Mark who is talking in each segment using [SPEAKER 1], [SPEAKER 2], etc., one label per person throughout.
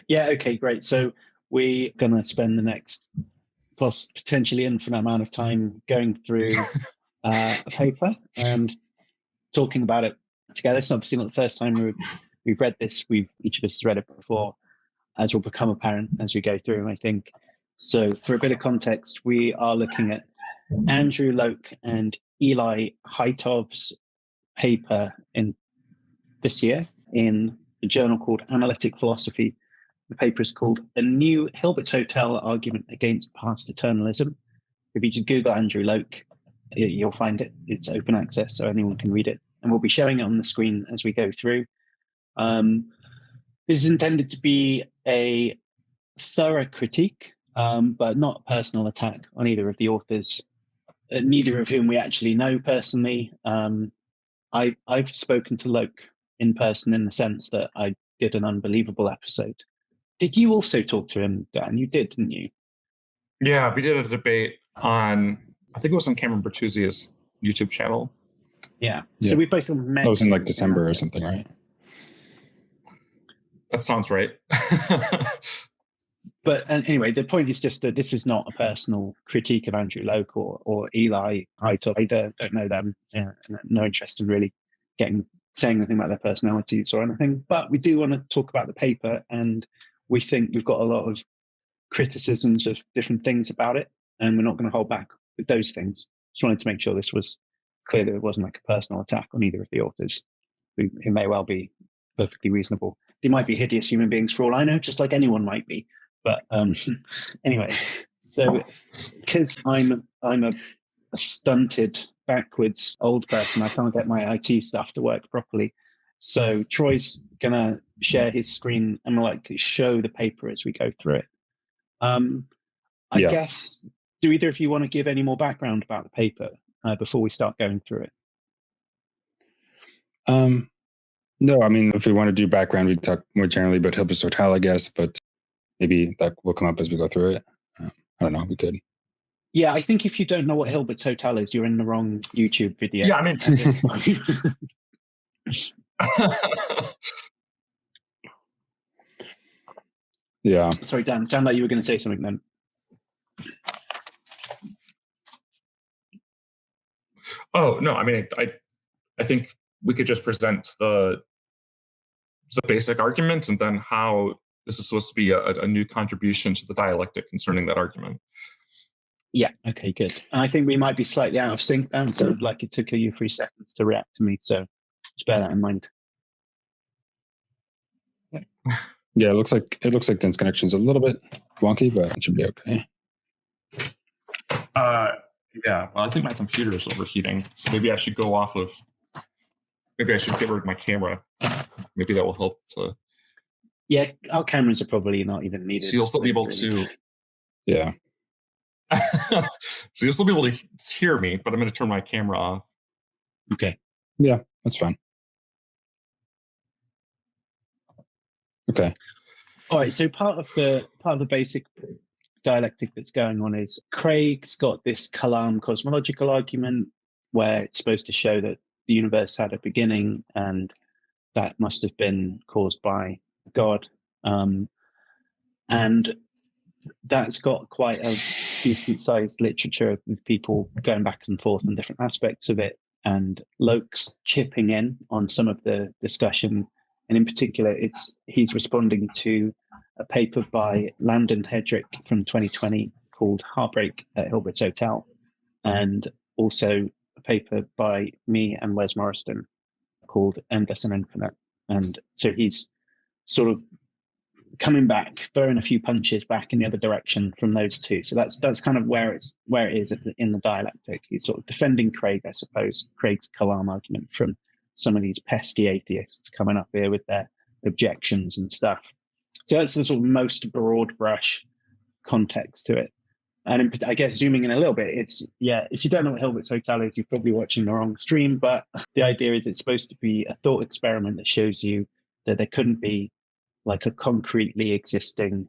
[SPEAKER 1] Yeah, okay, great. So we're going to spend the next plus potentially infinite amount of time going through a paper and talking about it together. It's obviously not the first time we've read this. Each of us has read it before, as will become apparent as we go through, I think. So for a bit of context, we are looking at Andrew Loke and Eli Haitov's paper in this year in a journal called Analytic Philosophy. The paper is called A New Hilbert Hotel Argument Against Past Eternalism. If you just Google Andrew Loke, you'll find it. It's open access, so anyone can read it. And we'll be showing it on the screen as we go through. This is intended to be a thorough critique, but not a personal attack on either of the authors, neither of whom we actually know personally. I've spoken to Loke in person in the sense that I did an unbelievable episode. Did you also talk to him, Dan? You did, didn't you?
[SPEAKER 2] Yeah, we did a debate on, I think it was on Cameron Bertuzzi's YouTube channel.
[SPEAKER 1] Yeah. So we both met.
[SPEAKER 3] That was in like December or something, right?
[SPEAKER 2] That sounds right.
[SPEAKER 1] But anyway, the point is just that this is not a personal critique of Andrew Loke or Eli Haitov. I don't know them. Yeah, no interest in really saying anything about their personalities or anything. But we do want to talk about the paper, and we think we've got a lot of criticisms of different things about it, and we're not going to hold back with those things. Just wanted to make sure this was clear that it wasn't like a personal attack on either of the authors. It may well be perfectly reasonable. They might be hideous human beings for all I know, just like anyone might be. But anyway, so because I'm a stunted, backwards old person, I can't get my IT stuff to work properly. So Troy's gonna share his screen and like show the paper as we go through it. I guess, do either of you want to give any more background about the paper before we start going through it?
[SPEAKER 3] No, I mean, if we want to do background, we talk more generally about Hilbert's Hotel, I guess, but maybe that will come up as we go through it. I don't know, we could.
[SPEAKER 1] Yeah, I think if you don't know what Hilbert's Hotel is, you're in the wrong YouTube video.
[SPEAKER 2] Yeah, I mean...
[SPEAKER 3] Yeah.
[SPEAKER 1] Sorry, Dan, sound like you were going to say something then.
[SPEAKER 2] Oh, no, I mean, I think we could just present the basic argument and then how this is supposed to be a new contribution to the dialectic concerning that argument.
[SPEAKER 1] Yeah, okay, good. And I think we might be slightly out of sync, Dan, so like it took you 3 seconds to react to me, so just bear that in mind.
[SPEAKER 3] Yeah, it looks like Dan's connection's a little bit wonky, but it should be okay.
[SPEAKER 2] Yeah, well, I think my computer is overheating, so maybe I should go off of... Maybe I should get rid of my camera. Maybe that will help to...
[SPEAKER 1] Yeah, our cameras are probably not even needed.
[SPEAKER 2] So you'll still be able to...
[SPEAKER 3] Yeah.
[SPEAKER 2] So you'll still be able to hear me, but I'm going to turn my camera off.
[SPEAKER 1] Okay.
[SPEAKER 3] Yeah, that's fine. Okay.
[SPEAKER 1] All right, so part of the basic dialectic that's going on is Craig's got this Kalam cosmological argument where it's supposed to show that the universe had a beginning and that must have been caused by God. And that's got quite a decent sized literature with people going back and forth on different aspects of it. And Loke's chipping in on some of the discussion. And in particular, he's responding to a paper by Landon Hedrick from 2020 called Heartbreak at Hilbert's Hotel, and also a paper by me and Wes Morriston called Endless and Infinite. And so he's sort of coming back, throwing a few punches back in the other direction from those two. So that's kind of where it is in the dialectic. He's sort of defending Craig, I suppose, Craig's Kalam argument from some of these pesky atheists coming up here with their objections and stuff. So that's the sort of most broad brush context to it. And I guess zooming in a little bit, if you don't know what Hilbert's Hotel is, you're probably watching the wrong stream, but the idea is it's supposed to be a thought experiment that shows you that there couldn't be like a concretely existing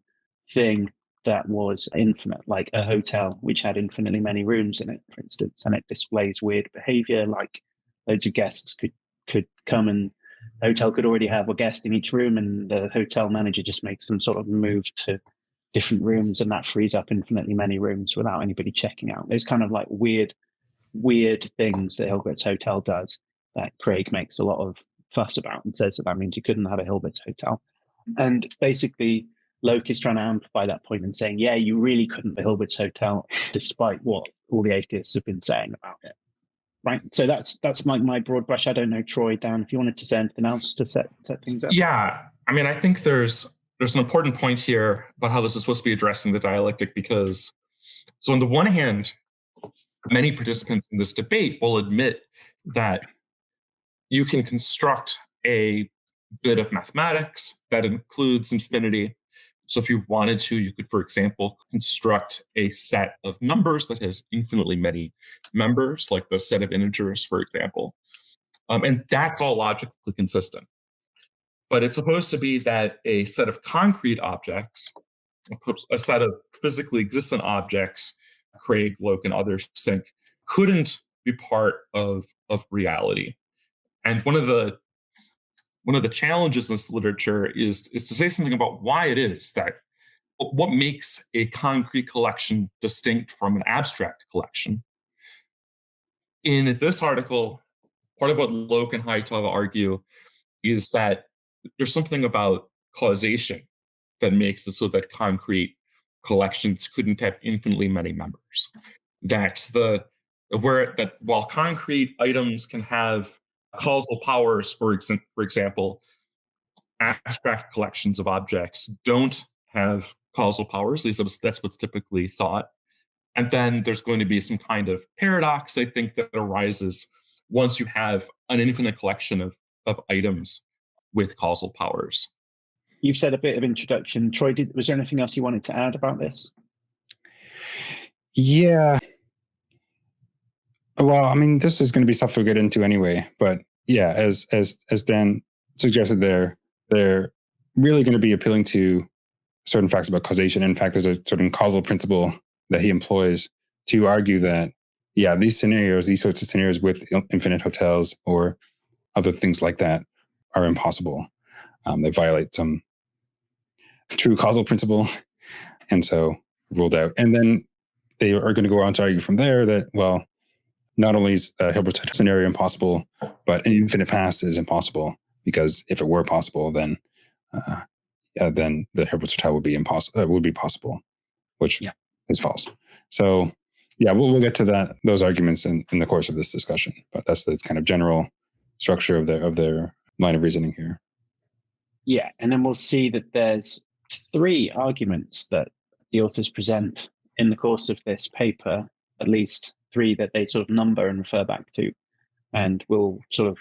[SPEAKER 1] thing that was infinite, like a hotel which had infinitely many rooms in it, for instance, and it displays weird behavior, like loads of guests could come and the hotel could already have a guest in each room, and the hotel manager just makes them sort of move to different rooms, and that frees up infinitely many rooms without anybody checking out. There's kind of like weird things that Hilbert's Hotel does that Craig makes a lot of fuss about and says that means you couldn't have a Hilbert's Hotel. And basically, Loke is trying to amplify that point and saying, yeah, you really couldn't have Hilbert's Hotel, despite what all the atheists have been saying about it. Right. So that's my broad brush. I don't know, Troy, Dan, if you wanted to say anything else to set things up.
[SPEAKER 2] Yeah. I mean, I think there's an important point here about how this is supposed to be addressing the dialectic, because so on the one hand, many participants in this debate will admit that you can construct a bit of mathematics that includes infinity. So if you wanted to, you could, for example, construct a set of numbers that has infinitely many members, like the set of integers, for example. And that's all logically consistent. But it's supposed to be that a set of concrete objects, a set of physically existent objects, Craig, Loke, and others think couldn't be part of reality. And one of the challenges in this literature is to say something about why it is that what makes a concrete collection distinct from an abstract collection. In this article, part of what Loke and Haitov argue is that there's something about causation that makes it so that concrete collections couldn't have infinitely many members. That while concrete items can have causal powers, for example, abstract collections of objects don't have causal powers. At least that's what's typically thought. And then there's going to be some kind of paradox, I think, that arises once you have an infinite collection of items with causal powers.
[SPEAKER 1] You've said a bit of introduction. Troy, was there anything else you wanted to add about this?
[SPEAKER 3] Yeah. Well, I mean, this is going to be stuff we'll get into anyway. But yeah, as Dan suggested, they're really going to be appealing to certain facts about causation. In fact, there's a certain causal principle that he employs to argue that, yeah, these sorts of scenarios with infinite hotels or other things like that are impossible. They violate some true causal principle, and so ruled out. And then they are going to go on to argue from there that, well, not only is Hilbert's scenario impossible, but an infinite past is impossible, because if it were possible, then the Hilbert's Hotel would be possible, which is false. So yeah, we'll get to those arguments in the course of this discussion. But that's the kind of general structure of their line of reasoning here.
[SPEAKER 1] Yeah, and then we'll see that there's 3 arguments that the authors present in the course of this paper, at least 3 that they sort of number and refer back to. And we'll sort of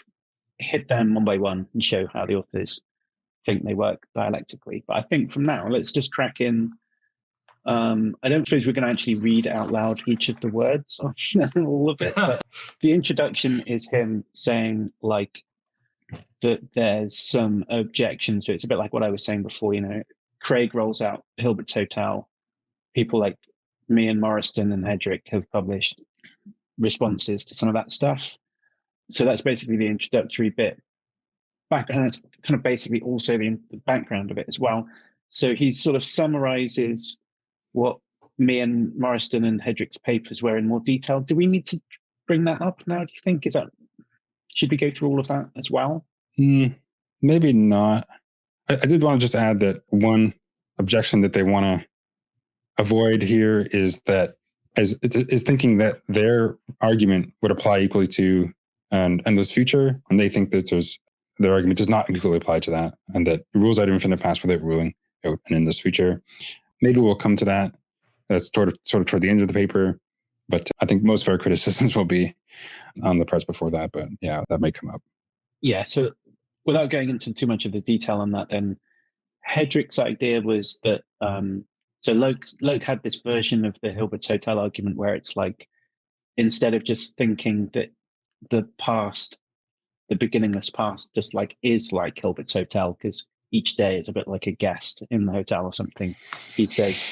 [SPEAKER 1] hit them one by one and show how the authors think they work dialectically. But I think from now, let's just crack in. I don't suppose we're going to actually read out loud each of the words on all of it, but the introduction is him saying, like, that there's some objections. So it's a bit like what I was saying before, Craig rolls out Hilbert's Hotel. People like me and Morriston and Hedrick have published responses to some of that stuff. So that's basically the introductory bit. And that's kind of basically also the background of it as well. So he sort of summarizes what me and Morriston and Hedrick's papers were in more detail. Do we need to bring that up now, do you think? Should we go through all of that as well?
[SPEAKER 3] Maybe not. I did want to just add that one objection that they want to avoid here is thinking that their argument would apply equally to an endless future, and they think that their argument does not equally apply to that, and that it rules out infinite past without ruling out an endless future. Maybe we'll come to that. That's sort of toward the end of the paper, but I think most of our criticisms will be on the parts before that. But yeah, that may come up.
[SPEAKER 1] Yeah. So without going into too much of the detail on that, then Hedrick's idea was that so Loke had this version of the Hilbert's Hotel argument where it's like, instead of just thinking that the beginningless past just like is like Hilbert's Hotel, because each day is a bit like a guest in the hotel or something, he says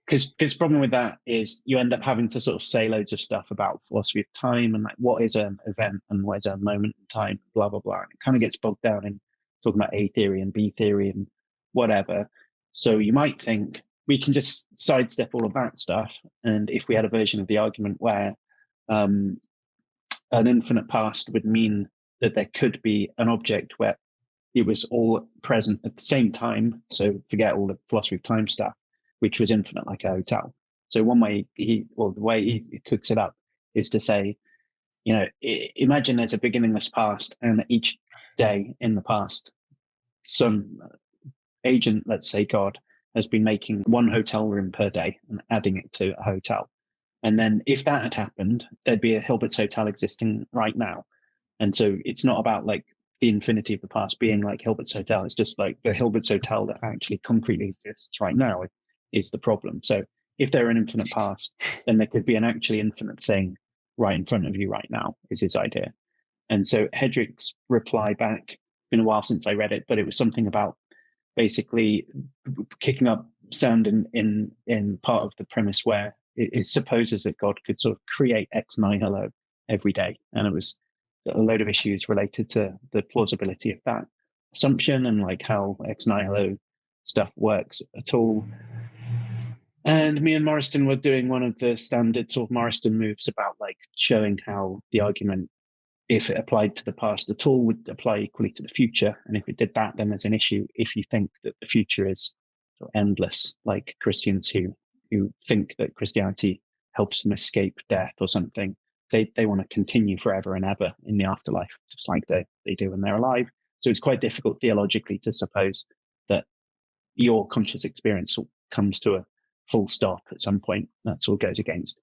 [SPEAKER 1] because the problem with that is you end up having to sort of say loads of stuff about philosophy of time and like what is an event and what is a moment in time, blah, blah, blah. And it kind of gets bogged down in talking about A theory and B theory and whatever. So you might think we can just sidestep all of that stuff. And if we had a version of the argument where an infinite past would mean that there could be an object where it was all present at the same time, so forget all the philosophy of time stuff, which was infinite, like a hotel. So one way the way he cooks it up is to say, imagine there's a beginningless past, and each day in the past, some agent, let's say God, has been making one hotel room per day and adding it to a hotel. And then if that had happened, there'd be a Hilbert's hotel existing right now. And so it's not about like the infinity of the past being like Hilbert's hotel. It's just like the Hilbert's hotel that actually concretely exists right now is the problem. So if they're an infinite past, then there could be an actually infinite thing right in front of you right now, is his idea. And so Hedrick's reply back, been a while since I read it, but it was something about basically kicking up sound in part of the premise where it supposes that God could sort of create ex nihilo every day. And it was a load of issues related to the plausibility of that assumption and like how ex nihilo stuff works at all. And me and Morriston were doing one of the standard sort of Morriston moves about like showing how the argument, if it applied to the past at all, would apply equally to the future. And if it did that, then there's an issue if you think that the future is sort of endless, like Christians who think that Christianity helps them escape death or something. They want to continue forever and ever in the afterlife, just like they do when they're alive. So it's quite difficult theologically to suppose that your conscious experience comes to a full stop at some point. That's all goes against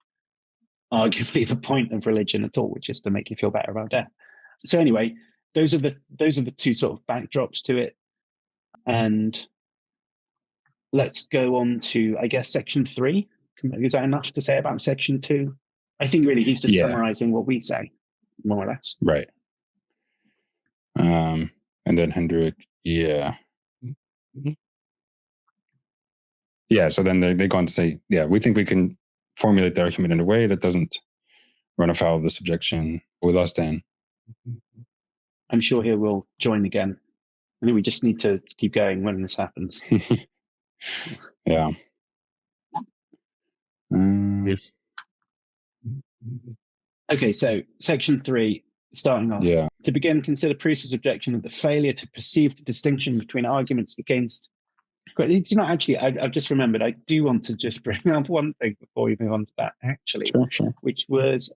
[SPEAKER 1] arguably the point of religion at all, which is to make you feel better about death. So anyway, those are the two sort of backdrops to it. And let's go on to, I guess, section 3. Is that enough to say about section 2? I think really he's just summarizing what we say, more or less.
[SPEAKER 3] Right. And then Hendrik, yeah. Yeah, so then they go on to say, we think we can formulate the argument in a way that doesn't run afoul of the subjection with us then.
[SPEAKER 1] I'm sure he will join again. I think we just need to keep going when this happens.
[SPEAKER 3] Yeah.
[SPEAKER 2] Yes.
[SPEAKER 1] Okay, so section 3, starting off.
[SPEAKER 3] Yeah.
[SPEAKER 1] To begin, consider Proust's objection of the failure to perceive the distinction between arguments against. Actually, I've just remembered, I do want to just bring up one thing before we move on to that, actually,
[SPEAKER 3] Sure.
[SPEAKER 1] which was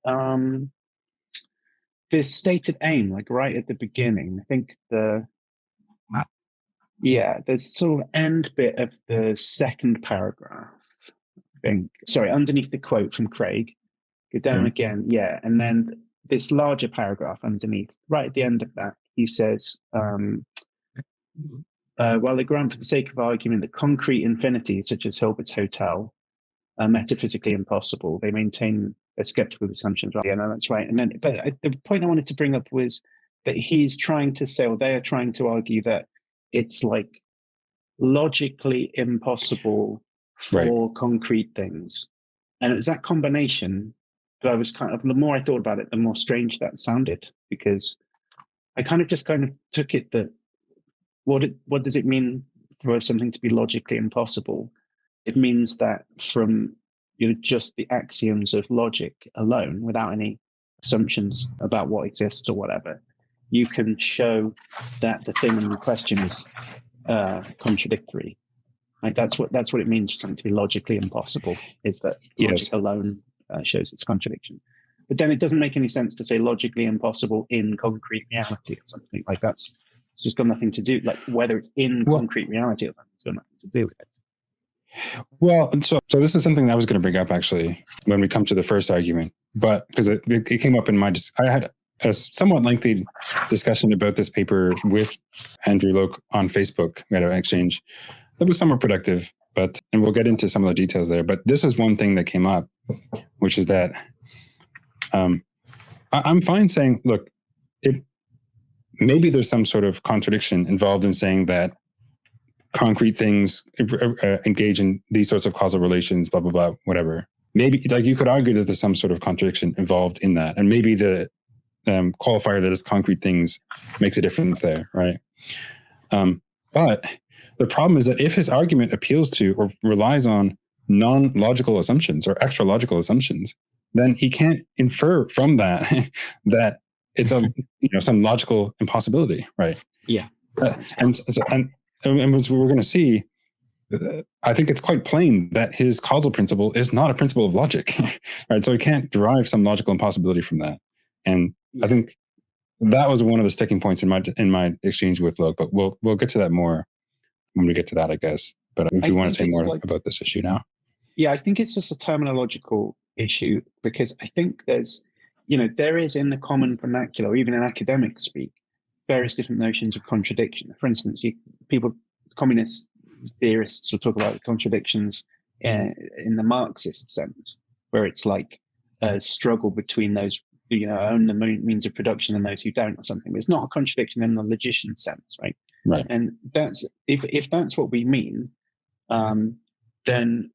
[SPEAKER 1] this stated aim, like right at the beginning. I think the sort of end bit of the second paragraph. Underneath the quote from Craig, go down again, and then this larger paragraph underneath, right at the end of that, he says, while they grant for the sake of argument that concrete infinity, such as Hilbert's hotel, are metaphysically impossible, they maintain a skeptical assumptions. Right? Yeah, no, that's right. And then, the point I wanted to bring up was that he's trying to say, or they are trying to argue that it's like logically impossible for concrete things. And it was that combination that I was the more I thought about it, the more strange that sounded, because I kind of took it that what does it mean for something to be logically impossible? It means that from just the axioms of logic alone, without any assumptions about what exists or whatever, you can show that the thing in question is contradictory. Like that's what it means for something to be logically impossible, is that logic alone shows its contradiction. But then it doesn't make any sense to say logically impossible in concrete reality or something like that. It's just got nothing to do, like whether it's in concrete reality or something, it's got nothing to do with it.
[SPEAKER 3] Well, so this is something that I was going to bring up actually when we come to the first argument, but because it came up in I had a somewhat lengthy discussion about this paper with Andrew Loke on Facebook. We had an exchange that was somewhat productive, and we'll get into some of the details there. But this is one thing that came up, which is that I'm fine saying, look, maybe there's some sort of contradiction involved in saying that concrete things engage in these sorts of causal relations, blah, blah, blah, whatever. Maybe like you could argue that there's some sort of contradiction involved in that. And maybe the qualifier that is concrete things makes a difference there, right? But the problem is that if his argument appeals to or relies on non-logical assumptions or extra-logical assumptions, then he can't infer from that that it's a some logical impossibility, right?
[SPEAKER 1] Yeah.
[SPEAKER 3] And as we're going to see, I think it's quite plain that his causal principle is not a principle of logic, right? So he can't derive some logical impossibility from that. And I think that was one of the sticking points in my exchange with Loke. But we'll get to that more when we get to that, I guess. But if you want to say more about this issue now.
[SPEAKER 1] Yeah, I think it's just a terminological issue, because I think there's, there is in the common vernacular, or even in academic speak, various different notions of contradiction. For instance, communist theorists will talk about contradictions in the Marxist sense, where it's like a struggle between those own the means of production and those who don't, or something. But it's not a contradiction in the logician sense, right?
[SPEAKER 3] Right.
[SPEAKER 1] And that's if that's what we mean, then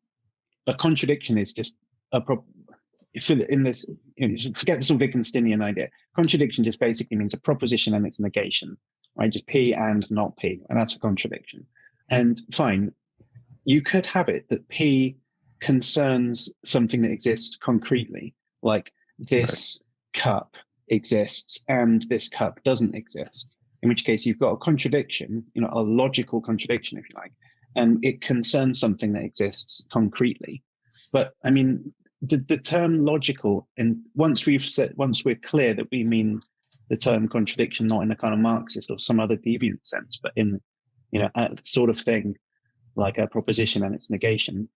[SPEAKER 1] a contradiction is just in this. Forget this sort of Wittgensteinian idea. Contradiction just basically means a proposition and its negation, right? Just P and not P, and that's a contradiction. And fine, you could have it that P concerns something that exists concretely, like this cup exists and this cup doesn't exist, in which case you've got a contradiction, a logical contradiction, if you like, and it concerns something that exists concretely. But I mean, the term logical, and once we're clear that we mean the term contradiction not in a kind of Marxist or some other deviant sense, but in a sort of thing like a proposition and its negation,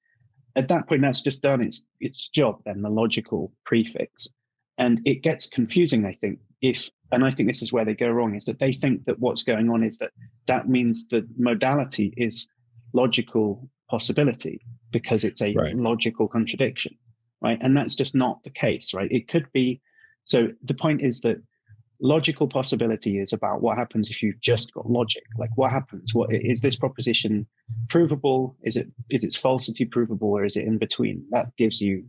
[SPEAKER 1] at that point that's just done its job, then the logical prefix. And it gets confusing, I think, and I think this is where they go wrong, is that they think that what's going on is that means the modality is logical possibility because it's a logical contradiction, right? And that's just not the case, right? It could be. So the point is that logical possibility is about what happens if you've just got logic. Like, what happens? What is this proposition provable? Is its falsity provable, or is it in between? That gives you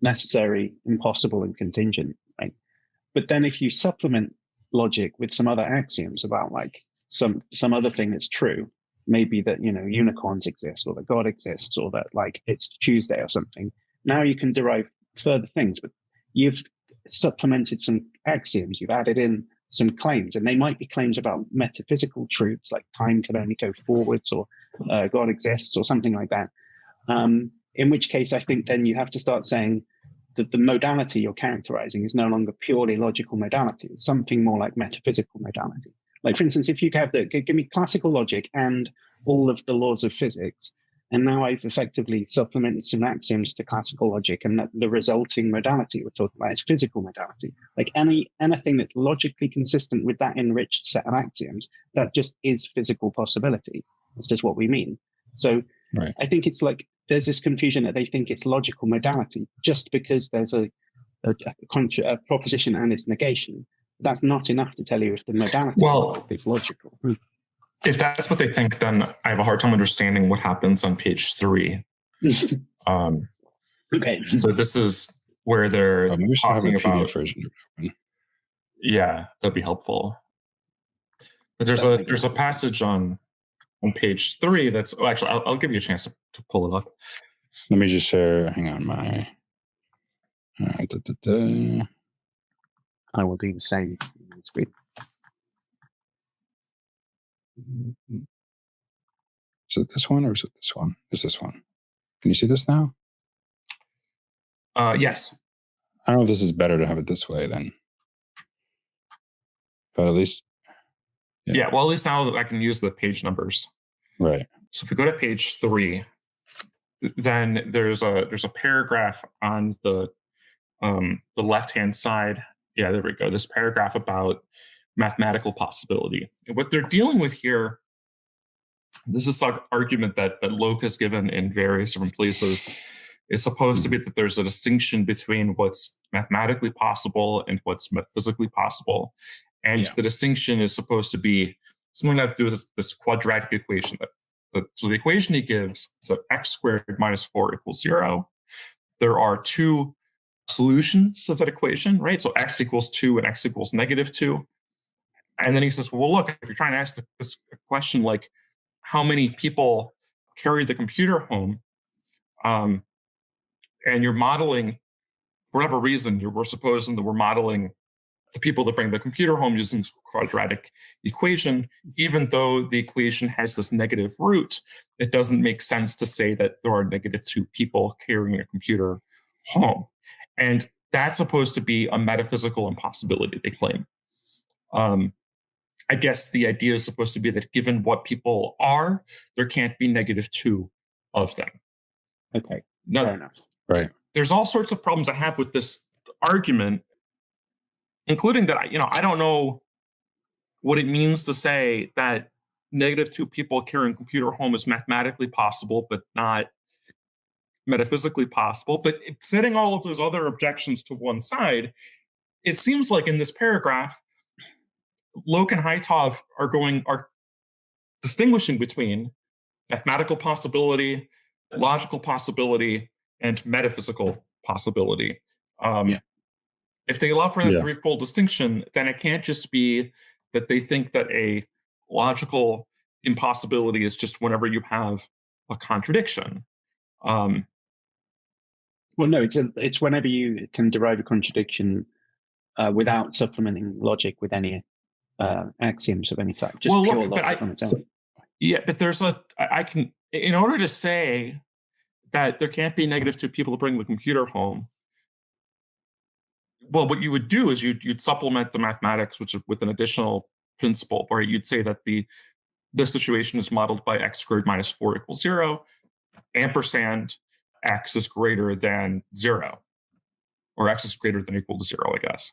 [SPEAKER 1] necessary, impossible, and contingent, right? But then if you supplement logic with some other axioms about like some other thing that's true, maybe that unicorns exist, or that God exists, or that like it's Tuesday or something, now you can derive further things. But you've supplemented some axioms, you've added in some claims, and they might be claims about metaphysical truths like time can only go forwards, or God exists, or something like that. In which case, I think then you have to start saying that the modality you're characterizing is no longer purely logical modality. It's something more like metaphysical modality. Like, for instance, if you have give me classical logic and all of the laws of physics, and now I've effectively supplemented some axioms to classical logic, and the resulting modality we're talking about is physical modality. Like anything that's logically consistent with that enriched set of axioms, that just is physical possibility. That's just what we mean. So I think it's like there's this confusion that they think it's logical modality just because there's a proposition and its negation. That's not enough to tell you if the modality is logical.
[SPEAKER 2] If that's what they think, then I have a hard time understanding what happens on page 3.
[SPEAKER 1] Okay.
[SPEAKER 2] So this is where they're talking about.
[SPEAKER 3] Version.
[SPEAKER 2] Yeah, that'd be helpful. But there's a passage on page 3 that's actually I'll give you a chance to pull it up.
[SPEAKER 3] Let me just share. Hang on, my.
[SPEAKER 1] I will do the same.
[SPEAKER 3] Is it this one or is it this one? It's this one. Can you see this now?
[SPEAKER 2] Yes.
[SPEAKER 3] I don't know if this is better to have it this way then. But at least.
[SPEAKER 2] Yeah, well, at least now I can use the page numbers.
[SPEAKER 3] Right.
[SPEAKER 2] So if we go to page 3, then there's a paragraph on the left-hand side. Yeah, there we go. This paragraph about mathematical possibility. And what they're dealing with here, this is an argument that Loke has given in various different places, is supposed to be that there's a distinction between what's mathematically possible and what's metaphysically possible. And the distinction is supposed to be something that have to do with this quadratic equation, that So the equation he gives is that x squared minus 4 equals 0. There are two solutions of that equation, right? So x equals 2 and x equals negative 2. And then he says, well, look, if you're trying to ask this question like how many people carry the computer home, and you're modeling, for whatever reason, we're supposing that we're modeling the people that bring the computer home using this quadratic equation, even though the equation has this negative root, it doesn't make sense to say that there are negative 2 people carrying a computer home. And that's supposed to be a metaphysical impossibility, they claim. I guess the idea is supposed to be that given what people are, there can't be negative 2 of them.
[SPEAKER 1] Okay,
[SPEAKER 2] now,
[SPEAKER 1] fair enough.
[SPEAKER 3] Right.
[SPEAKER 2] There's all sorts of problems I have with this argument, including that I don't know what it means to say that negative 2 people carrying a computer home is mathematically possible, but not metaphysically possible. But setting all of those other objections to one side, it seems like in this paragraph, Loke and Haitov are distinguishing between mathematical possibility, logical possibility, and metaphysical possibility. If they allow for that threefold distinction, then it can't just be that they think that a logical impossibility is just whenever you have a contradiction.
[SPEAKER 1] Well, no, it's whenever you can derive a contradiction without supplementing logic with any axioms of any type, just pure logic on its own.
[SPEAKER 2] Yeah, but in order to say that there can't be negative 2 people to bring the computer home, well, what you would do is you'd supplement the mathematics with an additional principle, where you'd say that the situation is modeled by x squared minus 4 equals 0, ampersand x is greater than 0, or x is greater than or equal to 0, I guess.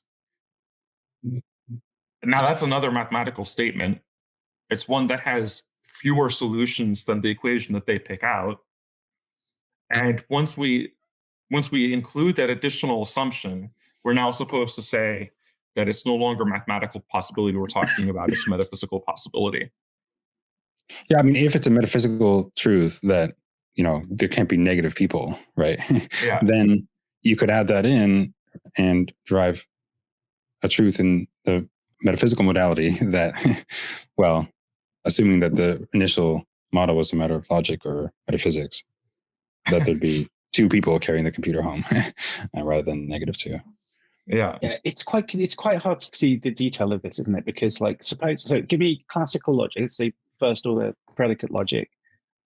[SPEAKER 2] Now, that's another mathematical statement. It's one that has fewer solutions than the equation that they pick out. And once we include that additional assumption, we're now supposed to say that it's no longer mathematical possibility we're talking about, it's metaphysical possibility.
[SPEAKER 3] Yeah, I mean, if it's a metaphysical truth that, there can't be negative people, right?
[SPEAKER 2] Yeah.
[SPEAKER 3] Then you could add that in and derive a truth in the metaphysical modality that, well, assuming that the initial model was a matter of logic or metaphysics, that there'd be 2 people carrying the computer home rather than negative 2.
[SPEAKER 2] Yeah,
[SPEAKER 1] it's quite hard to see the detail of this, isn't it? Because give me classical logic. Let's say first order predicate logic.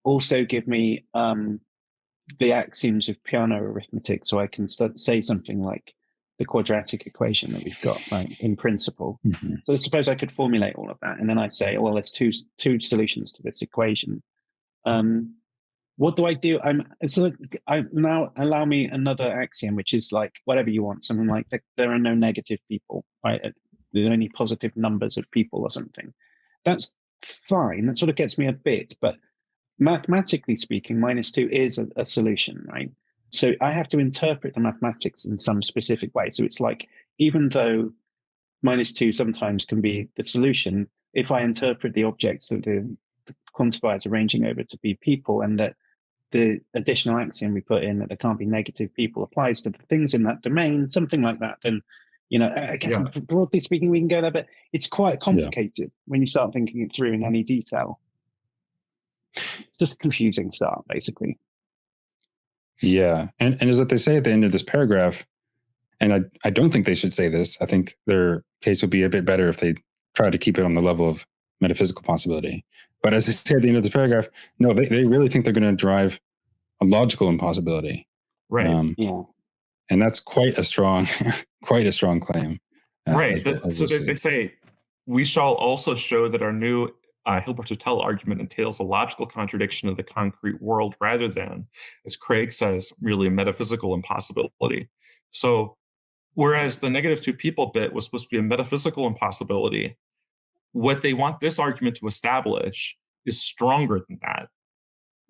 [SPEAKER 1] Also give me the axioms of piano arithmetic, so I can say something like the quadratic equation that we've got, right, in principle.
[SPEAKER 3] Mm-hmm.
[SPEAKER 1] So suppose I could formulate all of that, and then I say, well, there's two solutions to this equation. What do I do? Now allow me another axiom, which is like whatever you want, something like there are no negative people, right? There are only positive numbers of people or something. That's fine. That sort of gets me a bit, but mathematically speaking, -2 is a solution, right? So I have to interpret the mathematics in some specific way. So it's like, even though -2 sometimes can be the solution, if I interpret the objects that the quantifiers are ranging over to be people, and that the additional axiom we put in that there can't be negative people applies to the things in that domain, something like that, then, I guess broadly speaking, we can go there, but it's quite complicated when you start thinking it through in any detail. It's just a confusing start, basically.
[SPEAKER 3] Yeah. And as what they say at the end of this paragraph, and I don't think they should say this, I think their case would be a bit better if they try to keep it on the level of metaphysical possibility. But as they say at the end of this paragraph, no, they really think they're going to drive a logical impossibility.
[SPEAKER 2] Right.
[SPEAKER 3] And that's quite a strong claim.
[SPEAKER 2] Right. So they say, we shall also show that our new Hilbert argument entails a logical contradiction of the concrete world rather than, as Craig says, really a metaphysical impossibility. So whereas the -2 people bit was supposed to be a metaphysical impossibility, what they want this argument to establish is stronger than that.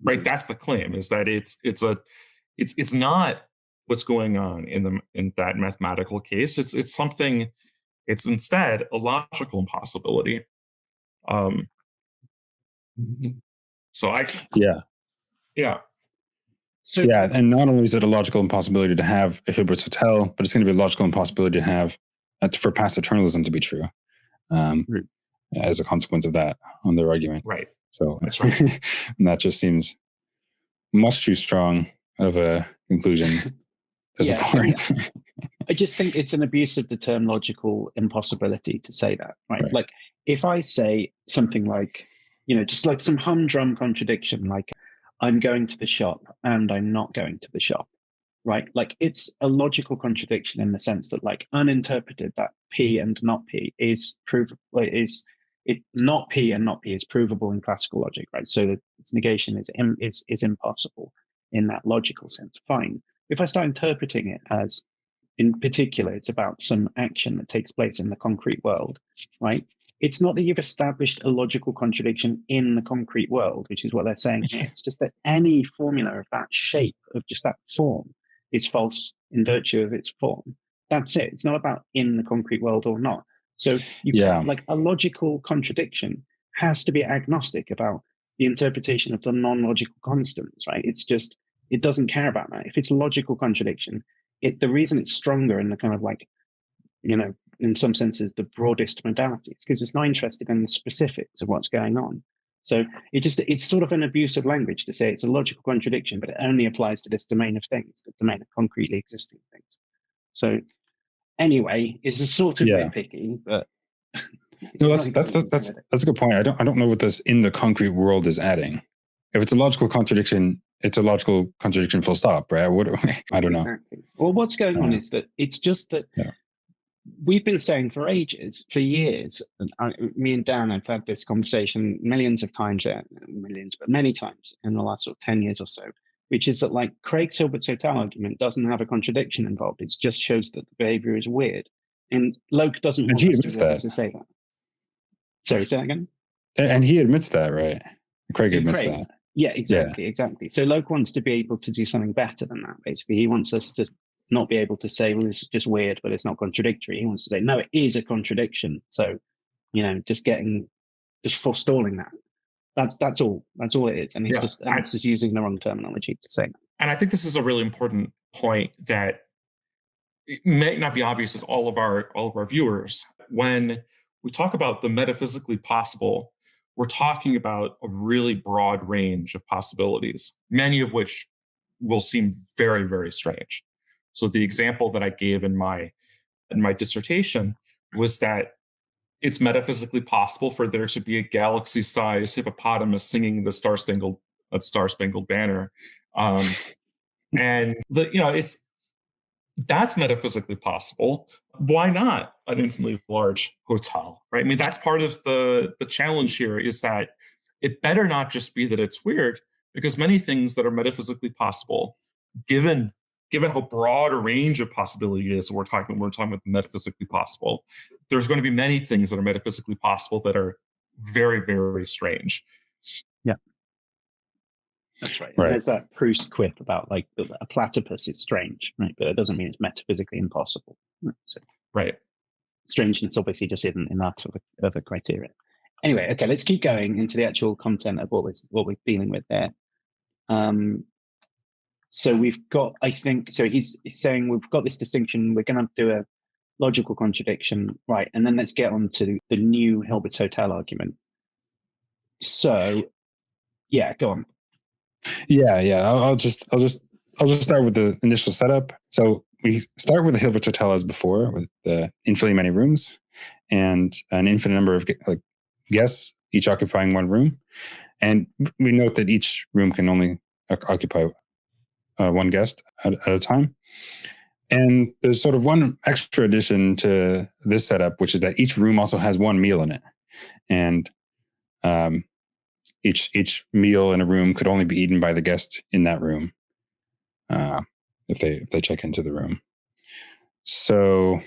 [SPEAKER 2] Right? That's the claim, is that it's not what's going on in that mathematical case. It's something. It's instead a logical impossibility. So
[SPEAKER 3] Yeah.
[SPEAKER 1] So
[SPEAKER 3] Yeah, and not only is it a logical impossibility to have a Hilbert's hotel, but it's going to be a logical impossibility to have for past eternalism to be true, as a consequence of that on their argument.
[SPEAKER 2] Right.
[SPEAKER 3] So
[SPEAKER 2] That's right.
[SPEAKER 3] and that just seems much too strong of a conclusion to support.
[SPEAKER 1] I just think it's an abuse of the term logical impossibility to say that, right? Like if I say something like, just like some humdrum contradiction, like I'm going to the shop and I'm not going to the shop, right? Like it's a logical contradiction in the sense that, like, uninterpreted, that P and not P is provable. Not P and not P is provable in classical logic, right? So that its negation is impossible in that logical sense. Fine. If I start interpreting it as, in particular, it's about some action that takes place in the concrete world, right? It's not that you've established a logical contradiction in the concrete world, which is what they're saying here. It's just that any formula of that shape, of just that form, is false in virtue of its form. That's it. It's not about in the concrete world or not. So like a logical contradiction has to be agnostic about the interpretation of the non-logical constants, right? It's just, it doesn't care about that. If it's a logical contradiction, the reason it's stronger in the kind of like, in some senses, the broadest modalities, because it's not interested in the specifics of what's going on. So it's sort of an abuse of language to say it's a logical contradiction, but it only applies to this domain of things, the domain of concretely existing things. So anyway, it's a sort of nitpicky, but
[SPEAKER 3] no, that's a good point. I don't know what this in the concrete world is adding. If it's a logical contradiction, it's a logical contradiction full stop, right? I don't know.
[SPEAKER 1] Exactly. Well, what's going on is that it's just that we've been saying for ages, for years, and me and Dan have had this conversation millions of times, but many times in the last sort of 10 years or so, which is that, like, Craig's Hilbert's hotel argument doesn't have a contradiction involved. It just shows that the behavior is weird. And Loke doesn't want us to be able to say that. Sorry, say that again?
[SPEAKER 3] And he admits that, right? Craig admits that.
[SPEAKER 1] Yeah, exactly. So Loke wants to be able to do something better than that, basically. He wants us to not be able to say, well, this is just weird, but it's not contradictory. He wants to say, no, it is a contradiction. So, just forestalling that. That's all it is. And it's just using the wrong terminology to say that.
[SPEAKER 2] And I think this is a really important point that it may not be obvious to all of our viewers. When we talk about the metaphysically possible, we're talking about a really broad range of possibilities, many of which will seem very, very strange. So the example that I gave in my dissertation was that it's metaphysically possible for there to be a galaxy-sized hippopotamus singing the Star-Spangled Banner, and that's metaphysically possible. Why not an infinitely large hotel, right? I mean, that's part of the challenge here, is that it better not just be that it's weird, because many things that are metaphysically possible, given how broad a range of possibility is, we're talking about the metaphysically possible, there's going to be many things that are metaphysically possible that are very, very strange.
[SPEAKER 1] Yeah. That's right. There's that Proust quip about, like, a platypus is strange, right? But it doesn't mean it's metaphysically impossible. So, strangeness obviously just isn't enough of a criteria. Anyway, okay, let's keep going into the actual content of what we're dealing with there. So we've got, I think, so he's saying we've got this distinction. We're going to do a logical contradiction, right? And then let's get on to the new Hilbert's hotel argument. So, yeah, go on.
[SPEAKER 3] Yeah. I'll just start with the initial setup. So we start with the Hilbert hotel as before, with the infinitely many rooms and an infinite number of guests, each occupying one room. And we note that each room can only occupy one guest at a time. And there's sort of one extra addition to this setup, which is that each room also has one meal in it. And each meal in a room could only be eaten by the guest in that room if they check into the room. So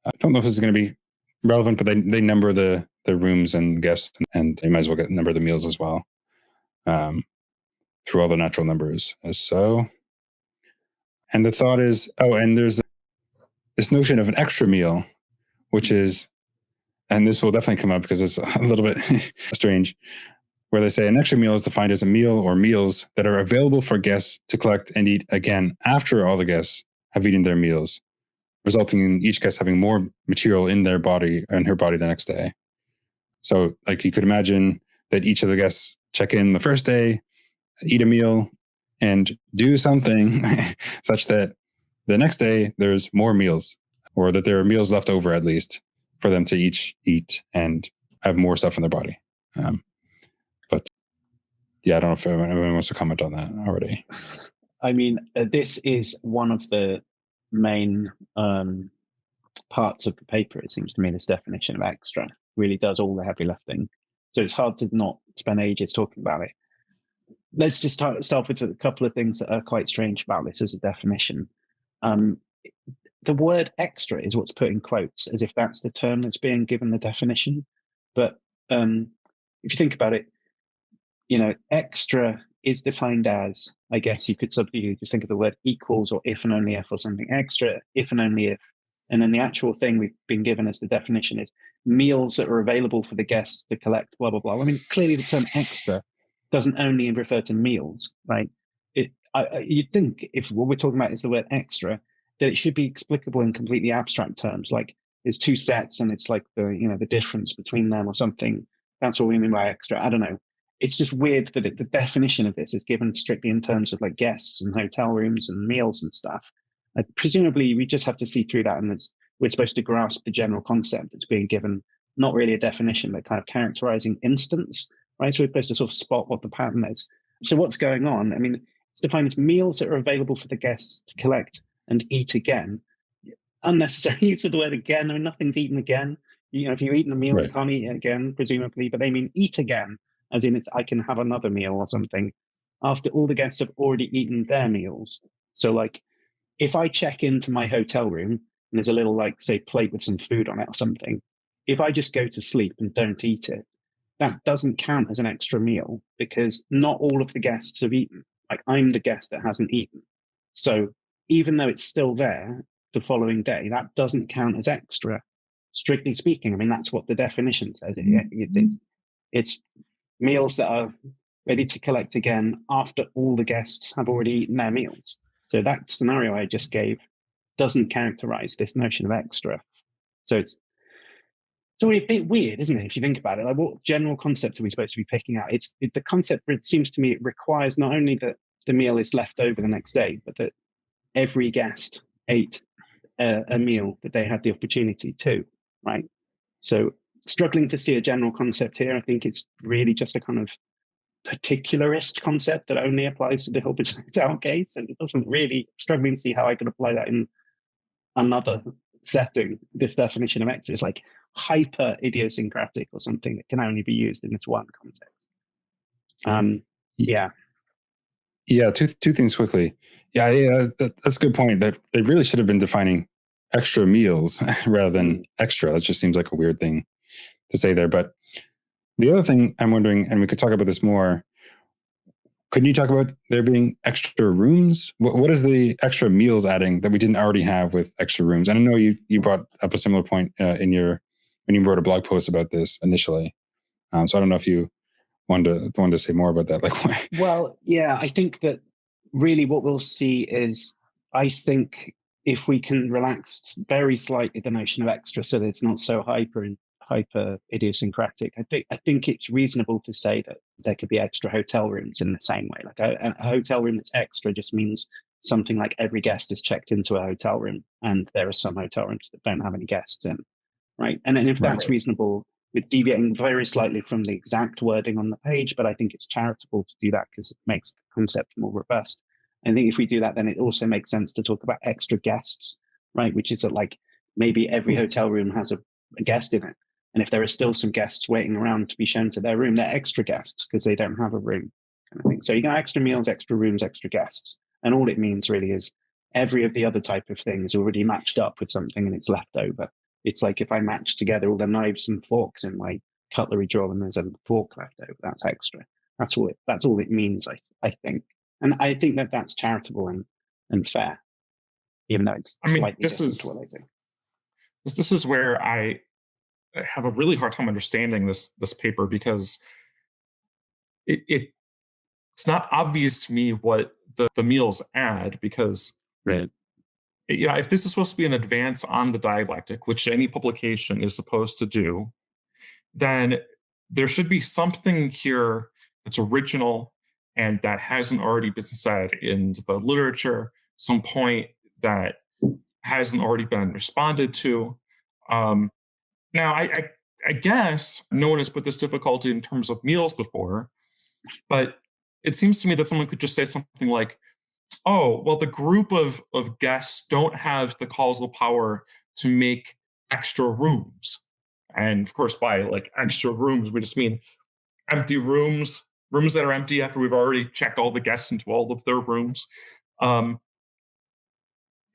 [SPEAKER 3] I don't know if this is going to be relevant, but they number the rooms and guests, and they might as well number the meals as well through all the natural numbers. So, and the thought is, and there's this notion of an extra meal, which is, and this will definitely come up because it's a little bit strange, where they say an extra meal is defined as a meal or meals that are available for guests to collect and eat again after all the guests have eaten their meals, resulting in each guest having more material in their body and her body the next day. So like you could imagine that each of the guests check in the first day, eat a meal, and do something such that the next day there's more meals, or that there are meals left over at least for them to each eat and have more stuff in their body. But yeah, I don't know if anyone wants to comment on that already.
[SPEAKER 1] I mean, this is one of the main parts of the paper, it seems to me. This definition of extra really does all the heavy lifting. So it's hard to not spend ages talking about it. Let's just start with a couple of things that are quite strange about this as a definition. The word extra is what's put in quotes, as if that's the term that's being given the definition. But if you think about it, extra is defined as, I guess you could substitute, just think of the word equals or if and only if or something. Extra, if and only if. And then the actual thing we've been given as the definition is meals that are available for the guests to collect, blah, blah, blah. I mean, clearly the term extra doesn't only refer to meals, right? You'd think if what we're talking about is the word extra, that it should be explicable in completely abstract terms, like there's two sets and it's like the difference between them or something. That's what we mean by extra. I don't know. It's just weird that the definition of this is given strictly in terms of like guests and hotel rooms and meals and stuff. Presumably, we just have to see through that, and we're supposed to grasp the general concept that's being given, not really a definition, but kind of characterizing instance, right? So we're supposed to sort of spot what the pattern is. So what's going on? I mean, it's defined as meals that are available for the guests to collect and eat again. Unnecessary use of the word again. I mean, nothing's eaten again. If you've eaten a meal,
[SPEAKER 3] Right.
[SPEAKER 1] You can't eat it again, presumably, but they mean eat again, as in I can have another meal or something after all the guests have already eaten their meals. So like, if I check into my hotel room and there's a little, like, say, plate with some food on it or something, if I just go to sleep and don't eat it, that doesn't count as an extra meal because not all of the guests have eaten. Like, I'm the guest that hasn't eaten. So even though it's still there the following day, that doesn't count as extra, strictly speaking. I mean, that's what the definition says. It's meals that are ready to collect again after all the guests have already eaten their meals. So that scenario I just gave doesn't characterize this notion of extra. So it's already a bit weird, isn't it? If you think about it, like what general concept are we supposed to be picking out? The concept, it seems to me, it requires not only that the meal is left over the next day, but that every guest ate a meal that they had the opportunity to, right? So struggling to see a general concept here. I think it's really just a kind of particularist concept that only applies to the Hilbert hotel case, and it doesn't really, struggling to see how I could apply that in another setting. This definition of extra is like hyper idiosyncratic or something that can only be used in this one context.
[SPEAKER 3] Yeah, two things quickly. Yeah, that's a good point. That they really should have been defining extra meals rather than extra. That just seems like a weird thing to say there. But the other thing I'm wondering, and we could talk about this more, couldn't you talk about there being extra rooms? What is the extra meals adding that we didn't already have with extra rooms? And I know you brought up a similar point when you wrote a blog post about this initially. So I don't know if you wanted to say more about that. Like,
[SPEAKER 1] well, yeah, I think that really what we'll see is, I think if we can relax very slightly the notion of extra so that it's not so hyper idiosyncratic, I think it's reasonable to say that there could be extra hotel rooms in the same way. Like a hotel room that's extra just means something like every guest is checked into a hotel room, and there are some hotel rooms that don't have any guests in, right? And if that's reasonable, we're deviating very slightly from the exact wording on the page, but I think it's charitable to do that because it makes the concept more robust. I think if we do that, then it also makes sense to talk about extra guests, right? Which is that, like, maybe every hotel room has a guest in it. And if there are still some guests waiting around to be shown to their room, they're extra guests because they don't have a room, kind of thing. So you got extra meals, extra rooms, extra guests. And all it means really is every of the other type of thing is already matched up with something and it's left over. It's like if I match together all the knives and forks in my cutlery drawer and there's a fork left over, that's extra. That's all it means, I think. And I think that that's charitable and fair, even though it's slightly different to what I think.
[SPEAKER 2] This is where I have a really hard time understanding this paper, because it's not obvious to me what the meals add, because
[SPEAKER 3] Right.
[SPEAKER 2] if this is supposed to be an advance on the dialectic, which any publication is supposed to do, then there should be something here that's original and that hasn't already been said in the literature, some point that hasn't already been responded to. Now, I guess no one has put this difficulty in terms of meals before, but it seems to me that someone could just say something like, oh, well, the group of guests don't have the causal power to make extra rooms. And of course, by like extra rooms, we just mean empty rooms, rooms that are empty after we've already checked all the guests into all of their rooms.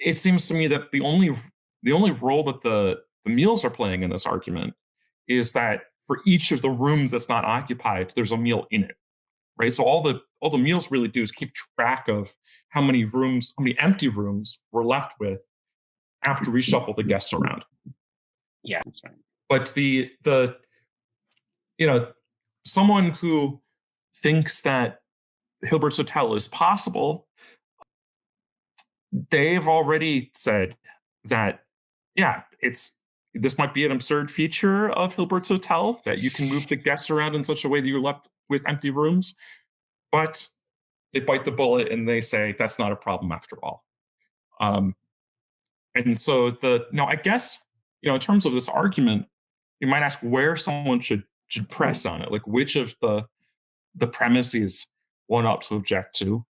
[SPEAKER 2] It seems to me that the only role that the meals are playing in this argument is that for each of the rooms that's not occupied, there's a meal in it, right? So all the meals really do is keep track of how many empty rooms we're left with after we shuffle the guests around.
[SPEAKER 1] Yeah, that's right.
[SPEAKER 2] But the someone who thinks that Hilbert's Hotel is possible, they've already said that, this might be an absurd feature of Hilbert's Hotel, that you can move the guests around in such a way that you're left with empty rooms. But they bite the bullet and they say that's not a problem after all. And so I guess, in terms of this argument, you might ask where someone should press on it, like which of the premises one ought to object to.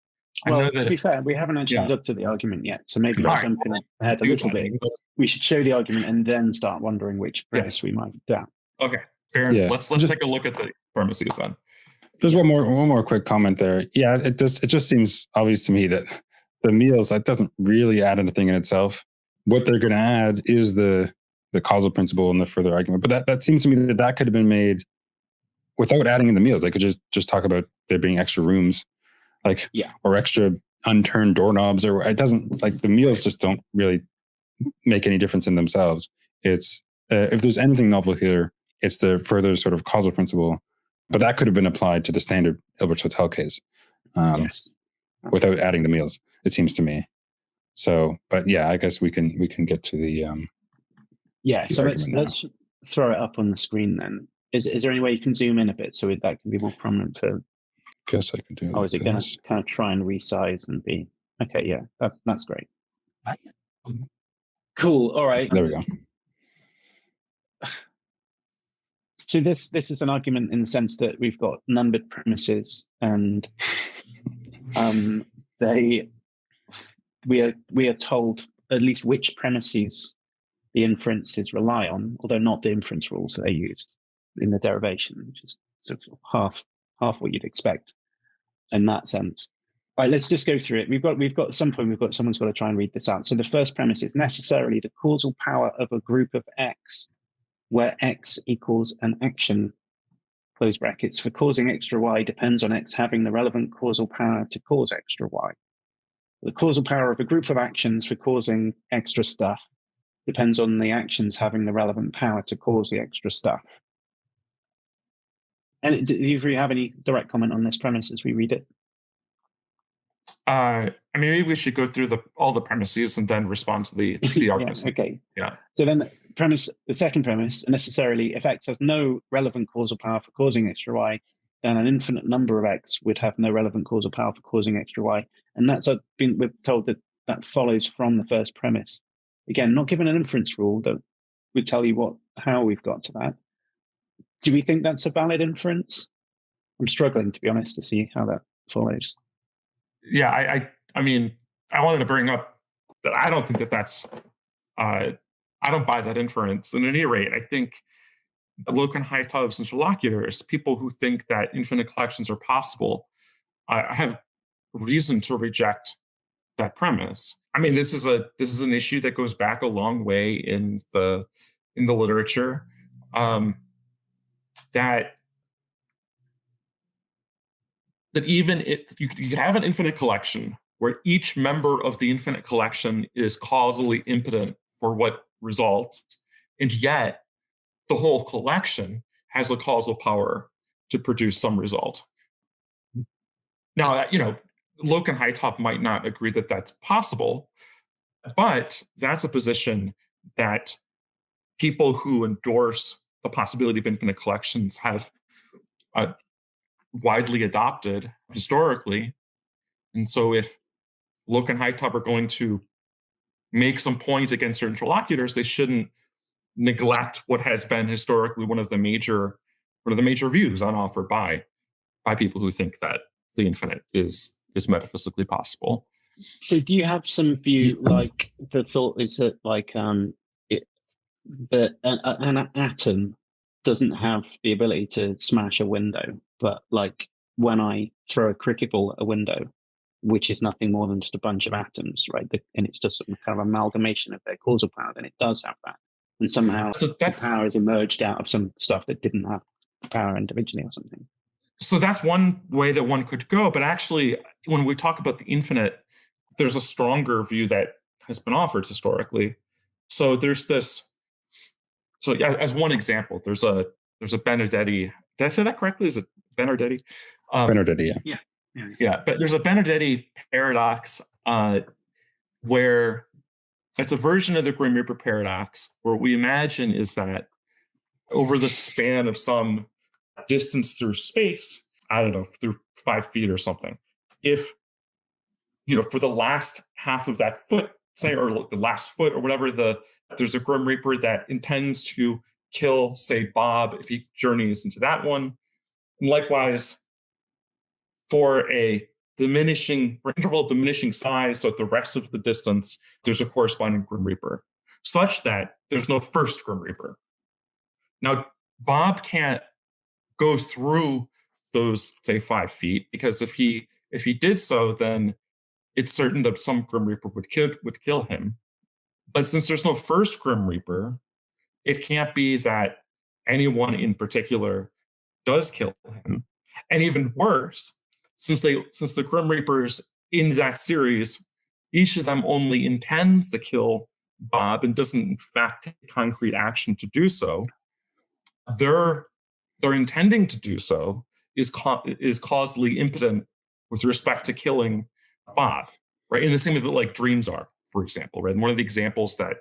[SPEAKER 1] Well, to be fair, we haven't actually looked at the argument yet, so maybe let's jump ahead a little bit. We should show the argument and then start wondering which premise we might doubt.
[SPEAKER 2] Okay, fair enough. Let's take a look at the premises then.
[SPEAKER 3] Just one more quick comment there. Yeah, it just seems obvious to me that the meals, that doesn't really add anything in itself. What they're going to add is the causal principle and the further argument. But that seems to me that could have been made without adding in the meals. They could just talk about there being extra rooms, or extra unturned doorknobs, or it doesn't, like, the meals just don't really make any difference in themselves. It's if there's anything novel here, it's the further sort of causal principle. But that could have been applied to the standard Hilbert's Hotel case, without adding the meals, it seems to me. So, but I guess we can get to the
[SPEAKER 1] so let's throw it up on the screen then. Is there any way you can zoom in a bit so that can be more prominent to?
[SPEAKER 3] Guess I can do.
[SPEAKER 1] Is it going to kind of try and resize and be okay? Yeah, that's great. Cool. All right.
[SPEAKER 3] There we go.
[SPEAKER 1] So this is an argument in the sense that we've got numbered premises, and we are told at least which premises the inferences rely on, although not the inference rules that they used in the derivation, which is sort of half what you'd expect in that sense. All right, let's just go through it. We've got at some point someone's got to try and read this out. So the first premise is necessarily the causal power of a group of X, where X equals an action, close brackets, for causing extra Y depends on X having the relevant causal power to cause extra Y. The causal power of a group of actions for causing extra stuff depends on the actions having the relevant power to cause the extra stuff. And do you have any direct comment on this premise as we read it?
[SPEAKER 2] Maybe we should go through all the premises and then respond to the arguments.
[SPEAKER 1] Okay.
[SPEAKER 2] Yeah.
[SPEAKER 1] So then the second premise, necessarily, if X has no relevant causal power for causing extra Y, then an infinite number of X would have no relevant causal power for causing extra Y. And we're told that follows from the first premise. Again, not given an inference rule that would tell you how we've got to that. Do we think that's a valid inference? I'm struggling, to be honest, to see how that follows.
[SPEAKER 2] Yeah, I mean, I wanted to bring up that I don't think that's, I don't buy that inference. And at any rate, I think Loke and Haitov's interlocutors, people who think that infinite collections are possible, have reason to reject that premise. I mean, this is an issue that goes back a long way in the literature. That even if you could have an infinite collection where each member of the infinite collection is causally impotent for what results, and yet the whole collection has a causal power to produce some result. Now, Loke and Haitov might not agree that that's possible, but that's a position that people who endorse the possibility of infinite collections have widely adopted historically. And so if Loke and Haitov are going to make some point against their interlocutors, they shouldn't neglect what has been historically one of the major views on offer by people who think that the infinite is metaphysically possible.
[SPEAKER 1] So do you have some view, like the thought is that that an atom doesn't have the ability to smash a window, but like when I throw a cricket ball at a window, which is nothing more than just a bunch of atoms, right? And it's just some kind of amalgamation of their causal power, then it does have that. And somehow the power has emerged out of some stuff that didn't have power individually or something.
[SPEAKER 2] So that's one way that one could go. But actually, when we talk about the infinite, there's a stronger view that has been offered historically. So there's this. So yeah, as one example, there's a Benedetti. Did I say that correctly? Is it Benedetti?
[SPEAKER 3] Benedetti,
[SPEAKER 1] yeah.
[SPEAKER 2] Yeah, but there's a Benedetti paradox where it's a version of the Grim Reaper paradox where we imagine is that over the span of some distance through space, I don't know, through 5 feet or something, if, for the last half of that foot, say, or the last foot or whatever, there's a Grim Reaper that intends to kill, say, Bob if he journeys into that one. And likewise, for interval of diminishing size, so at the rest of the distance, there's a corresponding Grim Reaper, such that there's no first Grim Reaper. Now, Bob can't go through those, say, 5 feet, because if he did so, then it's certain that some Grim Reaper would kill him. But since there's no first Grim Reaper, it can't be that anyone in particular does kill him. And even worse, since the Grim Reapers in that series, each of them only intends to kill Bob and doesn't in fact take concrete action to do so, their intending to do so is causally impotent with respect to killing Bob, right? In the same way that like dreams are, for example, right? And one of the examples that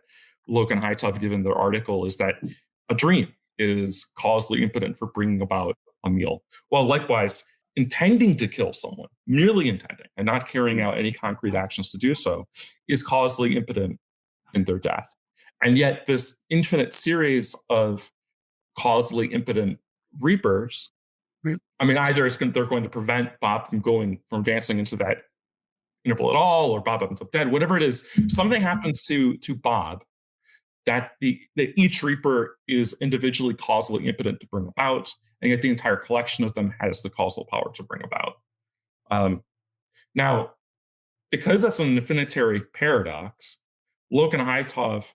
[SPEAKER 2] Loke and Haitov give in their article is that a dream is causally impotent for bringing about a meal. Well, likewise, intending to kill someone, merely intending and not carrying out any concrete actions to do so, is causally impotent in their death. And yet this infinite series of causally impotent reapers, I mean, either they're going to prevent Bob from advancing into that interval at all, or Bob ends up dead, whatever it is, something happens to Bob that each reaper is individually causally impotent to bring about, and yet the entire collection of them has the causal power to bring about. Now, because that's an infinitary paradox, Loke and Haitov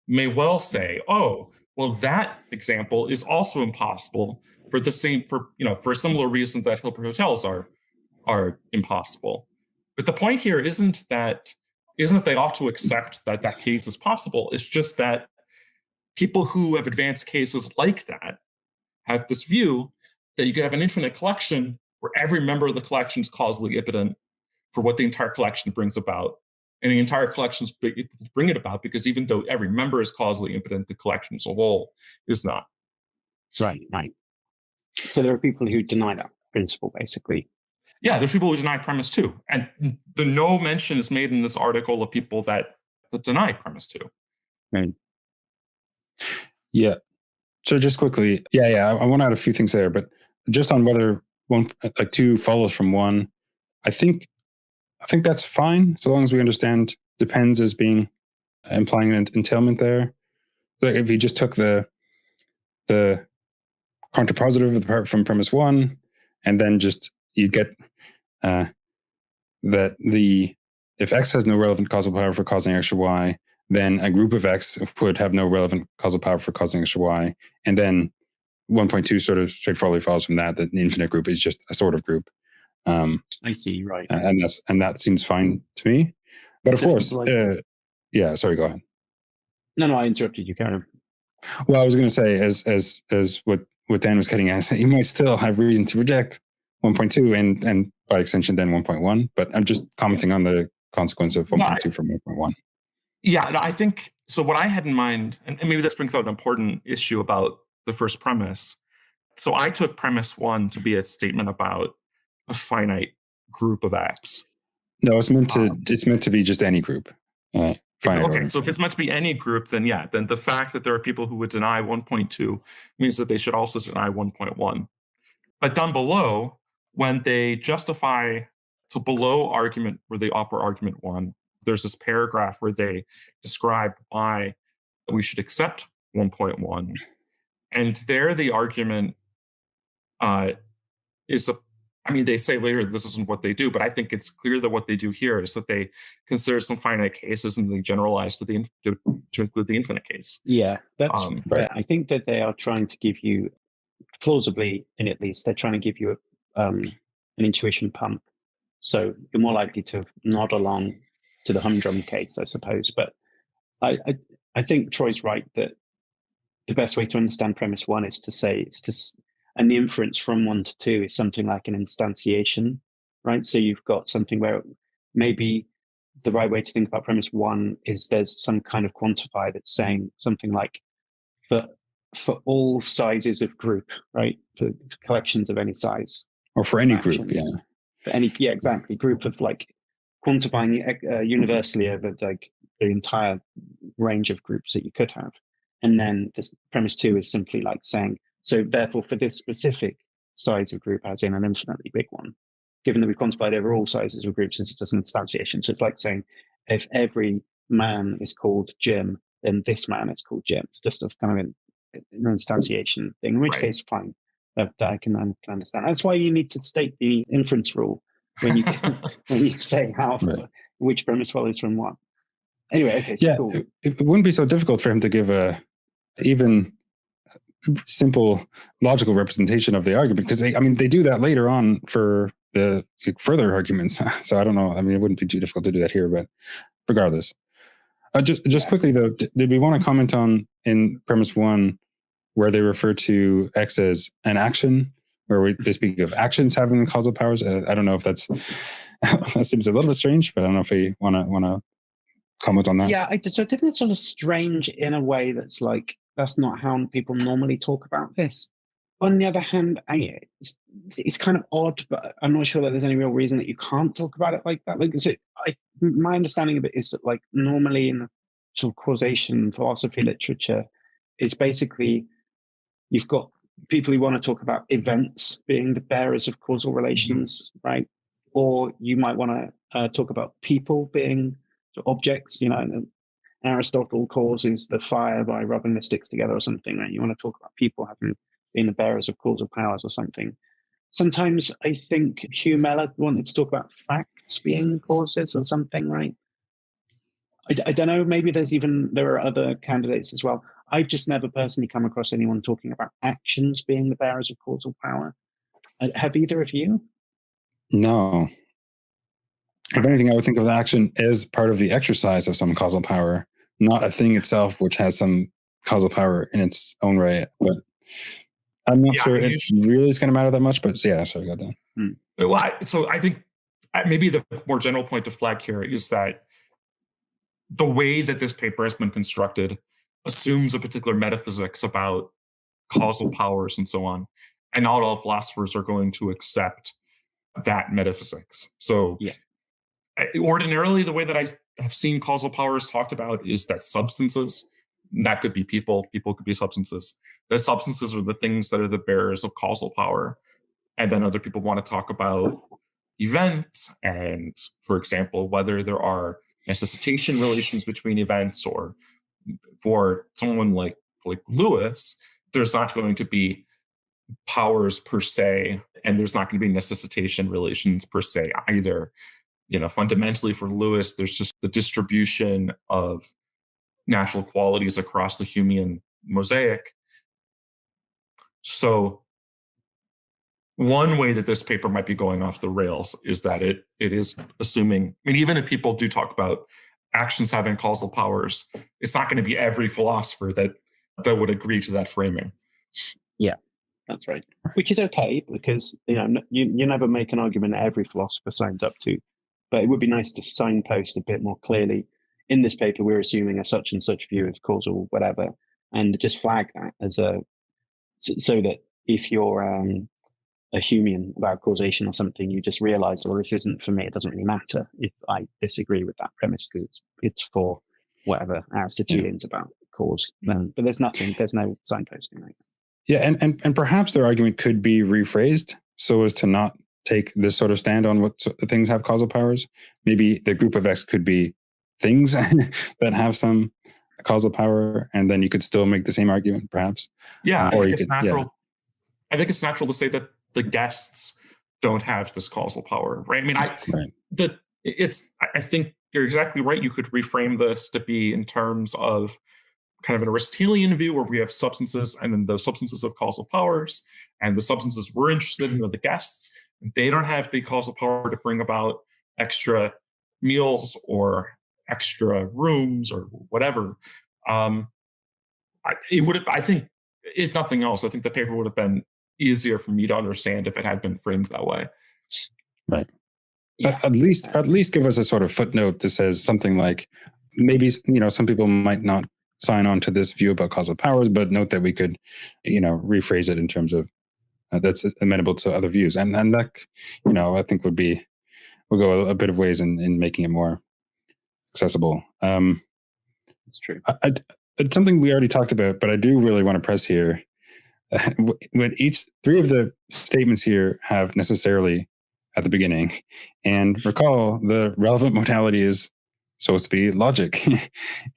[SPEAKER 2] may well say, "Oh, well, that example is also impossible for a similar reason that Hilbert hotels are impossible." But the point here isn't that they ought to accept that case is possible. It's just that people who have advanced cases like that have this view that you could have an infinite collection where every member of the collection is causally impotent for what the entire collection brings about. And the entire collection bring it about because even though every member is causally impotent, the collection as a whole is not.
[SPEAKER 1] Right. So there are people who deny that principle, basically.
[SPEAKER 2] Yeah, there's people who deny premise 2. And no mention is made in this article of people that deny premise 2.
[SPEAKER 1] Right.
[SPEAKER 3] Yeah. So just quickly, I want to add a few things there, but just on whether 2 follows from 1, I think that's fine so long as we understand depends as being implying an entailment there. So if you just took the contrapositive of the part from premise 1, and then just you'd get that if X has no relevant causal power for causing extra Y, then a group of X would have no relevant causal power for causing extra Y, and then 1.2 sort of straightforwardly follows from that the infinite group is just a sort of group.
[SPEAKER 1] I see, right.
[SPEAKER 3] And that seems fine to me. But of course, sorry, go ahead.
[SPEAKER 1] No, I interrupted you, Karen.
[SPEAKER 3] Well, I was going to say, as what Dan was getting at, you might still have reason to reject 1.2 and by extension then 1.1, but I'm just commenting on the consequence of 1.2 from 1.1.
[SPEAKER 2] Yeah, no, I think, so what I had in mind, and maybe this brings out an important issue about the first premise. So I took premise 1 to be a statement about a finite group of X.
[SPEAKER 3] No, it's meant to be just any group.
[SPEAKER 2] Okay, so if it's meant to be any group, then then the fact that there are people who would deny 1.2 means that they should also deny 1.1. But down below, when they justify, so below argument where they offer argument 1, there's this paragraph where they describe why we should accept 1.1. And there the argument is they say later this isn't what they do, but I think it's clear that what they do here is that they consider some finite cases and they generalize to include the infinite case.
[SPEAKER 1] Yeah, that's right. I think that they are trying to give you, plausibly, and at least they're trying to give you an intuition pump. So you're more likely to nod along to the humdrum case, I suppose. But I think Troy's right that the best way to understand premise 1 is to say and the inference from 1 to 2 is something like an instantiation, right? So you've got something where maybe the right way to think about premise 1 is there's some kind of quantifier that's saying something like for all sizes of group, right? For collections of any size.
[SPEAKER 3] Or for any group, yeah.
[SPEAKER 1] For any, yeah, exactly. Group of like quantifying universally over like the entire range of groups that you could have. And then this premise 2 is simply like saying, so therefore for this specific size of group, as in an infinitely big one, given that we've quantified over all sizes of groups, it's just an instantiation. So it's like saying, if every man is called Jim, then this man is called Jim. It's just a kind of an instantiation thing, in which case, fine, that I can understand. That's why you need to state the inference rule when you when you say which premise follows from what. Anyway, okay, so cool.
[SPEAKER 3] It wouldn't be so difficult for him to give a even simple logical representation of the argument, because they do that later on for the further arguments. So I don't know. It wouldn't be too difficult to do that here, but regardless. Just quickly though, did we want to comment on in premise 1 where they refer to X as an action, where they speak of actions having the causal powers? I don't know if that seems a little bit strange, but I don't know if we want to comment on that.
[SPEAKER 1] Yeah, I think it's sort of strange in a way that's like, that's not how people normally talk about this. On the other hand, it's kind of odd, but I'm not sure that there's any real reason that you can't talk about it like that. Like, my understanding of it is that, like, normally in the sort of causation philosophy literature, it's basically you've got people who want to talk about events being the bearers of causal relations, right? Or you might want to talk about people being objects, and Aristotle calls the fire by rubbing the sticks together or something, right? You want to talk about people being the bearers of causal powers or something. Sometimes I think Hugh Mellor wanted to talk about facts being causes or something, right? I don't know, maybe there are other candidates as well. I've just never personally come across anyone talking about actions being the bearers of causal power. Have either of you?
[SPEAKER 3] No. If anything, I would think of the action as part of the exercise of some causal power, not a thing itself which has some causal power in its own right. But I'm not sure it really is going to matter that much. But yeah, sorry, got that.
[SPEAKER 2] Well, so I think maybe the more general point to flag here is that the way that this paper has been constructed assumes a particular metaphysics about causal powers and so on. And not all philosophers are going to accept that metaphysics. So ordinarily, the way that I have seen causal powers talked about is that substances, that could be people could be substances. The substances are the things that are the bearers of causal power. And then other people want to talk about events and, for example, whether there are necessitation relations between events, or for someone like Lewis, there's not going to be powers per se, and there's not going to be necessitation relations per se either. Fundamentally for Lewis, there's just the distribution of natural qualities across the Humean mosaic. So one way that this paper might be going off the rails is that it is assuming, even if people do talk about actions having causal powers, it's not going to be every philosopher that would agree to that framing.
[SPEAKER 1] Yeah. That's right. Which is okay, because you never make an argument that every philosopher signs up to, but it would be nice to signpost a bit more clearly. In this paper, we're assuming a such and such view of causal whatever, and just flag that as so that if you're a Humean about causation or something, you just realize, well, this isn't for me. It doesn't really matter if I disagree with that premise, because it's for whatever Aristotelians about cause. But there's no signposting. Right?
[SPEAKER 3] Yeah, and perhaps their argument could be rephrased so as to not take this sort of stand on what things have causal powers. Maybe the group of X could be things that have some causal power, and then you could still make the same argument, perhaps.
[SPEAKER 2] Yeah, I think it's natural. Yeah. I think it's natural to say that the guests don't have this causal power, right? I mean, I think you're exactly right. You could reframe this to be in terms of kind of an Aristotelian view, where we have substances, and then those substances have causal powers, and the substances we're interested in are the guests. They don't have the causal power to bring about extra meals or extra rooms or whatever. I think, if nothing else, I think the paper would have been easier for me to understand if it had been framed that way.
[SPEAKER 3] Right. Yeah. At least give us a sort of footnote that says something like, maybe some people might not sign on to this view about causal powers, but note that we could rephrase it in terms of that's amenable to other views, and that I think will go a bit of ways in making it more accessible.
[SPEAKER 1] That's true.
[SPEAKER 3] It's something we already talked about, but I do really want to press here. When three of the statements here have necessarily at the beginning, and recall the relevant modality is supposed to be logic,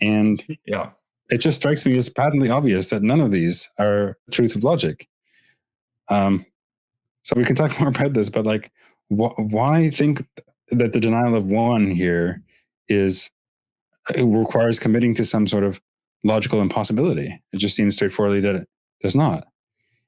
[SPEAKER 3] and
[SPEAKER 2] yeah,
[SPEAKER 3] it just strikes me as patently obvious that none of these are truth of logic. So we can talk more about this, but like, why think that the denial of one here it requires committing to some sort of logical impossibility? It just seems straightforwardly that it does not.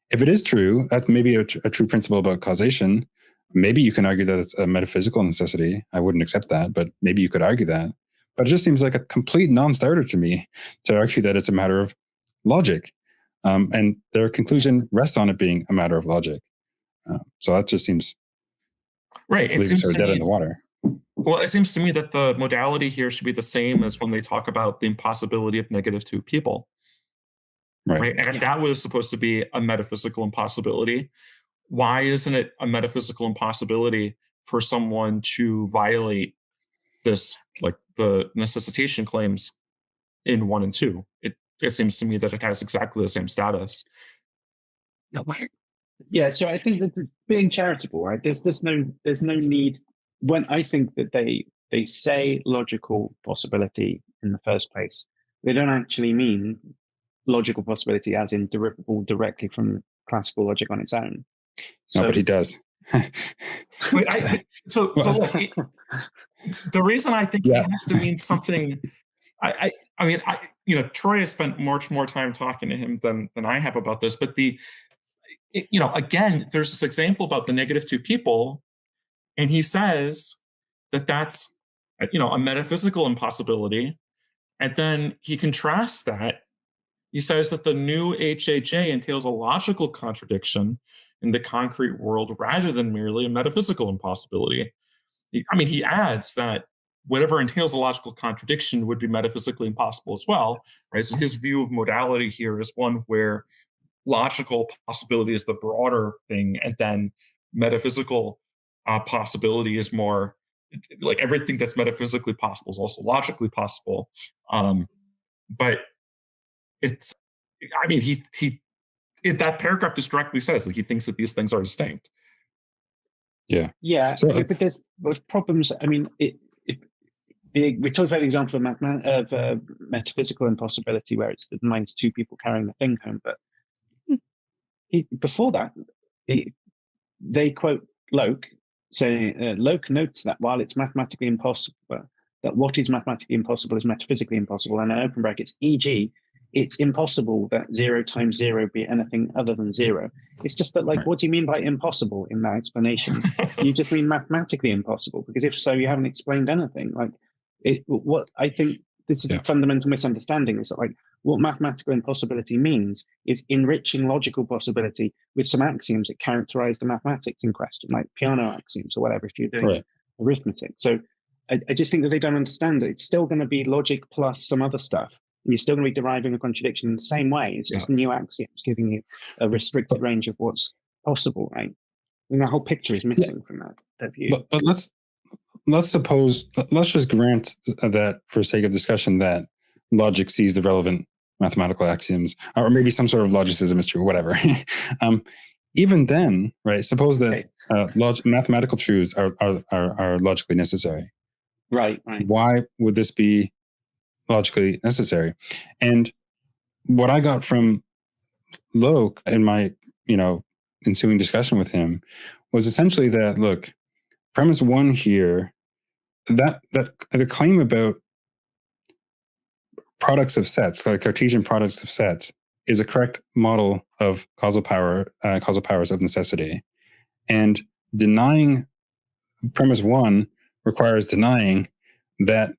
[SPEAKER 3] If it is true, that's maybe a true principle about causation. Maybe you can argue that it's a metaphysical necessity. I wouldn't accept that, but maybe you could argue that. But it just seems like a complete non-starter to me to argue that it's a matter of logic. And their conclusion rests on it being a matter of logic. So that just seems
[SPEAKER 2] right.
[SPEAKER 3] It seems sort of dead in the water.
[SPEAKER 2] Well, it seems to me that the modality here should be the same as when they talk about the impossibility of negative two people. Right. And if that was supposed to be a metaphysical impossibility, why isn't it a metaphysical impossibility for someone to violate this, like the necessitation claims in 1 and 2? It seems to me that it has exactly the same status.
[SPEAKER 1] Yeah, so I think that being charitable, right? There's no need. When I think that they say logical possibility in the first place, they don't actually mean logical possibility as in derivable directly from classical logic on its own.
[SPEAKER 3] No, but he does.
[SPEAKER 2] Wait, the reason I think he has to mean something, I mean, Troy has spent much more time talking to him than I have about this, but again, there's this example about the negative two people, and he says that that's, a metaphysical impossibility, and then he contrasts that. He says that the new HHA entails a logical contradiction in the concrete world rather than merely a metaphysical impossibility. He adds that whatever entails a logical contradiction would be metaphysically impossible as well, right? So his view of modality here is one where logical possibility is the broader thing, and then metaphysical possibility is more like everything that's metaphysically possible is also logically possible. But it's, that paragraph just directly says that he thinks that these things are distinct.
[SPEAKER 1] Yeah. So, but there's problems. We talked about the example of metaphysical impossibility, where it's the mind's two people carrying the thing home. But before that, they quote Loke, saying Loke notes that while it's mathematically impossible, that what is mathematically impossible is metaphysically impossible, and in open brackets, e.g., it's impossible that 0 times 0 be anything other than 0. It's just that, what do you mean by impossible in that explanation? You just mean mathematically impossible, because if so, you haven't explained anything. What I think this is a fundamental misunderstanding, is that, What mathematical impossibility means is enriching logical possibility with some axioms that characterize the mathematics in question, like Peano axioms or whatever, if you're doing arithmetic. So I just think that they don't understand that it's still going to be logic plus some other stuff. And you're still going to be deriving a contradiction in the same way. It's just new axioms giving you a restricted range of what's possible, right? And that whole picture is missing from that view.
[SPEAKER 3] But let's just grant that for sake of discussion that logic sees the relevant mathematical axioms, or maybe some sort of logicism is true, whatever. Even then, right? Suppose that mathematical truths are logically necessary.
[SPEAKER 1] Right.
[SPEAKER 3] Why would this be logically necessary? And what I got from Loke in my ensuing discussion with him was essentially that, look, premise one here, that the claim about products of sets, like Cartesian products of sets, is a correct model of causal powers of necessity. And denying premise one requires denying that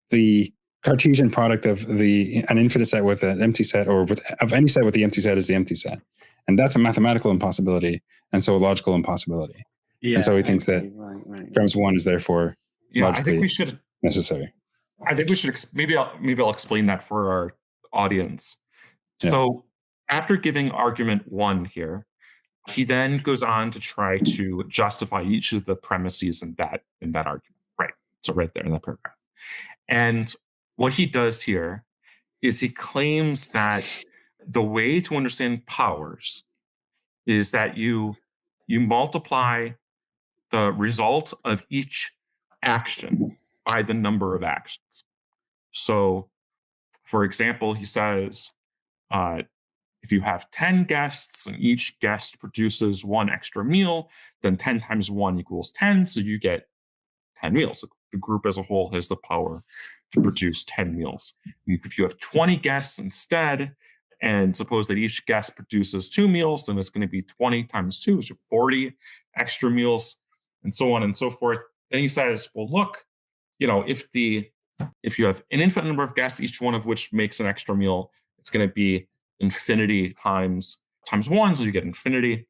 [SPEAKER 3] the Cartesian product of an infinite set with an empty set, or of any set with the empty set, is the empty set. And that's a mathematical impossibility, and so a logical impossibility. And so he thinks that premise one is therefore logically necessary.
[SPEAKER 2] I think we should maybe I'll explain that for our audience. Yeah. So after giving argument one here, he then goes on to try to justify each of the premises in that argument. Right. So right there in that paragraph. And what he does here is he claims that the way to understand powers is that you multiply the result of each action by the number of actions. So, for example, he says, if you have 10 guests and each guest produces one extra meal, then 10 times 1 equals 10. So you get 10 meals. The group as a whole has the power to produce 10 meals. If you have 20 guests instead, and suppose that each guest produces 2 meals, then it's going to be 20 times 2, so 40 extra meals, and so on and so forth. Then he says, well, look, if you have an infinite number of guests, each one of which makes an extra meal, it's going to be infinity times 1, so you get infinity.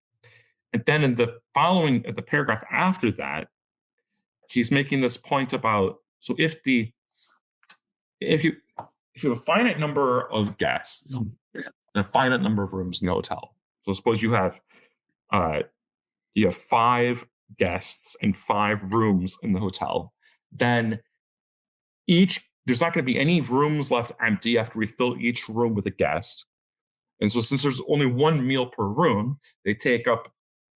[SPEAKER 2] And then in the paragraph after that, he's making this point about, so if you have a finite number of guests and a finite number of rooms in the hotel. So suppose you have 5 guests and 5 rooms in the hotel, then there's not going to be any rooms left empty after we fill each room with a guest. And so since there's only 1 meal per room, they take up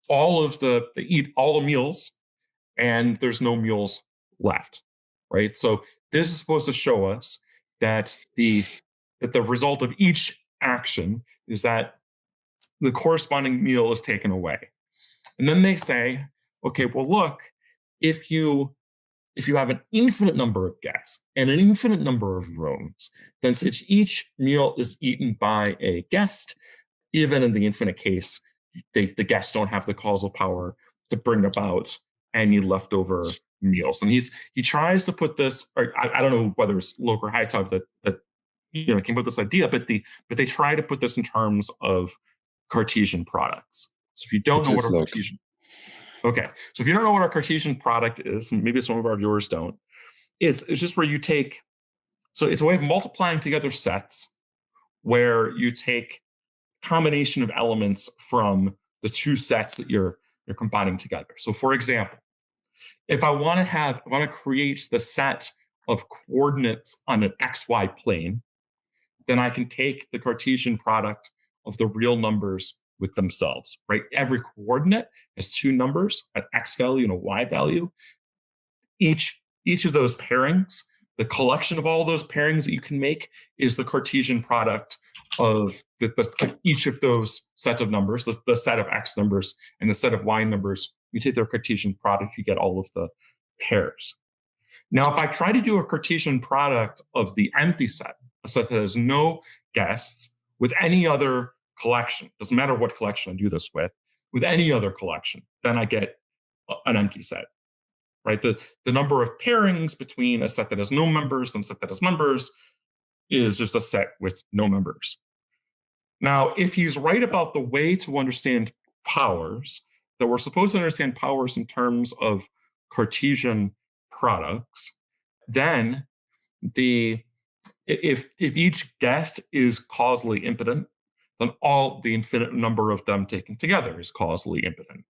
[SPEAKER 2] they eat all the meals, and there's no meals left, right? So this is supposed to show us that the result of each action is that the corresponding meal is taken away. And then they say, okay, well, look, if you have an infinite number of guests and an infinite number of rooms, then since each meal is eaten by a guest, even in the infinite case, the guests don't have the causal power to bring about any leftover meals. And he tries to put this, or I don't know whether it's Loke or Haitov that came up with this idea, but they try to put this in terms of Cartesian products. So if you don't know what a Cartesian, okay, so if you don't know what a Cartesian product is, maybe some of our viewers don't, it's just where you take, so it's a way of multiplying together sets where you take combination of elements from the 2 sets that you're combining together. So for example, if I want to create the set of coordinates on an XY plane, then I can take the Cartesian product of the real numbers with themselves, right? Every coordinate has 2 numbers, an X value and a Y value. Each of those pairings, the collection of all those pairings that you can make, is the Cartesian product of each of those set of numbers, the set of X numbers and the set of Y numbers. You take their Cartesian product, you get all of the pairs. Now, if I try to do a Cartesian product of the empty set, a set that has no guests, with any other collection, doesn't matter what collection I do this with any other collection, then I get an empty set, right? The number of pairings between a set that has no members and a set that has members, is just a set with no numbers. Now, if he's right about the way to understand powers, that we're supposed to understand powers in terms of Cartesian products, then if each guest is causally impotent, then all the infinite number of them taken together is causally impotent.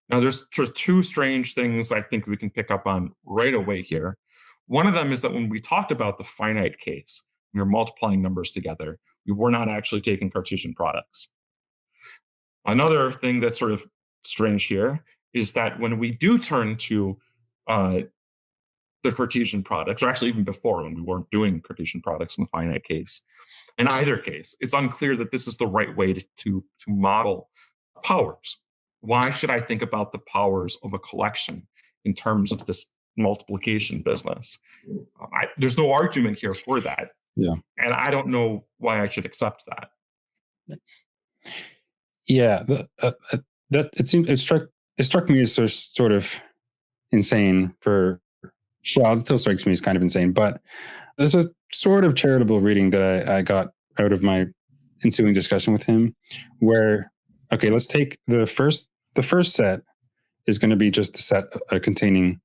[SPEAKER 2] Now, there's sort of two strange things I think we can pick up on right away here. One of them is that when we talked about the finite case, we were multiplying numbers together, we were not actually taking Cartesian products. Another thing that's sort of strange here is that when we do turn to the Cartesian products, or actually even before when we weren't doing Cartesian products in the finite case, in either case, it's unclear that this is the right way to model powers. Why should I think about the powers of a collection in terms of this multiplication business? There's no argument here for that.
[SPEAKER 3] Yeah.
[SPEAKER 2] And I don't know why I should accept that.
[SPEAKER 3] Yeah, that it struck me as sort of insane it still strikes me as kind of insane, but there's a sort of charitable reading that I got out of my ensuing discussion with him where, okay, let's take the first set is going to be just the set containing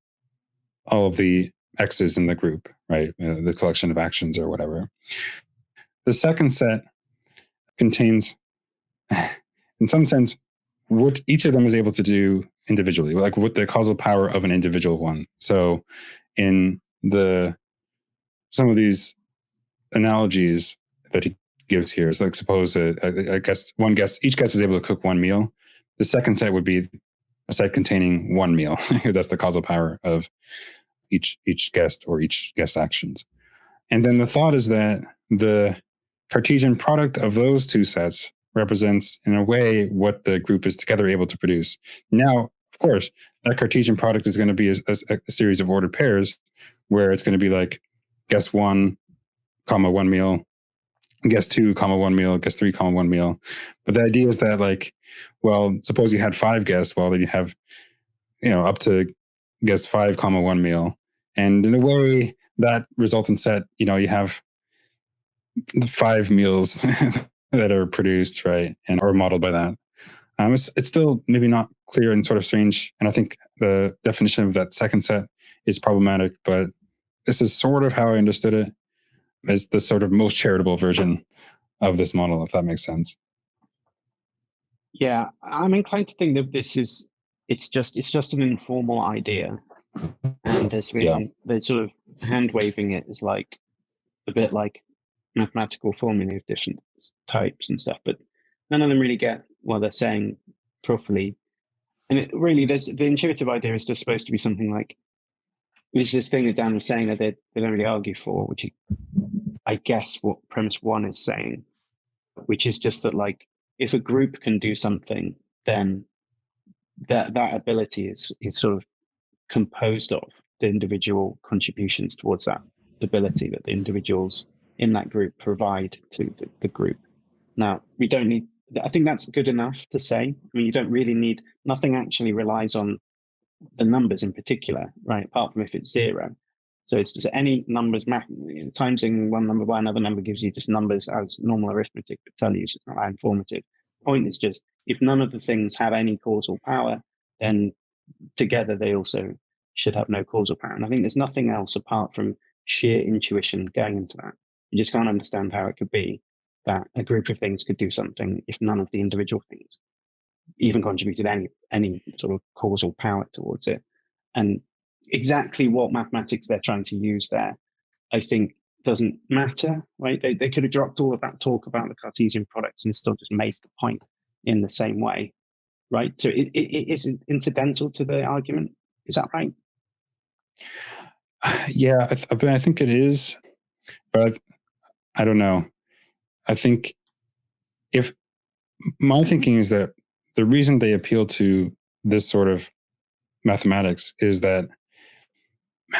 [SPEAKER 3] all of the X's in the group, right? The collection of actions or whatever. The second set contains, in some sense, what each of them is able to do individually, like what the causal power of an individual one. So in some of these analogies that he gives here is like, suppose I guess each guest is able to cook one meal. The second set would be a set containing one meal, because that's the causal power of each guest or each guest's actions. And then the thought is that the Cartesian product of those two sets represents, in a way, what the group is together able to produce. Now, of course, that Cartesian product is going to be a series of ordered pairs, where it's going to be like guest 1, one meal, guest 2, one meal, guest 3, one meal. But the idea is that, like, well, suppose you had 5 guests, well, then you have, up to guest 5, one meal. And in a way, that resultant set, you have 5 meals that are produced, right, and or modeled by that. It's still maybe not clear and sort of strange, and I think the definition of that second set is problematic, but this is sort of how I understood it, as the sort of most charitable version of this model, if that makes sense.
[SPEAKER 1] Yeah, I'm inclined to think that it's just an informal idea, and there's been the sort of hand waving it is like a bit like mathematical formulae of different types and stuff, but none of them really get what they're saying properly. And it really, the intuitive idea is just supposed to be something like, there's this thing that Dan was saying that they don't really argue for, which is, I guess, what premise 1 is saying, which is just that, like, if a group can do something, then that ability is sort of composed of the individual contributions towards that ability that the individuals in that group provide to the group. Now, we don't need, I think that's good enough to say. I mean, you don't really need, nothing actually relies on the numbers in particular, right? Apart from if it's 0. So it's just any numbers, timesing one number by another number gives you just numbers, as normal arithmetic would tell you. It's not that informative. The point is just, if none of the things have any causal power, then together they also should have no causal power. And I think there's nothing else apart from sheer intuition going into that. You just can't understand how it could be that a group of things could do something if none of the individual things even contributed any sort of causal power towards it. And exactly what mathematics they're trying to use there, I think, doesn't matter, right? They could have dropped all of that talk about the Cartesian products and still just made the point in the same way, right? So it is incidental to the argument. Is that right?
[SPEAKER 3] Yeah, I think it is, but I don't know. I think if my thinking is that the reason they appeal to this sort of mathematics is that,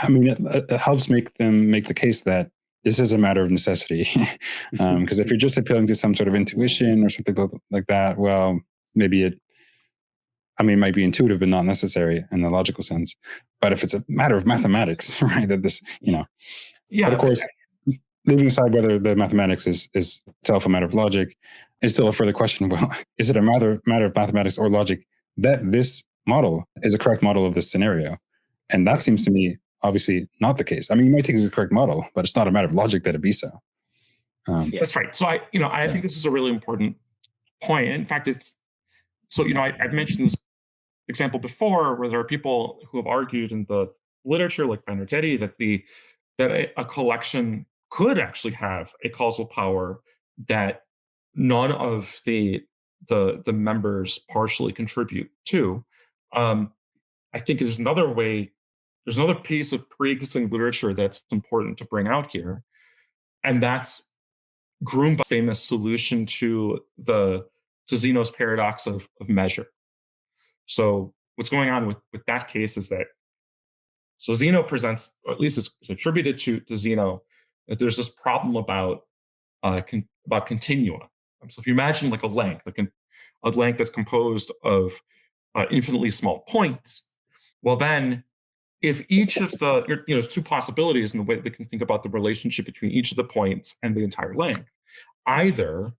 [SPEAKER 3] I mean, it helps make them make the case that this is a matter of necessity. Because if you're just appealing to some sort of intuition or something like that, well, maybe it might be intuitive, but not necessary in the logical sense. But if it's a matter of mathematics, right, that this,
[SPEAKER 2] Yeah.
[SPEAKER 3] But of course, leaving aside whether the mathematics is itself a matter of logic, is still a further question. Well, is it a matter of mathematics or logic that this model is a correct model of this scenario? And that seems to me obviously not the case. I mean, you might think it's a correct model, but it's not a matter of logic that it be so.
[SPEAKER 2] That's right. So I think this is a really important point. In fact, I've mentioned this example before, where there are people who have argued in the literature, like Benedetti, that a collection could actually have a causal power that none of the members partially contribute to. I think there's another piece of pre-existing literature that's important to bring out here, and that's Grumbach's famous solution to Zeno's paradox of measure. So what's going on with that case is that Zeno presents, or at least it's attributed to Zeno, that there's this problem about continua. So if you imagine like a length that's composed of infinitely small points, well then, if each of there's two possibilities in the way that we can think about the relationship between each of the points and the entire length. Either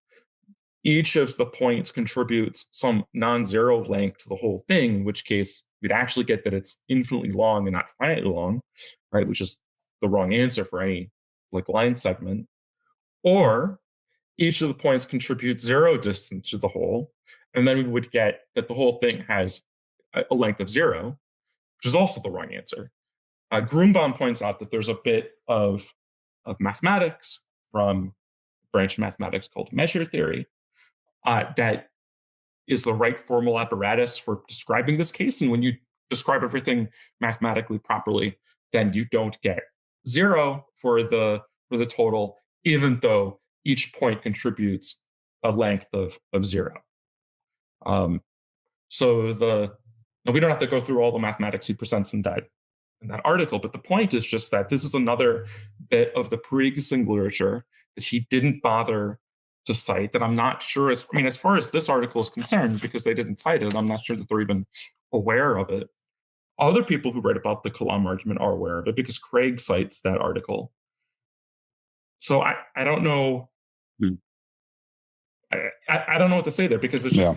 [SPEAKER 2] each of the points contributes some non-zero length to the whole thing, in which case we'd actually get that it's infinitely long and not finitely long, right? Which is the wrong answer for any like line segment. Or each of the points contributes zero distance to the whole, and then we would get that the whole thing has a length of zero, which is also the wrong answer. Grumbach points out that there's a bit of mathematics from a branch of mathematics called measure theory that is the right formal apparatus for describing this case. And when you describe everything mathematically properly, then you don't get zero for the total, even though each point contributes a length of zero. Now we don't have to go through all the mathematics he presents in that article, but the point is just that this is another bit of the pre-existing literature that he didn't bother to cite, that I'm not sure as far as this article is concerned, because they didn't cite it, I'm not sure that they're even aware of it. Other people who write about the Kalam argument are aware of it, because Craig cites that article. So I don't know. I don't know what to say there, because it's just,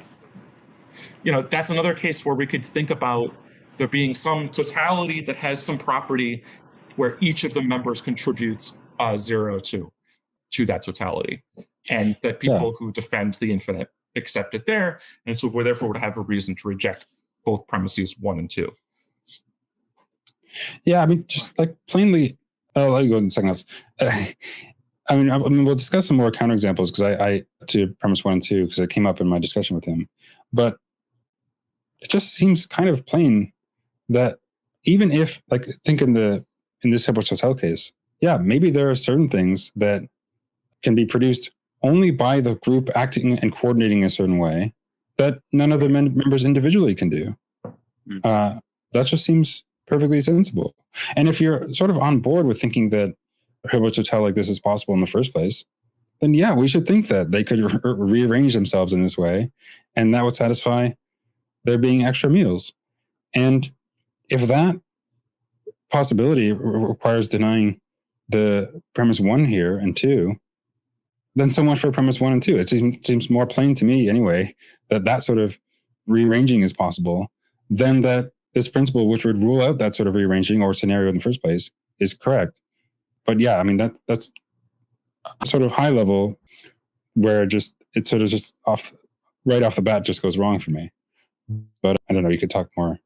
[SPEAKER 2] that's another case where we could think about there being some totality that has some property where each of the members contributes zero to that totality, and that people who defend the infinite accept it there, and so we therefore would have a reason to reject both premises 1 and 2.
[SPEAKER 3] Yeah, just like plainly. I'll let you go in seconds. We'll discuss some more counterexamples, because I to premise 1 and 2, because it came up in my discussion with him. But it just seems kind of plain that even if, like, think in this Hilbert Hotel case, maybe there are certain things that can be produced only by the group acting and coordinating a certain way that none of the members individually can do. That just seems perfectly sensible. And if you're sort of on board with thinking that Hilbert Hotel like this is possible in the first place, then we should think that they could rearrange themselves in this way, and that would satisfy there being extra meals. And if that possibility requires denying the premise 1 here and 2, then so much for premise 1 and 2. It seems more plain to me anyway that sort of rearranging is possible than that this principle, which would rule out that sort of rearranging or scenario in the first place, is correct. But that's sort of high level, where it sort of just right off the bat just goes wrong for me. But I don't know, you could talk more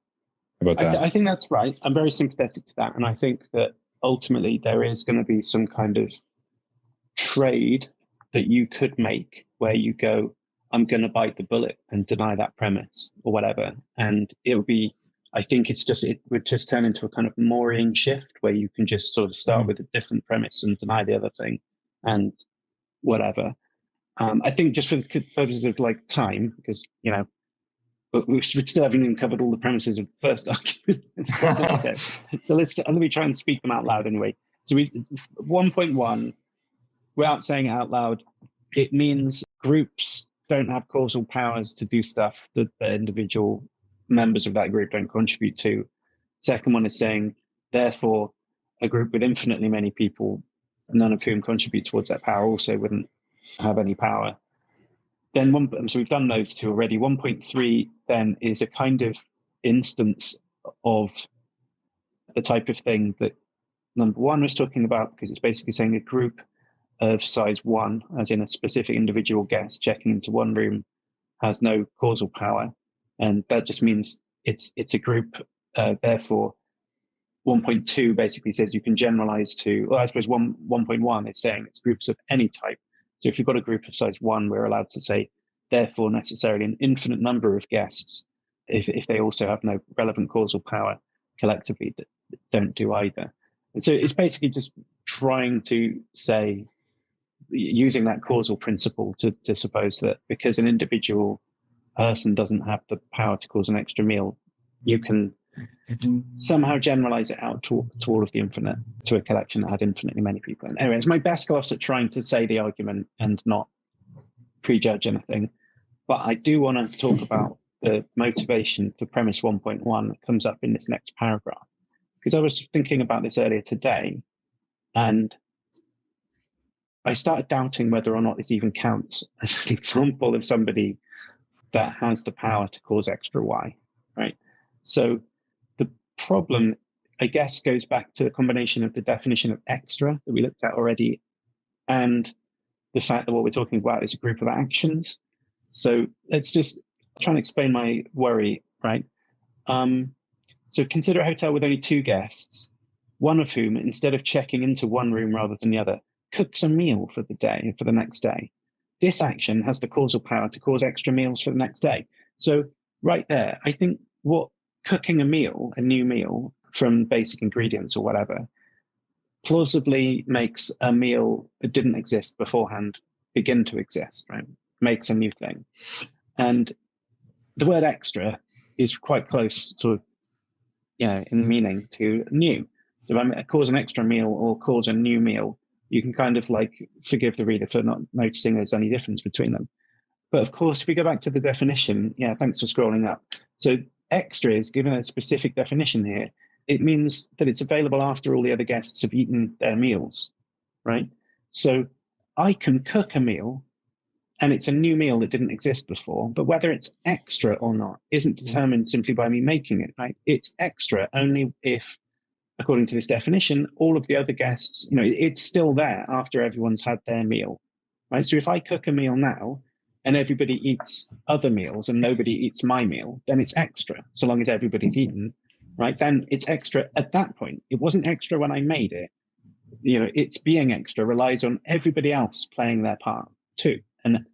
[SPEAKER 3] about that.
[SPEAKER 1] I think that's right. I'm very sympathetic to that. And I think that ultimately there is going to be some kind of trade that you could make where you go, I'm going to bite the bullet and deny that premise or whatever. And it would be, I think it would just turn into a kind of Moorian shift where you can just sort of start with a different premise and deny the other thing and whatever. I think just for the purposes of like time, because, but we still haven't even covered all the premises of the first argument. So let me try and speak them out loud anyway. So 1.1, without saying it out loud, it means groups don't have causal powers to do stuff that the individual members of that group don't contribute to. Second one is saying, therefore, a group with infinitely many people none of whom contribute towards that power, also wouldn't have any power. Then so we've done those two already. 1.3 then is a kind of instance of the type of thing that number one was talking about, because it's basically saying a group of size 1, as in a specific individual guest checking into one room, has no causal power. And that just means it's a group. Therefore, 1.2 basically says you can generalize to, well, I suppose 1.1 is saying it's groups of any type. So if you've got a group of size 1, we're allowed to say, therefore, necessarily an infinite number of guests, if they also have no relevant causal power collectively, that don't do either. And so it's basically just trying to say, using that causal principle to suppose that because an individual person doesn't have the power to cause an extra meal, you can somehow generalize it out to all of the infinite, to a collection that had infinitely many people. And anyway, it's my best gloss at trying to say the argument and not prejudge anything. But I do want to talk about the motivation for premise 1.1 that comes up in this next paragraph. Because I was thinking about this earlier today, and I started doubting whether or not this even counts as an example of somebody that has the power to cause extra Y, right? So the problem, I guess, goes back to the combination of the definition of extra that we looked at already and the fact that what we're talking about is a group of actions. So let's just try and explain my worry, right? So consider a hotel with only 2 guests, one of whom, instead of checking into one room rather than the other, cooks a meal for the day, for the next day. This action has the causal power to cause extra meals for the next day. So right there, I think what cooking a meal, a new meal from basic ingredients or whatever, plausibly makes a meal that didn't exist beforehand begin to exist, right? Makes a new thing. And the word extra is quite close, sort of, in meaning to new. So if I cause an extra meal or cause a new meal, you can kind of forgive the reader for not noticing there's any difference between them. But of course, if we go back to the definition, thanks for scrolling up. So extra is given a specific definition here. It means that it's available after all the other guests have eaten their meals, right? So I can cook a meal and it's a new meal that didn't exist before, but whether it's extra or not isn't determined simply by me making it, right? It's extra only if, according to this definition, all of the other guests, it's still there after everyone's had their meal, right? So if I cook a meal now and everybody eats other meals and nobody eats my meal, then it's extra, so long as everybody's eaten, right? Then it's extra at that point. It wasn't extra when I made it. It's being extra relies on everybody else playing their part too. And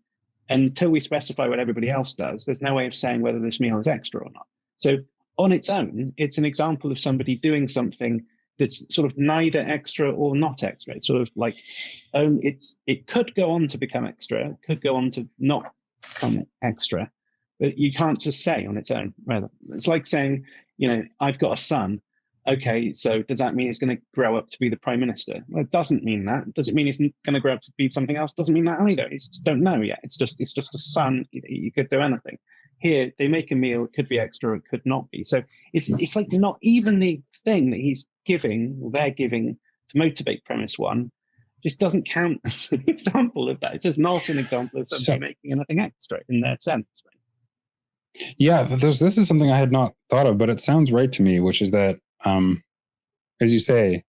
[SPEAKER 1] until we specify what everybody else does, there's no way of saying whether this meal is extra or not. So on its own, it's an example of somebody doing something that's sort of neither extra or not extra. It's sort of like, it could go on to become extra, could go on to not become extra, but you can't just say on its own. Rather, it's like saying, I've got a son. Okay, so does that mean he's going to grow up to be the prime minister? Well, it doesn't mean that. Does it mean he's going to grow up to be something else? Doesn't mean that either. You just don't know yet. It's just a son. You could do anything. Here, they make a meal. It could be extra. It could not be. So it's like not even the thing that he's giving, or they're giving, to motivate premise 1, just doesn't count as an example of that. It's just not an example of somebody making anything extra in their sense. Right?
[SPEAKER 3] Yeah, this is something I had not thought of, but it sounds right to me, which is that, as you say,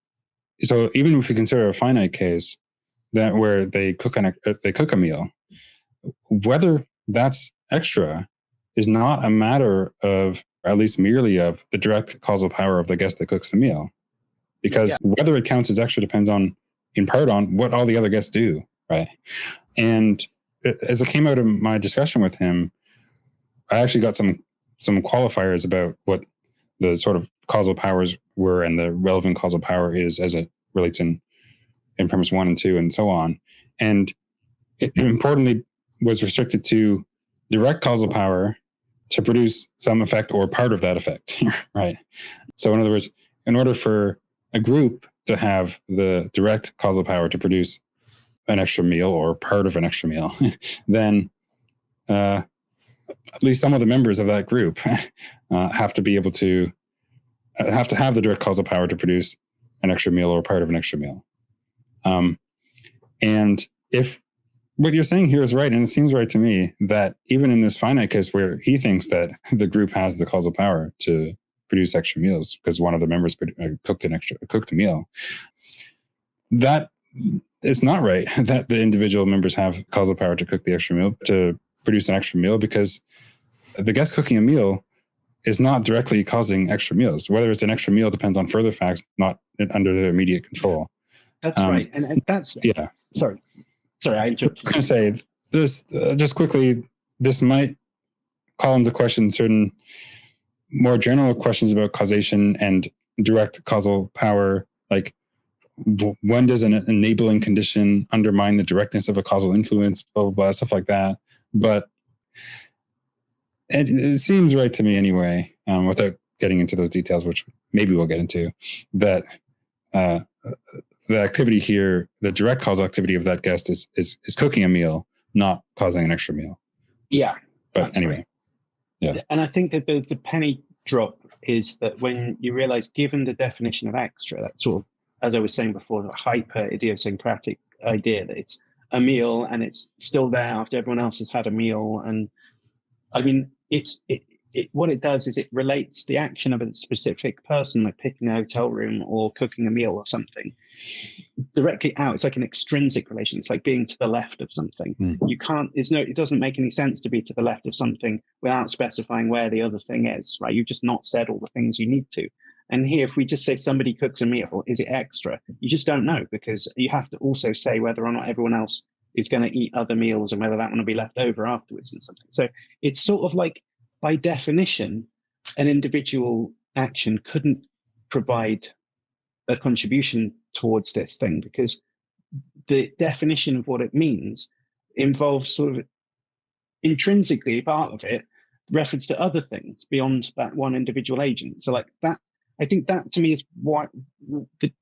[SPEAKER 3] so even if you consider a finite case that where they cook a meal, whether that's extra is not a matter of, or at least merely of, the direct causal power of the guest that cooks the meal, because whether it counts as extra depends in part on what all the other guests do, right? And as it came out of my discussion with him, I actually got some qualifiers about what the sort of causal powers were and the relevant causal power is as it relates in premise 1 and 2 and so on. And it importantly was restricted to direct causal power to produce some effect or part of that effect, right? So in other words, in order for a group to have the direct causal power to produce an extra meal or part of an extra meal, then at least some of the members of that group have to be able to have the direct causal power to produce an extra meal or part of an extra meal. And if what you're saying here is right, and it seems right to me, that even in this finite case where he thinks that the group has the causal power to produce extra meals because one of the members cooked a meal, that is not right that the individual members have causal power to cook the extra meal, to produce an extra meal, because the guest cooking a meal is not directly causing extra meals. Whether it's an extra meal depends on further facts, not under their immediate control.
[SPEAKER 1] That's right. And that's,
[SPEAKER 3] yeah.
[SPEAKER 1] Sorry, I interrupted.
[SPEAKER 3] I was going to say this just quickly. This might call into question certain more general questions about causation and direct causal power, like when does an enabling condition undermine the directness of a causal influence, blah, blah, blah, stuff like that. But it seems right to me anyway, without getting into those details, which maybe we'll get into, that the activity here, the direct causal activity of that guest is cooking a meal, not causing an extra meal.
[SPEAKER 1] Yeah.
[SPEAKER 3] But anyway. Right. Yeah.
[SPEAKER 1] And I think that the penny drop is that when you realize, given the definition of extra, that sort of, as I was saying before, the hyper idiosyncratic idea that it's a meal and it's still there after everyone else has had a meal. And I mean, what it does is it relates the action of a specific person, like picking a hotel room or cooking a meal or something, directly out. It's like an extrinsic relation. It's like being to the left of something. You can't, it doesn't make any sense to be to the left of something without specifying where the other thing is, right? You've just not said all the things you need to. And here, if we just say somebody cooks a meal, is it extra? You just don't know, because you have to also say whether or not everyone else is going to eat other meals and whether that one will be left over afterwards and something. So it's sort of like, by definition, an individual action couldn't provide a contribution towards this thing, because the definition of what it means involves sort of intrinsically, part of it, reference to other things beyond that one individual agent. So like that, I think that to me is what it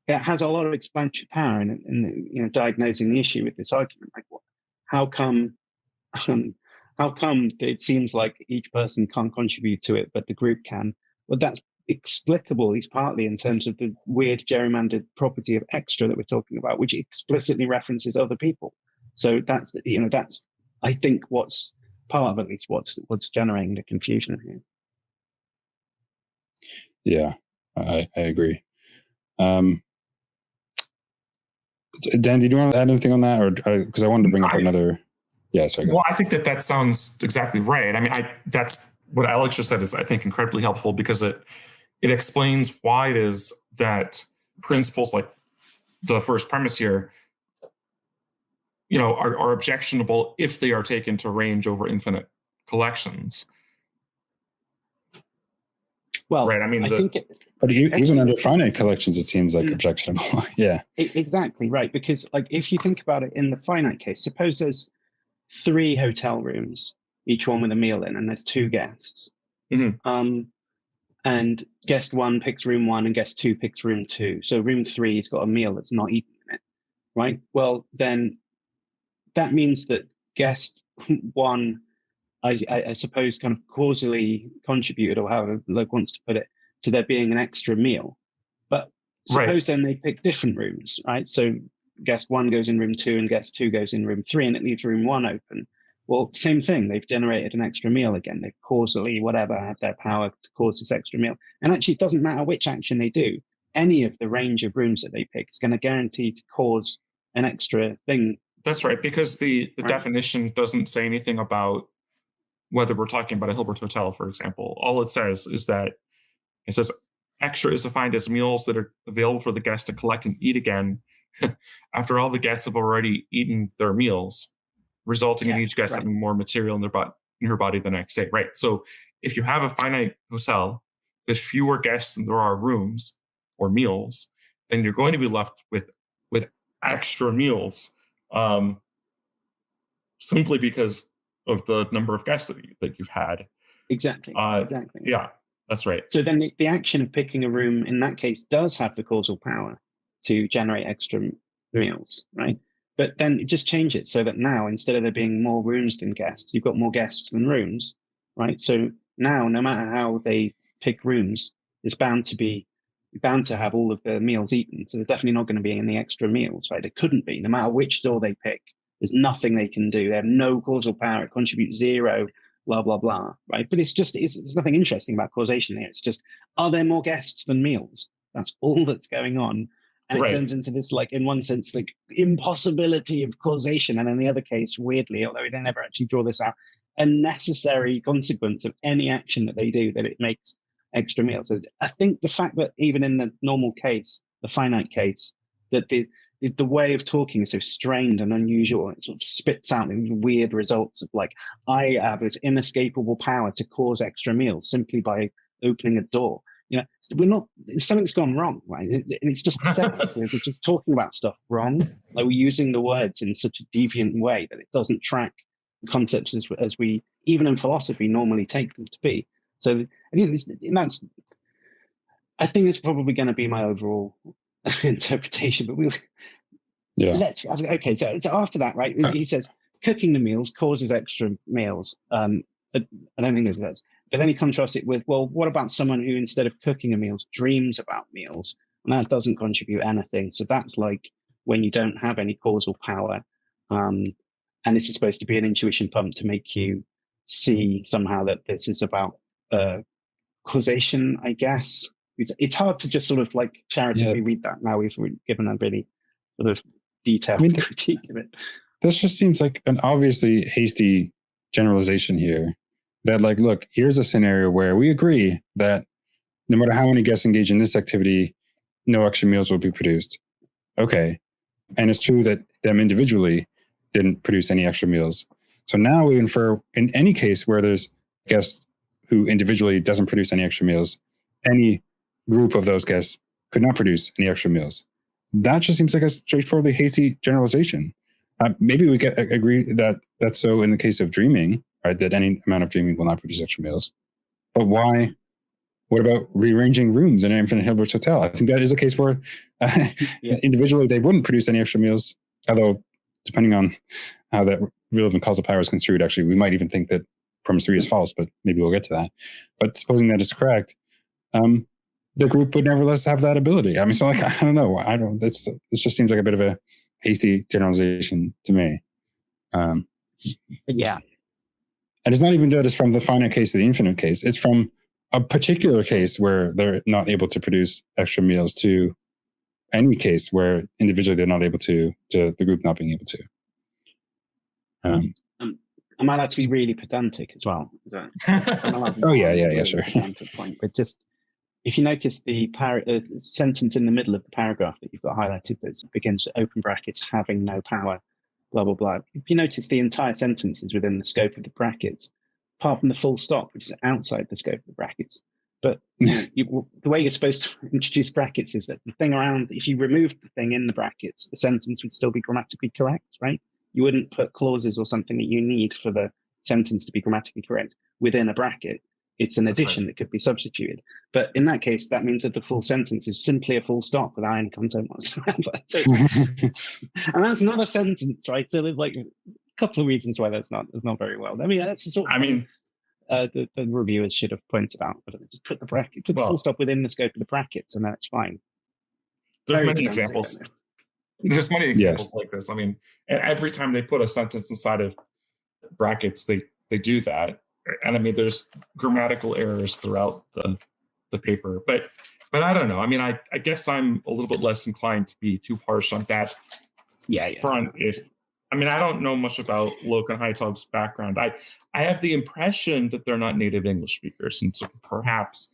[SPEAKER 1] has a lot of explanatory power in diagnosing the issue with this argument. Like, how come it seems like each person can't contribute to it, but the group can? Well, that's explicable, at least partly, in terms of the weird gerrymandered property of extra that we're talking about, which explicitly references other people. So that's I think what's part of, at least, what's generating the confusion here.
[SPEAKER 3] Yeah, I agree. Dan, did you want to add anything on that, or because I wanted to bring up another? Yeah, sorry.
[SPEAKER 2] Well, I think that sounds exactly right. I mean, that's what Alex just said is, I think, incredibly helpful, because it explains why it is that principles like the first premise here, are objectionable if they are taken to range over infinite collections.
[SPEAKER 1] Well,
[SPEAKER 2] right. I mean,
[SPEAKER 3] but even under finite collections, it seems like objectionable. Yeah,
[SPEAKER 1] exactly right. Because like, if you think about it in the finite case, suppose there's 3 hotel rooms, each one with a meal in, and there's 2 guests.
[SPEAKER 2] Mm-hmm.
[SPEAKER 1] And guest 1 picks room 1 and guest 2 picks room 2. So room 3 has got a meal that's not eaten in it, right? Well, then that means that guest 1, I suppose, kind of causally contributed, or however Loke wants to put it, to there being an extra meal. But suppose then they pick different rooms, right? So guest 1 goes in room 2 and guest 2 goes in room 3, and it leaves room 1 open. Well, same thing. They've generated an extra meal again. They've causally, have their power to cause this extra meal. And actually, it doesn't matter which action they do. Any of the range of rooms that they pick is going to guarantee to cause an extra thing.
[SPEAKER 2] That's right, because the definition doesn't say anything about whether we're talking about a Hilbert hotel, for example. All it says is that it says extra is defined as meals that are available for the guest to collect and eat again after all the guests have already eaten their meals, resulting in each guest having more material in her body the next day. Right. So if you have a finite hotel with fewer guests than there are rooms or meals, then you're going to be left with extra meals, simply because of the number of guests that you've had.
[SPEAKER 1] Exactly. Exactly.
[SPEAKER 2] Yeah, that's right.
[SPEAKER 1] So then the action of picking a room in that case does have the causal power to generate extra meals, right? But then just change it so that now, instead of there being more rooms than guests, you've got more guests than rooms, right? So now, no matter how they pick rooms, it's bound to be you're bound to have all of the meals eaten. So there's definitely not going to be any extra meals, right? There couldn't be, no matter which door they pick. There's nothing they can do. They have no causal power. It contributes zero, blah, blah, blah, right? But it's nothing interesting about causation here. It's just, are there more guests than meals? That's all that's going on. And it turns into this, like, in one sense, like, impossibility of causation. And in the other case, weirdly, although they never actually draw this out, a necessary consequence of any action that they do, that it makes extra meals. So I think the fact that even in the normal case, the finite case, that the way of talking is so strained and unusual, it sort of spits out these weird results of, like, I have this inescapable power to cause extra meals simply by opening a door. You know, something's gone wrong, right? It's just we're just talking about stuff wrong. Like, we're using the words in such a deviant way that it doesn't track concepts as we, even in philosophy, normally take them to be. So I think it's probably going to be my overall interpretation. But okay. So after that, right? He says cooking the meals causes extra meals. I don't think there's that. But then he contrasts it with, well, what about someone who, instead of cooking a meal, dreams about meals? And that doesn't contribute anything. So that's like when you don't have any causal power. And this is supposed to be an intuition pump to make you see somehow that this is about causation, I guess. It's hard to just sort of, like, charitably read that now we've given a really sort of detailed critique of it.
[SPEAKER 3] This just seems like an obviously hasty generalization here. That, like, look, here's a scenario where we agree that no matter how many guests engage in this activity, no extra meals will be produced. Okay. And it's true that them individually didn't produce any extra meals. So now we infer, in any case where there's guests who individually doesn't produce any extra meals, any group of those guests could not produce any extra meals. That just seems like a straightforwardly hasty generalization. Maybe we can agree that that's so in the case of dreaming, right? That any amount of dreaming will not produce extra meals. But why? What about rearranging rooms in an infinite Hilbert hotel? I think that is a case where individually they wouldn't produce any extra meals. Although, depending on how that relevant causal power is construed, actually, we might even think that premise 3 is false, but maybe we'll get to that. But supposing that is correct, the group would nevertheless have that ability. I mean, so, like, I don't know. This just seems like a bit of a hasty generalization to me.
[SPEAKER 1] Yeah.
[SPEAKER 3] And it's not even that it's from the finite case to the infinite case. It's from a particular case where they're not able to produce extra meals to any case where individually they're not able to the group not being able to.
[SPEAKER 1] Am I allowed to be really pedantic as well? Sure.
[SPEAKER 3] Pedantic
[SPEAKER 1] point, but just, if you notice the sentence in the middle of the paragraph that you've got highlighted that begins with open brackets, having no power, blah, blah, blah. If you notice, the entire sentence is within the scope of the brackets, apart from the full stop, which is outside the scope of the brackets. But the way you're supposed to introduce brackets is that the thing around, if you remove the thing in the brackets, the sentence would still be grammatically correct, right? You wouldn't put clauses or something that you need for the sentence to be grammatically correct within a bracket. It's an addition that could be substituted. But in that case, that means that the full sentence is simply a full stop without any content whatsoever. And that's not a sentence, right? So there's, like, a couple of reasons why that's not very well. I mean, that's the sort of the reviewers should have pointed out. But just put the full stop within the scope of the brackets, and that's fine.
[SPEAKER 2] There's many examples. There's many examples like this. I mean, every time they put a sentence inside of brackets, they do that. And I mean, there's grammatical errors throughout the paper, but I don't know. I mean, I guess I'm a little bit less inclined to be too harsh on that front. I don't know much about Loke and Haitov's background. I have the impression that they're not native English speakers, and so perhaps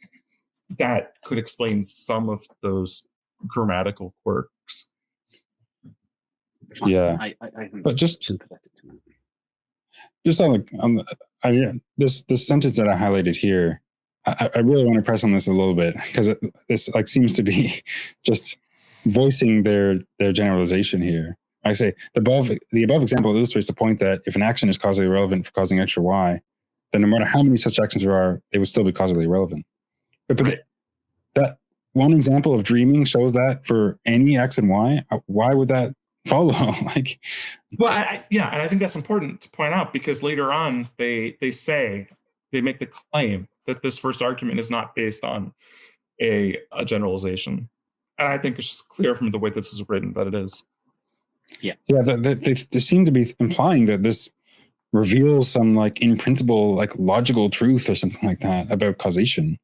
[SPEAKER 2] that could explain some of those grammatical quirks.
[SPEAKER 3] Yeah, but just on this sentence that I highlighted here, I really want to press on this a little bit, because this, like, seems to be just voicing their generalization here. I say the above example illustrates the point that if an action is causally relevant for causing extra y, then no matter how many such actions there are, they would still be causally relevant. But that one example of dreaming shows that for any x and y, why would that follow? And
[SPEAKER 2] I think that's important to point out, because later on they make the claim that this first argument is not based on a generalization. And I think it's just clear from the way this is written that it is.
[SPEAKER 3] Yeah, they seem to be implying that this reveals some like in principle like logical truth or something like that about causation,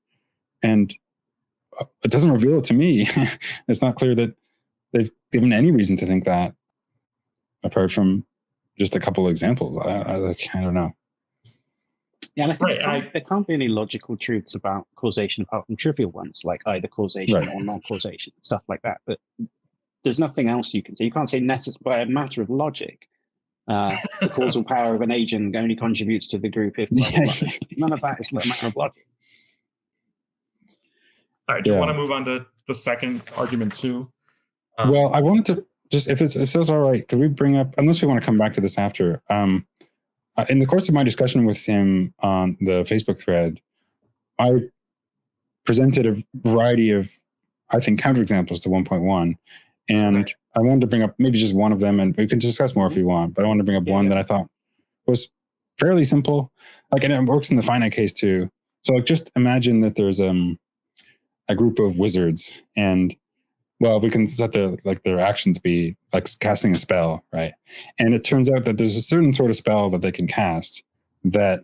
[SPEAKER 3] and it doesn't reveal it to me. It's not clear that they've given any reason to think that, apart from just a couple of examples. I don't know.
[SPEAKER 1] Yeah, and I think there can't be any logical truths about causation apart from trivial ones, like either causation or non-causation, stuff like that. But there's nothing else you can say. You can't say by a matter of logic, the causal power of an agent only contributes to the group if blah, blah, blah. None of that is a matter of logic.
[SPEAKER 2] All right, do you want to move on to the second argument too?
[SPEAKER 3] Well, I wanted to just, if it's all right, could we bring up, unless we want to come back to this after, in the course of my discussion with him on the Facebook thread, I presented a variety of, I think, counterexamples to 1.1. And I wanted to bring up maybe just one of them, and we can discuss more if you want, but I wanted to bring up one that I thought was fairly simple. Like, and it works in the finite case too. So like, just imagine that there's a group of wizards, and well, we can set their actions be like casting a spell, right? And it turns out that there's a certain sort of spell that they can cast that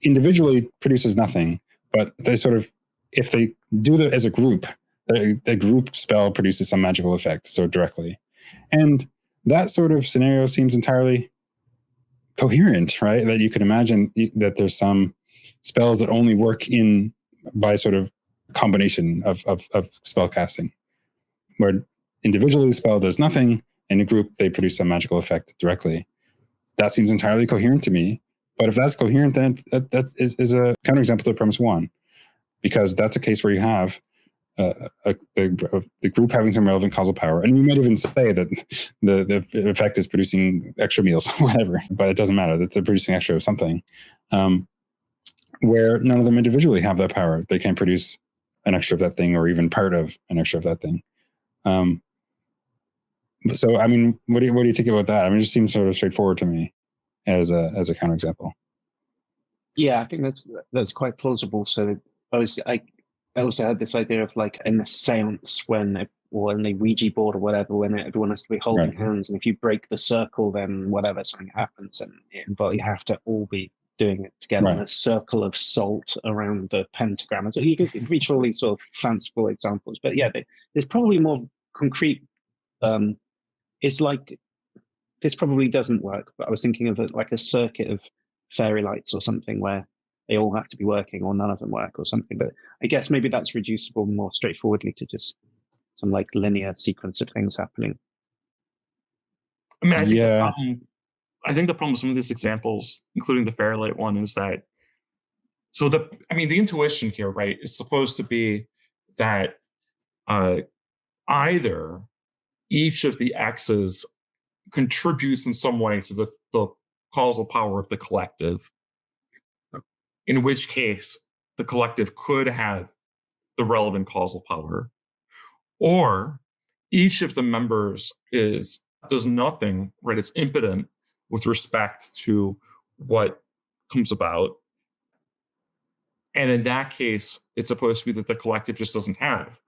[SPEAKER 3] individually produces nothing, but they sort of, if they do that as a group, the group spell produces some magical effect, so directly. And that sort of scenario seems entirely coherent, right? That you could imagine that there's some spells that only work by sort of combination of spell casting, where individually the spell does nothing, in a group they produce some magical effect directly. That seems entirely coherent to me. But if that's coherent, then that is a counterexample to premise one, because that's a case where you have the group having some relevant causal power, and you might even say that the effect is producing extra meals, whatever. But it doesn't matter; that they're producing extra of something. Where none of them individually have that power, they can't produce an extra of that thing, or even part of an extra of that thing. So, I mean, what do you think about that? I mean, it just seems sort of straightforward to me as a counterexample.
[SPEAKER 1] Yeah, I think that's quite plausible. So I also had this idea of like in a seance when a Ouija board or whatever, when everyone has to be holding hands, and if you break the circle, then whatever, something happens, and you have to all be doing it together in a circle of salt around the pentagram. So you can reach all these sort of fanciful examples, but yeah, there's probably more concrete. It's like this probably doesn't work, but I was thinking of it like a circuit of fairy lights or something where they all have to be working or none of them work or something. But I guess maybe that's reducible more straightforwardly to just some like linear sequence of things happening.
[SPEAKER 2] I mean, I think the problem with some of these examples, including the fairy light one, is that the intuition here, right, is supposed to be that either each of the X's contributes in some way to the causal power of the collective, in which case the collective could have the relevant causal power, or each of the members does nothing, right? It's impotent with respect to what comes about. And in that case, it's supposed to be that the collective just doesn't have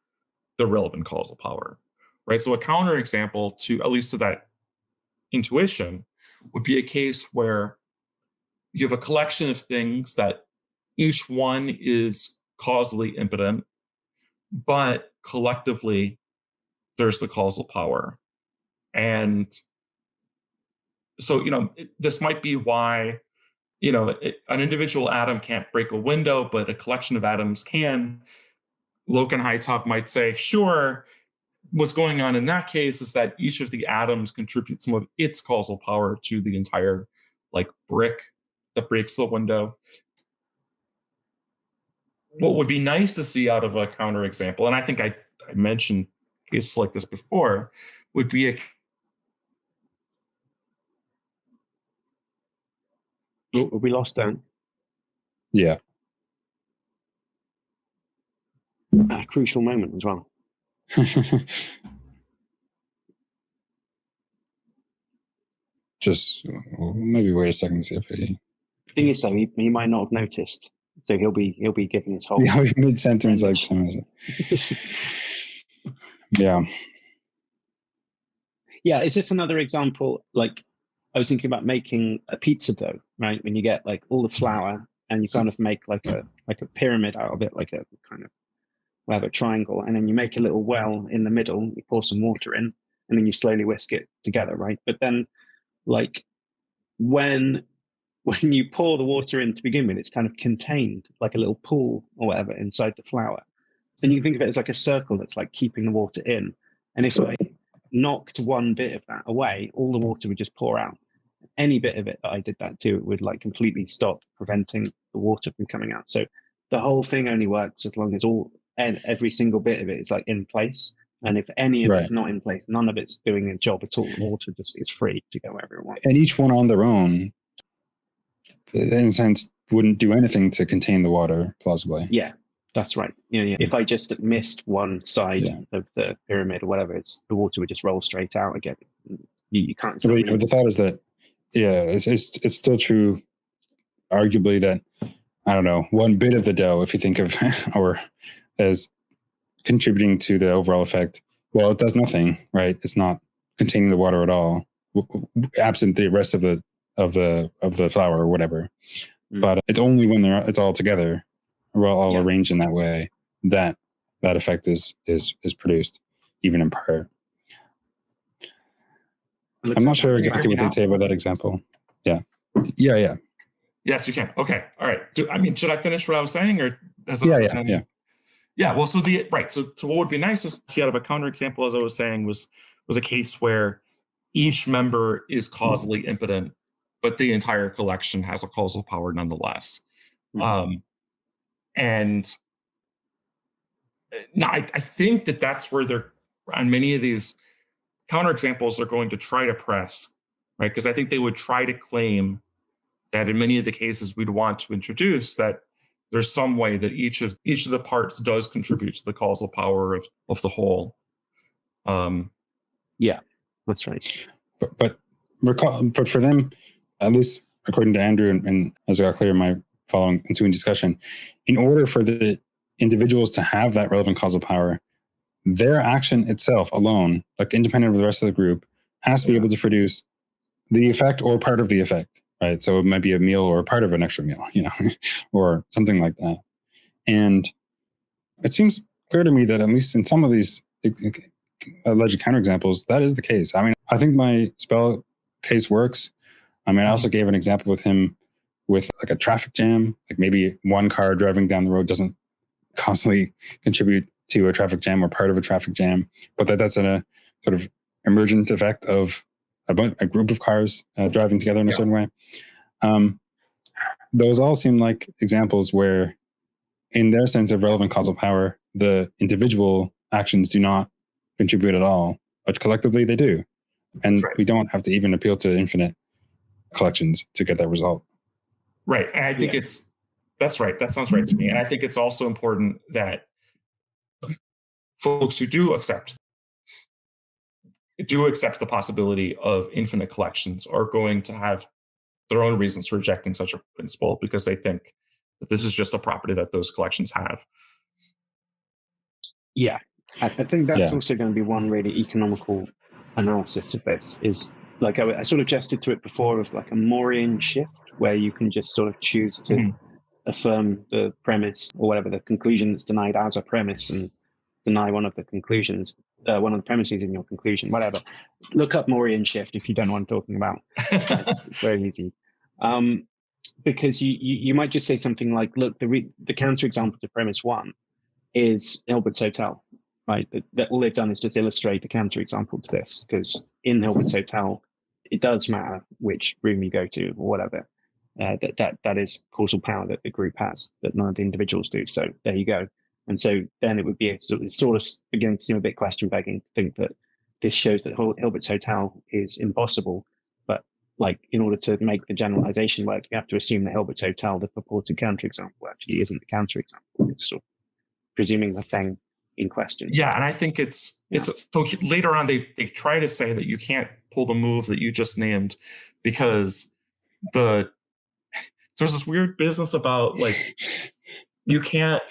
[SPEAKER 2] the relevant causal power, right? So a counterexample to, at least to that intuition, would be a case where you have a collection of things that each one is causally impotent, but collectively there's the causal power. And so, this might be why, an individual atom can't break a window, but a collection of atoms can. Loke and Haitov might say, sure, what's going on in that case is that each of the atoms contributes some of its causal power to the entire brick that breaks the window. What would be nice to see out of a counterexample, and I think I mentioned cases like this before, would be
[SPEAKER 1] we lost Dan?
[SPEAKER 3] Yeah.
[SPEAKER 1] At a crucial moment as well.
[SPEAKER 3] Just maybe wait a second, see if he...
[SPEAKER 1] The thing is, though, he might not have noticed So he'll be giving his whole
[SPEAKER 3] Yeah, mid sentence, like, yeah.
[SPEAKER 1] Yeah, is this another example? Like, I was thinking about making a pizza dough, right? When you get like all the flour and you kind of make like a pyramid out of it, like a kind of whatever triangle, and then you make a little well in the middle. You pour some water in, and then you slowly whisk it together, right? But then, like when you pour the water in to begin with, it's kind of contained, like a little pool or whatever inside the flour. And you can think of it as like a circle that's like keeping the water in. And if I knocked one bit of that away, all the water would just pour out. Any bit of it that I did that to, it would like completely stop, preventing the water from coming out. So the whole thing only works as long as every single bit of it is like in place. And if any of it's not in place, none of it's doing a job at all. The water just is free to go wherever it wants.
[SPEAKER 3] And each one on their own, in a sense, wouldn't do anything to contain the water, plausibly.
[SPEAKER 1] Yeah, that's right. Yeah. If I just missed one side of the pyramid or whatever, the water would just roll straight out again. You can't.
[SPEAKER 3] So the thought is that, it's still true, arguably, that, I don't know, one bit of the dough, if you think of or as contributing to the overall effect, well, it does nothing, right? It's not containing the water at all, absent the rest of the flour or whatever. But it's only when it's all together, or all arranged in that way, that effect is produced, even in part. I'm not sure exactly what they'd say about that example. Yeah.
[SPEAKER 2] Yes, you can. Okay. All right. Should I finish what I was saying, or
[SPEAKER 3] yeah.
[SPEAKER 2] Yeah. Well, so what would be nice is to see out of a counterexample, as I was saying, was a case where each member is causally impotent, but the entire collection has a causal power nonetheless. And now I think that's where they're on many of these counterexamples are going to try to press, right? Because I think they would try to claim that in many of the cases we'd want to introduce that there's some way that each of the parts does contribute to the causal power of the whole.
[SPEAKER 1] Yeah, that's right.
[SPEAKER 3] But for them, at least according to Andrew, and as I got clear in my following ensuing discussion, in order for the individuals to have that relevant causal power, their action itself alone, like independent of the rest of the group, has to be able to produce the effect or part of the effect, right? So it might be a meal or part of an extra meal, or something like that. And it seems clear to me that at least in some of these alleged counterexamples, that is the case. I mean, I think my spell case works. I mean, I also gave an example with him with like a traffic jam, like maybe one car driving down the road doesn't constantly contribute to a traffic jam or part of a traffic jam, but that's a sort of emergent effect of a group of cars driving together in a certain way. Those all seem like examples where, in their sense of relevant causal power, the individual actions do not contribute at all, but collectively they do. And we don't have to even appeal to infinite collections to get that result.
[SPEAKER 2] Right. And I think that's right. That sounds right to me. And I think it's also important that folks who do accept the possibility of infinite collections are going to have their own reasons for rejecting such a principle, because they think that this is just a property that those collections have.
[SPEAKER 1] Yeah, I think that's also going to be one really economical analysis of this, is like I sort of gestured to it before, of like a Moorian shift, where you can just sort of choose to affirm the premise or whatever the conclusion that's denied as a premise, and deny one of the conclusions, one of the premises in your conclusion, whatever. Look up Moorian shift if you don't know what I'm talking about. It's very easy. Because you might just say something like, look, the counterexample to premise one is Hilbert's Hotel, right? That all they've done is just illustrate the counterexample to this, because in Hilbert's Hotel, it does matter which room you go to or whatever. That is causal power that the group has, that none of the individuals do. So there you go. And so then it would be it's sort of beginning to seem a bit question begging to think that this shows that Hilbert's Hotel is impossible. But like, in order to make the generalization work, you have to assume that Hilbert's Hotel, the purported counterexample, actually isn't the counterexample. It's sort of presuming the thing in question.
[SPEAKER 2] Yeah, and I think it's so later on they try to say that you can't pull the move that you just named because the there's this weird business about like you can't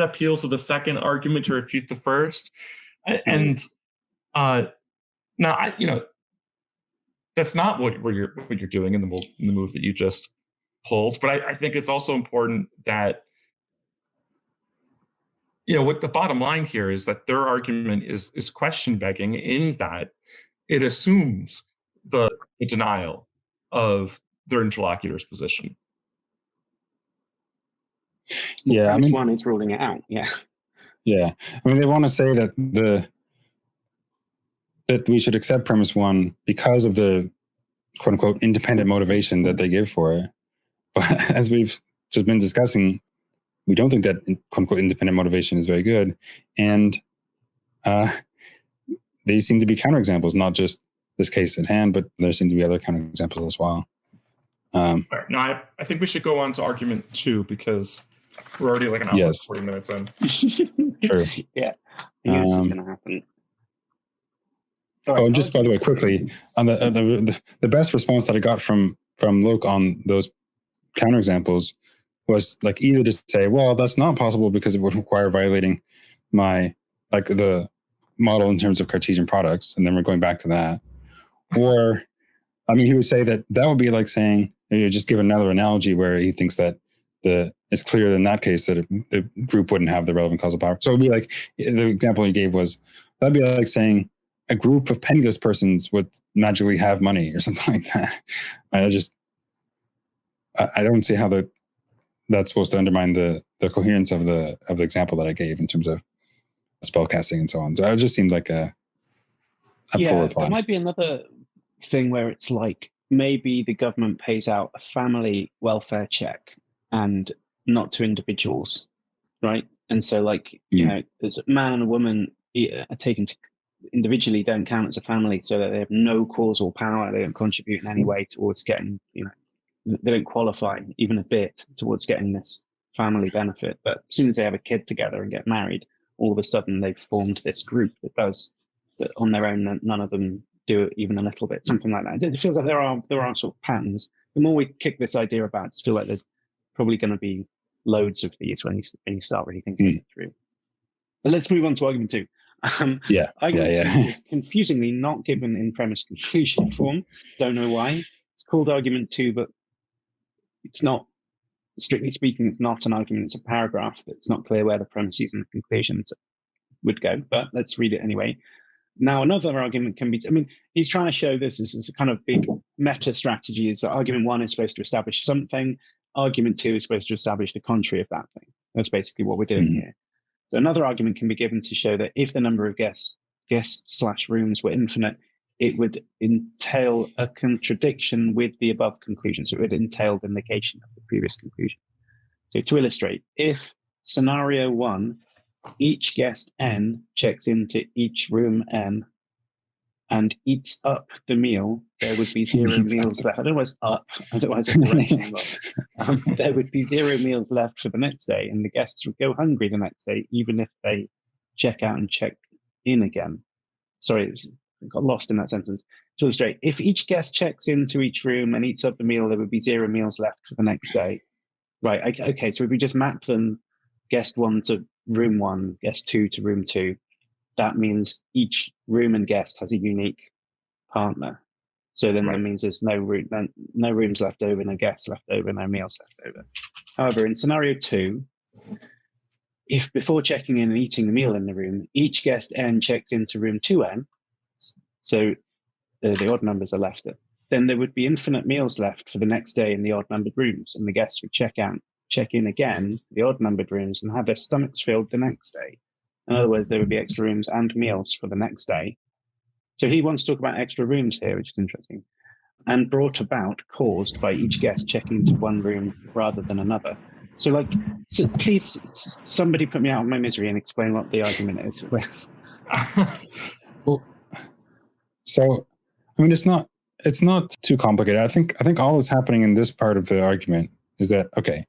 [SPEAKER 2] appeal to the second argument to refute the first, and now that's not what you're doing in the move that you just pulled. But I think it's also important that what the bottom line here is that their argument is question begging in that it assumes the denial of their interlocutor's position.
[SPEAKER 3] Yeah,
[SPEAKER 1] premise one is ruling it out. Yeah.
[SPEAKER 3] Yeah, I mean, they want to say that that we should accept premise one because of the quote unquote independent motivation that they give for it. But as we've just been discussing, we don't think that quote unquote independent motivation is very good, and they seem to be counterexamples, not just this case at hand, but there seem to be other counterexamples as well.
[SPEAKER 2] Right. No, I think we should go on to argument 2 because we're already like an hour and 40 minutes in.
[SPEAKER 3] True.
[SPEAKER 1] Yeah. I think this is going to happen.
[SPEAKER 3] And just by the way, quickly, on the best response that I got from Loke on those counterexamples was like either to say, well, that's not possible because it would require violating my the model in terms of Cartesian products, and then we're going back to that. Or, I mean, he would say that would be like saying, just give another analogy where he thinks that it's clear in that case that the group wouldn't have the relevant causal power. So it would be like, the example he gave was, that'd be like saying a group of penniless persons would magically have money or something like that. I don't see how that's supposed to undermine the coherence of the example that I gave in terms of spellcasting and so on. So it just seemed like a poor reply.
[SPEAKER 1] There might be another thing where it's like maybe the government pays out a family welfare check and not to individuals, right? And so like, there's a man and woman are taken individually, don't count as a family, so that they have no causal power. They don't contribute in any way towards getting, they don't qualify even a bit towards getting this family benefit. But as soon as they have a kid together and get married, all of a sudden they've formed this group that does that on their own. None of them do it even a little bit, something like that. It feels like there are sort of patterns. The more we kick this idea about, I feel like there's probably going to be loads of these when you start really thinking it through. But let's move on to argument 2. Argument 2 is confusingly not given in premise conclusion form. Don't know why. It's called argument 2, but it's not, strictly speaking, it's not an argument. It's a paragraph that's not clear where the premises and the conclusions would go, but let's read it anyway. Now, another argument can be, he's trying to show this as a kind of big meta strategy, is that argument 1 is supposed to establish something, argument 2 is supposed to establish the contrary of that thing. That's basically what we're doing here. So another argument can be given to show that if the number of guests/rooms were infinite, it would entail a contradiction with the above conclusion. So it would entail the negation of the previous conclusion. So to illustrate, if scenario 1, each guest n checks into each room n and eats up the meal, there would be 0 meals left. I don't know what's up. I don't know why it's a direction. There would be 0 meals left for the next day, and the guests would go hungry the next day, even if they check out and check in again. Sorry, I got lost in that sentence. To illustrate, if each guest checks into each room and eats up the meal, there would be 0 meals left for the next day. Right, okay, so if we just map them, guest 1 to room 1, guest 2 to room 2, that means each room and guest has a unique partner. So then that means there's no rooms left over, no guests left over, no meals left over. However, in scenario 2, if before checking in and eating the meal in the room, each guest n checks into room 2n, so the odd numbers are left, then there would be infinite meals left for the next day in the odd numbered rooms, and the guests would check in again, the odd numbered rooms, and have their stomachs filled the next day. In other words, there would be extra rooms and meals for the next day. So he wants to talk about extra rooms here, which is interesting, and caused by each guest checking into one room rather than another. So please, somebody put me out of my misery and explain what the argument is.
[SPEAKER 3] Well, so, it's not too complicated. I think all that's happening in this part of the argument is that, okay,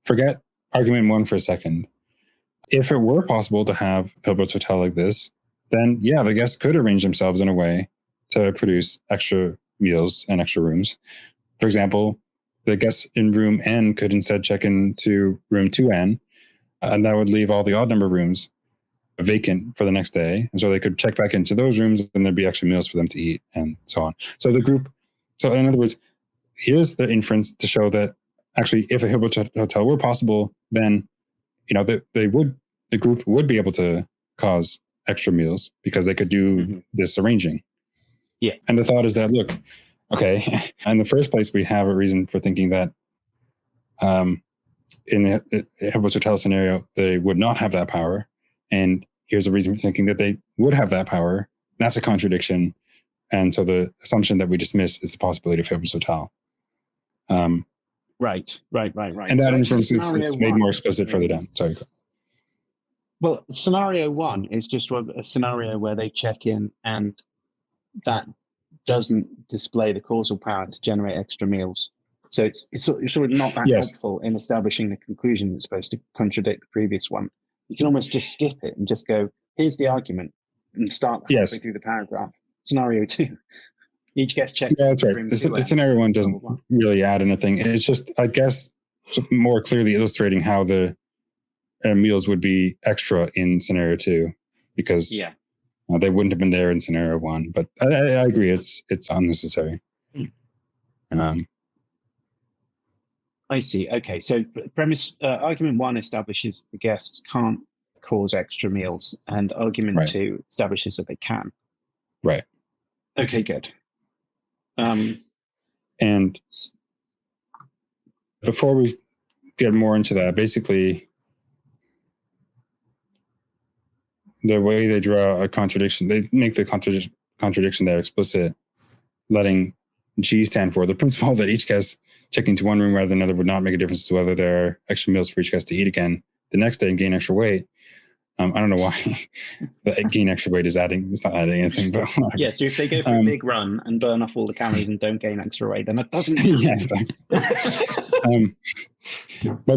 [SPEAKER 3] forget argument 1 for a second. If it were possible to have Hilbert's hotel like this, then the guests could arrange themselves in a way to produce extra meals and extra rooms. For example, the guests in room N could instead check into room 2N, and that would leave all the odd number rooms vacant for the next day. And so they could check back into those rooms and there'd be extra meals for them to eat and so on. So in other words, here's the inference to show that actually if a Hilbert hotel were possible, then, the group would be able to cause extra meals because they could do this arranging.
[SPEAKER 1] Yeah.
[SPEAKER 3] And the thought is that, look, okay, in the first place, we have a reason for thinking that in the Hilbert hotel scenario, they would not have that power. And here's a reason for thinking that they would have that power. That's a contradiction. And so the assumption that we dismiss is the possibility of Hilbert's total.
[SPEAKER 1] Right.
[SPEAKER 3] And that inference is made more explicit further down. Sorry.
[SPEAKER 1] Well, scenario 1 is just a scenario where they check in and that doesn't display the causal power to generate extra meals. So it's sort of not that helpful in establishing the conclusion that's supposed to contradict the previous one. You can almost just skip it and just go, here's the argument, and start halfway through the paragraph. Scenario 2. Each guest checks.
[SPEAKER 3] Yeah, that's right. Scenario 1 doesn't really add anything. It's just, I guess, more clearly illustrating how the meals would be extra in scenario 2, because they wouldn't have been there in scenario 1. But I agree, it's unnecessary.
[SPEAKER 1] I see. Okay, so premise argument 1 establishes the guests can't cause extra meals, and argument 2 establishes that they can.
[SPEAKER 3] Right.
[SPEAKER 1] Okay, good.
[SPEAKER 3] And before we get more into that, basically, the way they draw a contradiction, they make the contradiction there explicit, letting G stand for the principle that each guest checking to one room rather than another would not make a difference to whether there are extra meals for each guest to eat again the next day and gain extra weight. I don't know why the gain extra weight is it's not adding anything, but
[SPEAKER 1] yeah. So if they go for a big run and burn off all the calories and don't gain extra weight, then it doesn't.
[SPEAKER 3] Yes. But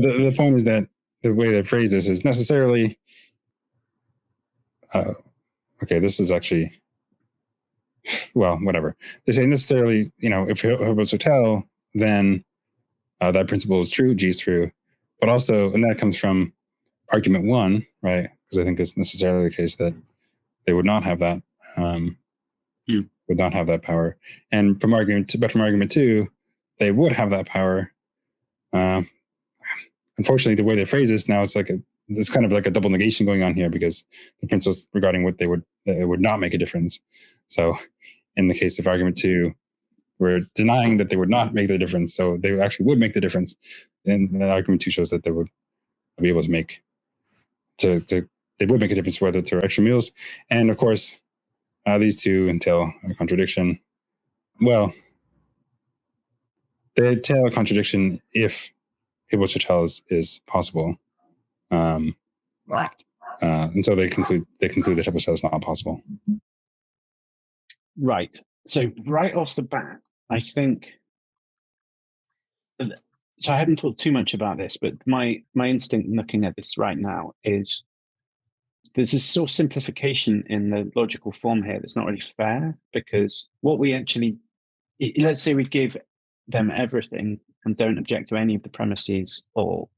[SPEAKER 3] the point is that the way they phrase this is necessarily. Okay, this is actually. Well, whatever. They say necessarily, if Hilbert's hotel, then that principle is true, G is true. But also, and that comes from argument 1, right? Because I think it's necessarily the case that they would not have that, would not have that power. And from argument 2, they would have that power. Unfortunately, the way they phrase this now, it's kind of like a double negation going on here, because the principles regarding what it would not make a difference. So in the case of argument 2, we're denying that they would not make the difference. So they actually would make the difference. And argument 2 shows that they would be able to make, they would make a difference whether there are extra meals. And of course, these two entail a contradiction. Well, they entail a contradiction if Hilbert's hotel is possible. And so they conclude that Hilbert's hotel is not possible.
[SPEAKER 1] Right. So right off the bat, I think. So I haven't talked too much about this, but my instinct looking at this right now is there's this sort of simplification in the logical form here that's not really fair, because what we actually, let's say we give them everything and don't object to any of the premises or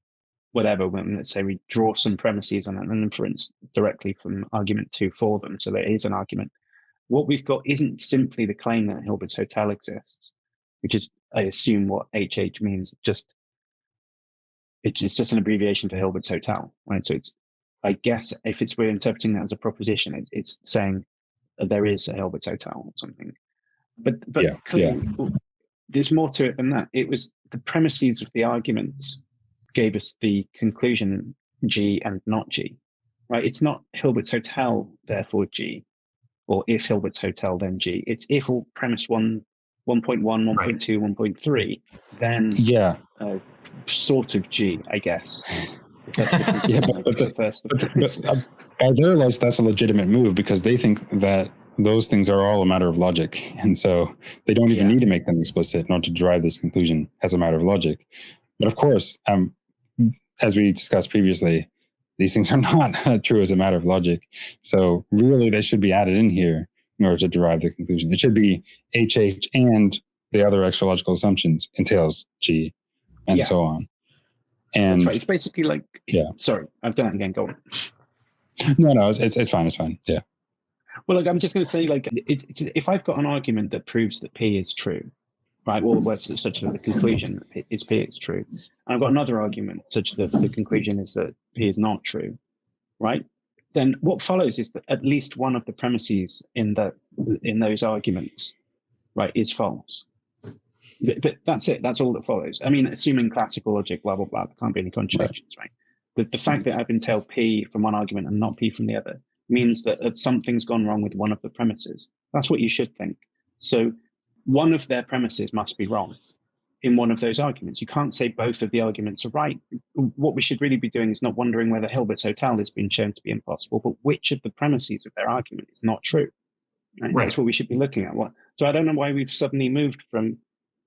[SPEAKER 1] whatever. Let's say we draw some premises on an inference directly from argument 2 for them, so there is an argument. What we've got isn't simply the claim that Hilbert's hotel exists, which is, I assume, what HH means. It's just an abbreviation for Hilbert's hotel, right? So it's, I guess, if we're interpreting that as a proposition, it's saying there is a Hilbert's hotel or something. But clearly, there's more to it than that. It was the premises of the arguments gave us the conclusion G and not G, right? It's not Hilbert's hotel, therefore G, or if Hilbert's hotel, then G. It's if all premise 1, 1.1, 1.2, 1.3, then sort of G, I guess.
[SPEAKER 3] But by their lights, that's a legitimate move, because they think that those things are all a matter of logic. And so they don't even need to make them explicit in order to derive this conclusion as a matter of logic. But of course, as we discussed previously, these things are not true as a matter of logic. So really, they should be added in here in order to derive the conclusion. It should be HH and the other extra logical assumptions entails G. and so on. And
[SPEAKER 1] that's right. It's basically like, sorry, I've done it again. Go on.
[SPEAKER 3] No, it's fine. It's fine. Yeah.
[SPEAKER 1] Well, look, I'm just going to say, like, if I've got an argument that proves that P is true, right? Well, such that the conclusion is P is true, and I've got another argument such that the conclusion is that P is not true, right? Then what follows is that at least one of the premises in those arguments, right, is false. But that's it. That's all that follows. I mean, assuming classical logic, blah blah blah, there can't be any contradictions, right? The fact that I've been told P from one argument and not P from the other means that something's gone wrong with one of the premises. That's what you should think. So one of their premises must be wrong in one of those arguments. You can't say both of the arguments are right. What we should really be doing is not wondering whether Hilbert's hotel has been shown to be impossible, but which of the premises of their argument is not true. Right? That's what we should be looking at. So I don't know why we've suddenly moved from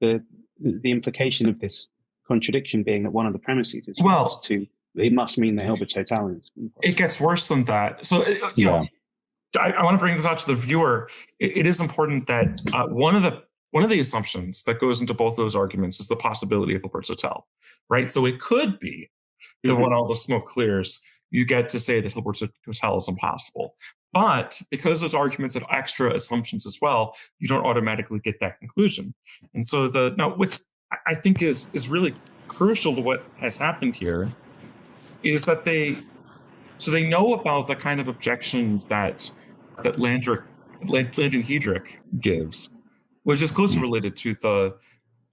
[SPEAKER 1] the implication of this contradiction being that one of the premises is false to it must mean that Hilbert's hotel is impossible.
[SPEAKER 2] It gets worse than that. So, you know, I want to bring this out to the viewer. It is important that one of the assumptions that goes into both those arguments is the possibility of Hilbert's hotel, right? So it could be that when all the smoke clears, you get to say that Hilbert's hotel is impossible. But because those arguments have extra assumptions as well, you don't automatically get that conclusion. And so what I think is really crucial to what has happened here is that they know about the kind of objections that Landon Heydrich gives, which is closely related to the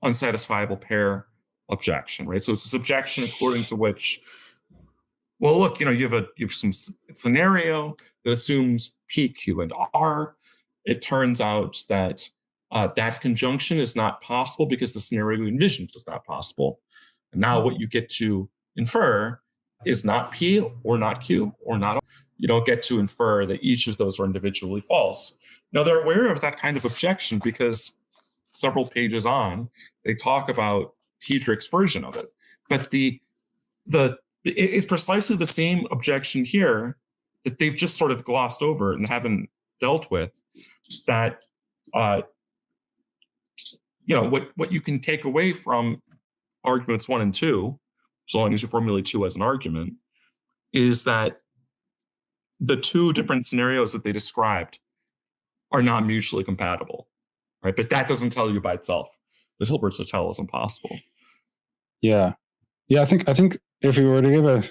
[SPEAKER 2] unsatisfiable pair objection, right? So it's this objection according to which, well, look, you know, you have some scenario that assumes P, Q, and R. It turns out that that conjunction is not possible because the scenario you envisioned was not possible. And now what you get to infer is not P or not Q or not R. You don't get to infer that each of those are individually false. Now, they're aware of that kind of objection because several pages on, they talk about Heydrich's version of it. But it's precisely the same objection here that they've just sort of glossed over and haven't dealt with, that you know, what you can take away from arguments 1 and 2, so long as you formulate 2 as an argument, is that the 2 different scenarios that they described are not mutually compatible, right? But that doesn't tell you by itself that Hilbert's hotel is impossible.
[SPEAKER 3] Yeah. I think if we were to give a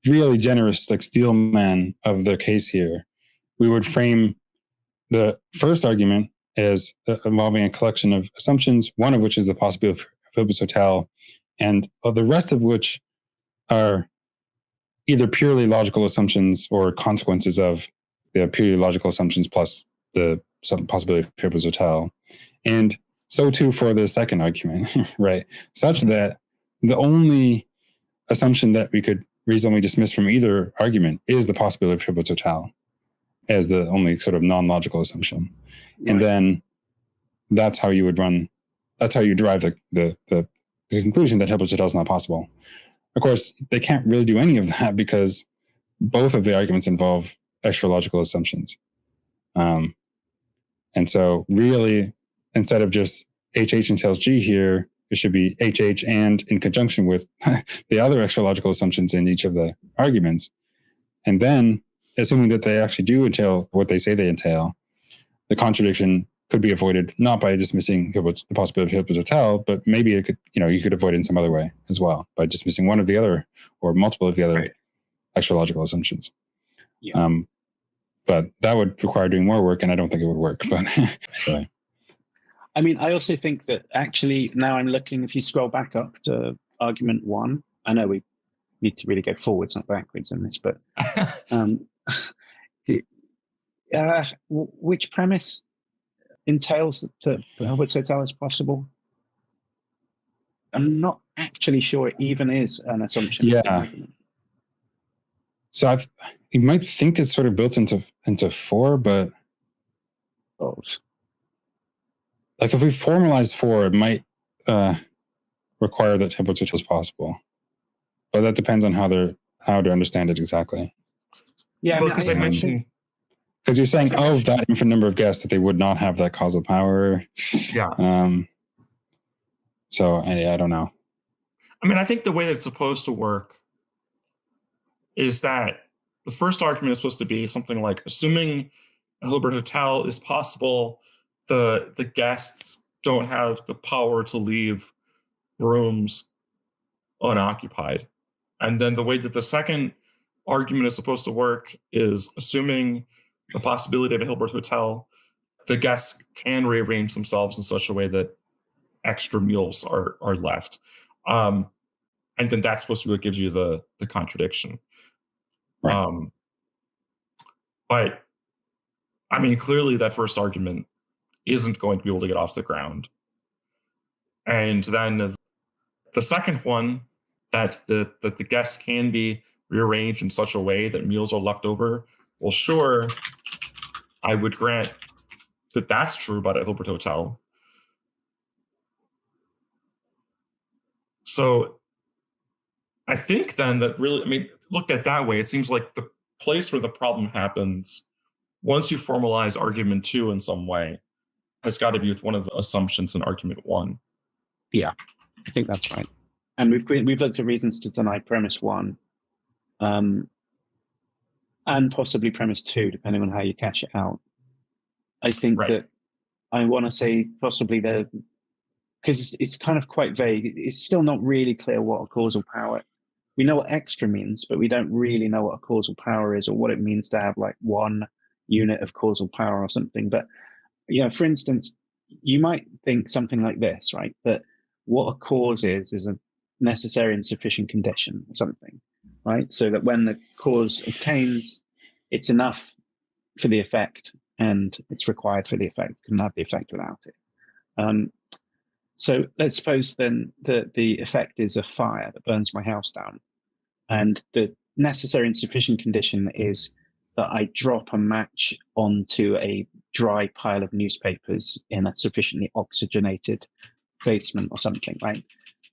[SPEAKER 3] really generous, like, steelman of the case here, we would frame the first argument as involving a collection of assumptions, one of which is the possibility of Hilbert's hotel, and the rest of which are either purely logical assumptions or consequences of the purely logical assumptions plus the possibility of Hilbert's hotel. And so too for the second argument, right? Such that the only assumption that we could reasonably dismiss from either argument is the possibility of Hilbert's hotel as the only sort of non-logical assumption. Right. And then that's how you derive the conclusion that Hilbert's hotel is not possible. Of course, they can't really do any of that because both of the arguments involve extra logical assumptions. And so really, instead of just HH entails G here, it should be HH and in conjunction with the other extra logical assumptions in each of the arguments. And then, assuming that they actually do entail what they say they entail, the contradiction could be avoided not by dismissing the possibility of Hilbert's hotel, but maybe it could, you could avoid it in some other way as well by dismissing one of the other or multiple of the other extra logical assumptions. Yeah. But that would require doing more work, and I don't think it would work. But anyway.
[SPEAKER 1] I mean, I also think that actually now I'm looking, if you scroll back up to argument 1, I know we need to really go forwards, not backwards in this, but which premise entails that Hilbert's hotel is possible? I'm not actually sure it even is an assumption.
[SPEAKER 3] Yeah. So you might think it's sort of built into 4, but like if we formalize 4, it might require that Hilbert's hotel is possible. But that depends on how to understand it exactly.
[SPEAKER 2] Yeah, because I mentioned.
[SPEAKER 3] Because you're saying of that infinite number of guests that they would not have that causal power.
[SPEAKER 2] Yeah.
[SPEAKER 3] So I don't know.
[SPEAKER 2] I mean, I think the way that it's supposed to work is that the first argument is supposed to be something like, assuming a Hilbert hotel is possible, the guests don't have the power to leave rooms unoccupied. And then the way that the second argument is supposed to work is, assuming the possibility of a Hilbert hotel, the guests can rearrange themselves in such a way that extra meals are left. And then that's supposed to be what gives you the contradiction.
[SPEAKER 3] Right.
[SPEAKER 2] But I mean, clearly that first argument isn't going to be able to get off the ground. And then the second one, that the guests can be rearranged in such a way that meals are left over. Well, sure, I would grant that that's true about a Hilbert hotel. So I think then that really, I mean, looked at that way, it seems like the place where the problem happens, once you formalize argument 2 in some way, has got to be with one of the assumptions in argument 1.
[SPEAKER 1] Yeah, I think that's right. And we've looked at reasons to deny premise 1, and possibly premise 2, depending on how you catch it out. I think that I want to say possibly because it's kind of quite vague. It's still not really clear what a causal power. We know what extra means, but we don't really know what a causal power is, or what it means to have like 1 unit of causal power or something. But for instance, you might think something like this, right? That what a cause is a necessary and sufficient condition or something, right? So that when the cause obtains, it's enough for the effect, and it's required for the effect. You can have the effect without it. So let's suppose then that the effect is a fire that burns my house down, and the necessary and sufficient condition is that I drop a match onto a dry pile of newspapers in a sufficiently oxygenated basement or something, right?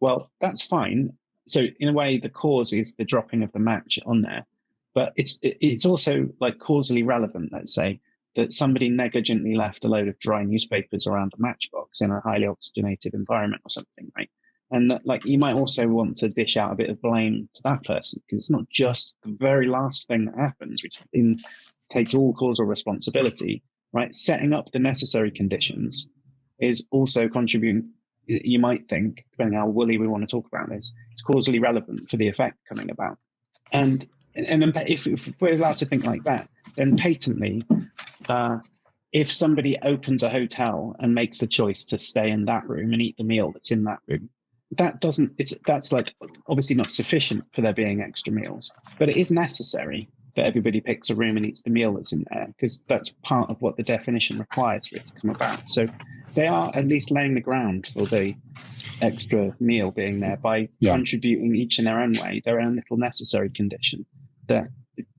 [SPEAKER 1] Well, that's fine. So in a way, the cause is the dropping of the match on there, but it's also like causally relevant, let's say, that somebody negligently left a load of dry newspapers around a matchbox in a highly oxygenated environment or something, right? And that, like, you might also want to dish out a bit of blame to that person, because it's not just the very last thing that happens, which takes all causal responsibility, right? Setting up the necessary conditions is also contributing, you might think, depending how woolly we want to talk about this, it's causally relevant for the effect coming about. And if we're allowed to think like that, then patently, if somebody opens a hotel and makes the choice to stay in that room and eat the meal that's in that room, that's like obviously not sufficient for there being extra meals, but it is necessary that everybody picks a room and eats the meal that's in there, because that's part of what the definition requires for it to come about. So they are at least laying the ground for the extra meal being there by contributing each in their own way, their own little necessary condition that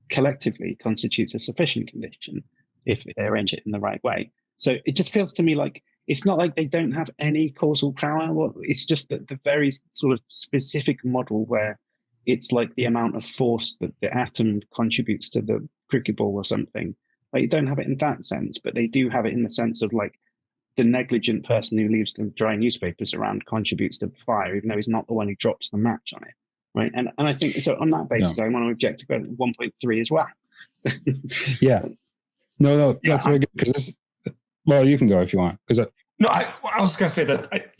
[SPEAKER 1] collectively constitutes a sufficient condition if they arrange it in the right way. So it just feels to me like it's not like they don't have any causal power. It's just that the very sort of specific model where it's like the amount of force that the atom contributes to the cricket ball or something. Like, you don't have it in that sense, but they do have it in the sense of like the negligent person who leaves the dry newspapers around contributes to the fire, even though he's not the one who drops the match on it. Right. And I think so on that basis, I want to object to 1.3 as well.
[SPEAKER 3] Yeah. No, that's very good. Because well, you can go if you want.
[SPEAKER 2] No, I was going to say that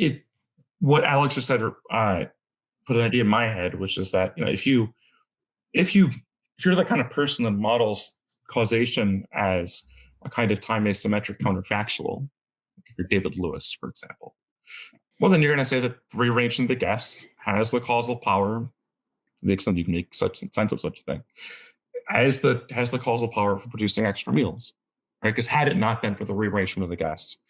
[SPEAKER 2] what Alex just said put an idea in my head, which is that if you're the kind of person that models causation as a kind of time asymmetric counterfactual, if you're David Lewis, for example, well, then you're going to say that rearranging the guests has the causal power, to the extent you can make sense of such a thing, has the causal power for producing extra meals, right? Because had it not been for the rearrangement of the guests,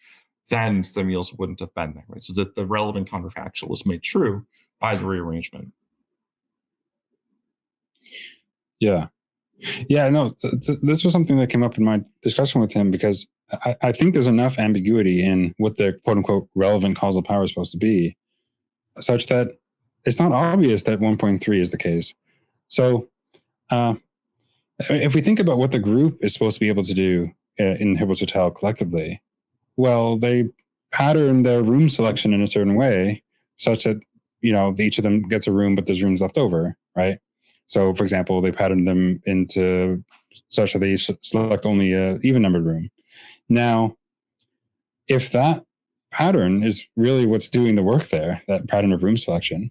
[SPEAKER 2] then the meals wouldn't have been there, right? So that the relevant counterfactual is made true by the rearrangement.
[SPEAKER 3] Yeah. No, this was something that came up in my discussion with him, because I think there's enough ambiguity in what the quote unquote relevant causal power is supposed to be, such that it's not obvious that 1.3 is the case. So if we think about what the group is supposed to be able to do in Hilbert's Hotel collectively, well, they pattern their room selection in a certain way such that each of them gets a room, but there's rooms left over, right? So, for example, they pattern them into such that they select only an even-numbered room. Now, if that pattern is really what's doing the work there, that pattern of room selection,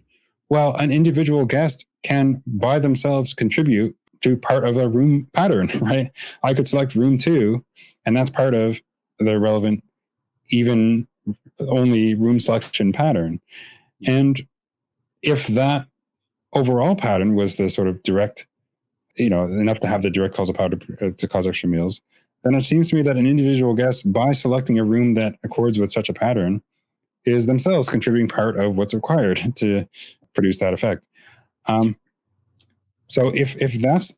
[SPEAKER 3] well, an individual guest can by themselves contribute to part of a room pattern, right? I could select room 2, and that's part of the relevant even only room selection pattern. And if that overall pattern was the sort of direct, enough to have the direct causal power to cause extra meals, then it seems to me that an individual guest, by selecting a room that accords with such a pattern, is themselves contributing part of what's required to produce that effect. So if that's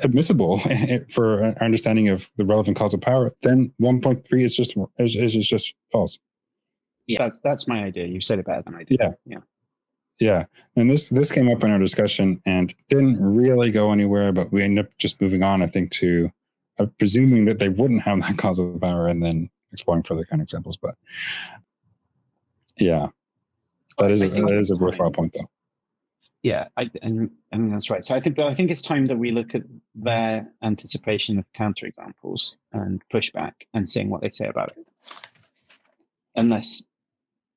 [SPEAKER 3] admissible for an understanding of the relevant causal power, then 1.3 is just false.
[SPEAKER 1] Yeah, that's my idea. You said it better than I did.
[SPEAKER 3] Yeah. And this came up in our discussion and didn't really go anywhere, but we ended up just moving on, I think, to presuming that they wouldn't have that causal power and then exploring further counterexamples. But yeah, that is a worthwhile point, though.
[SPEAKER 1] Yeah, and that's right. So I think it's time that we look at their anticipation of counterexamples and pushback and seeing what they say about it. Let's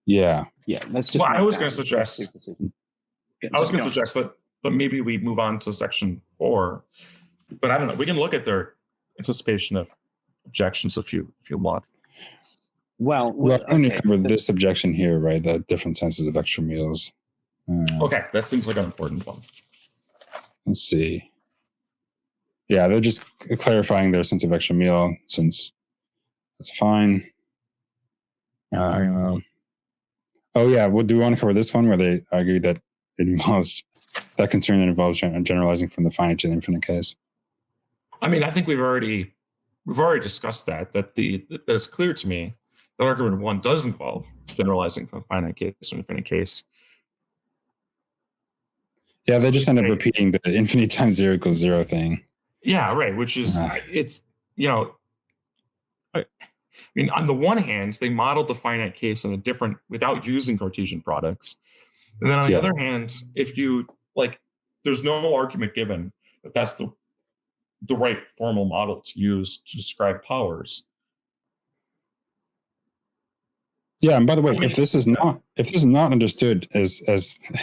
[SPEAKER 1] just.
[SPEAKER 2] Well, I was going to suggest that maybe we move on to section 4. But I don't know. We can look at their anticipation of objections if you want.
[SPEAKER 3] Well, I need to cover this objection here, right? The different senses of extra meals.
[SPEAKER 2] Okay, that seems like an important one.
[SPEAKER 3] Let's see. Yeah, they're just clarifying their sense of extra meal, since that's fine. Oh yeah, well, do we want to cover this one where they argue that it involves that concern that involves generalizing from the finite to the infinite case?
[SPEAKER 2] I mean, I think we've already discussed that it's clear to me that argument 1 does involve generalizing from a finite case to an infinite case.
[SPEAKER 3] Yeah, they just end up repeating the infinity times 0 equals 0 thing.
[SPEAKER 2] Yeah, right. Which is it's I mean, on the one hand, they modeled the finite case in a different without using Cartesian products, and then on the other hand, if you there's no argument given that that's the right formal model to use to describe powers.
[SPEAKER 3] Yeah, and by the way, if this is not understood as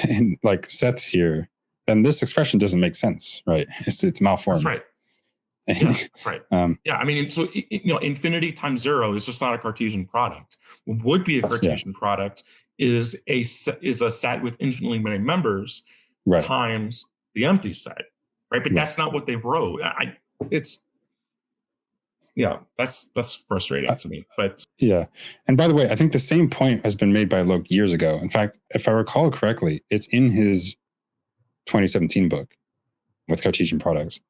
[SPEAKER 3] in sets here, then this expression doesn't make sense, right? It's malformed.
[SPEAKER 2] That's right. Yeah, right. Yeah, I mean, so infinity times 0 is just not a Cartesian product. What would be a Cartesian product is a set with infinitely many members times the empty set, right? But that's not what they wrote. That's frustrating to me. But
[SPEAKER 3] yeah, and by the way, I think the same point has been made by Loke years ago. In fact, if I recall correctly, it's in his 2017 book with Cartesian products.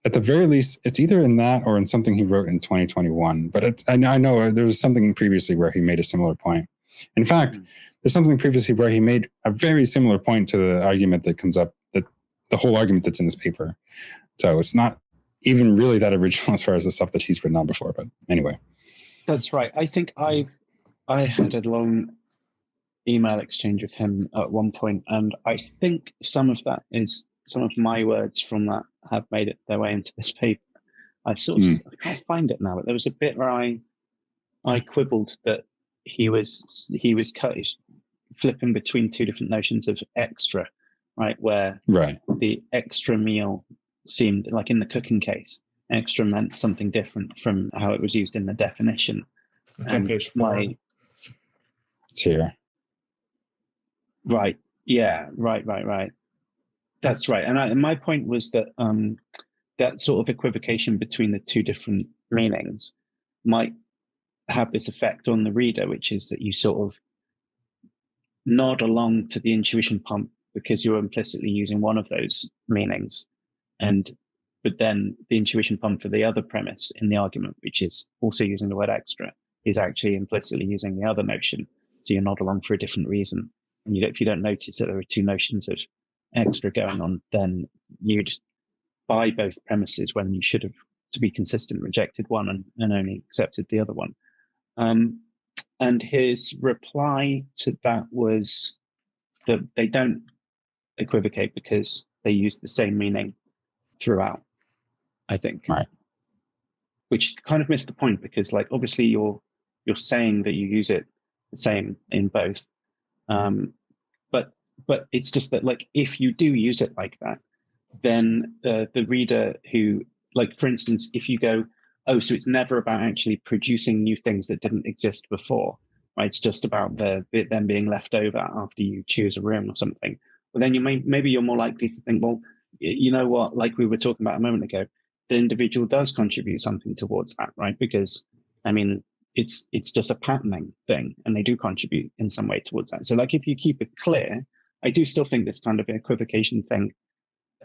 [SPEAKER 3] At the very least, it's either in that or in something he wrote in 2021. But I know there was something previously where he made a similar point. In fact, there's something previously where he made a very similar point to the argument that comes up, that the whole argument that's in this paper. So it's not even really that original as far as the stuff that he's written on before. But anyway.
[SPEAKER 1] That's right. I think I had a long email exchange with him at one point, and I think some of my words from that have made it their way into this paper. I can't find it now, but there was a bit where I quibbled that he was flipping between two different notions of extra, right? Where the extra meal seemed like in the cooking case, extra meant something different from how it was used in the definition.
[SPEAKER 2] It's on page 4.
[SPEAKER 3] It's here.
[SPEAKER 1] Right. Yeah. Right. That's right. And my point was that that sort of equivocation between the two different meanings might have this effect on the reader, which is that you sort of nod along to the intuition pump because you're implicitly using one of those meanings, but then the intuition pump for the other premise in the argument, which is also using the word extra, is actually implicitly using the other notion. So you nod along for a different reason. And if you don't notice that there are two notions of extra going on, then you'd buy both premises when you should have, to be consistent, rejected one and only accepted the other one. And his reply to that was they don't equivocate because they use the same meaning throughout, I think.
[SPEAKER 3] Right.
[SPEAKER 1] Which kind of missed the point, because like obviously you're saying that you use it the same in both. But it's just that, like, if you do use it like that, then the reader who, like, for instance, if you go, oh, so it's never about actually producing new things that didn't exist before, right? It's just about them being left over after you choose a room or something. Well, then maybe you're more likely to think, well, you know what? Like we were talking about a moment ago, the individual does contribute something towards that, right? Because I mean, it's just a patterning thing, and they do contribute in some way towards that. So, like, if you keep it clear, I do still think this kind of equivocation thing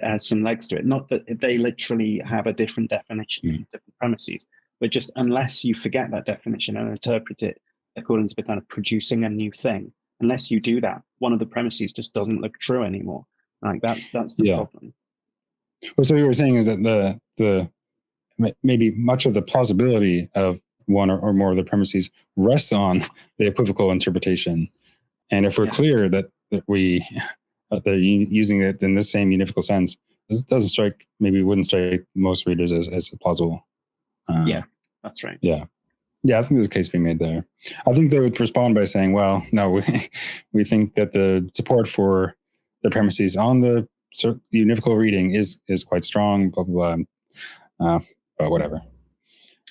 [SPEAKER 1] has some legs to it. Not that they literally have a different definition, different premises, but just unless you forget that definition and interpret it according to the kind of producing a new thing, unless you do that, one of the premises just doesn't look true anymore. Like that's the problem.
[SPEAKER 3] Well, so what you were saying is that the maybe much of the plausibility of one or more of the premises rests on the equivocal interpretation. And if we're clear that they're using it in the same univocal sense, this doesn't strike, maybe wouldn't strike most readers as plausible.
[SPEAKER 1] Yeah, that's right.
[SPEAKER 3] Yeah. Yeah, I think there's a case being made there. I think they would respond by saying, well, no, we think that the support for the premises on the univocal reading is quite strong, blah, blah, blah. But whatever.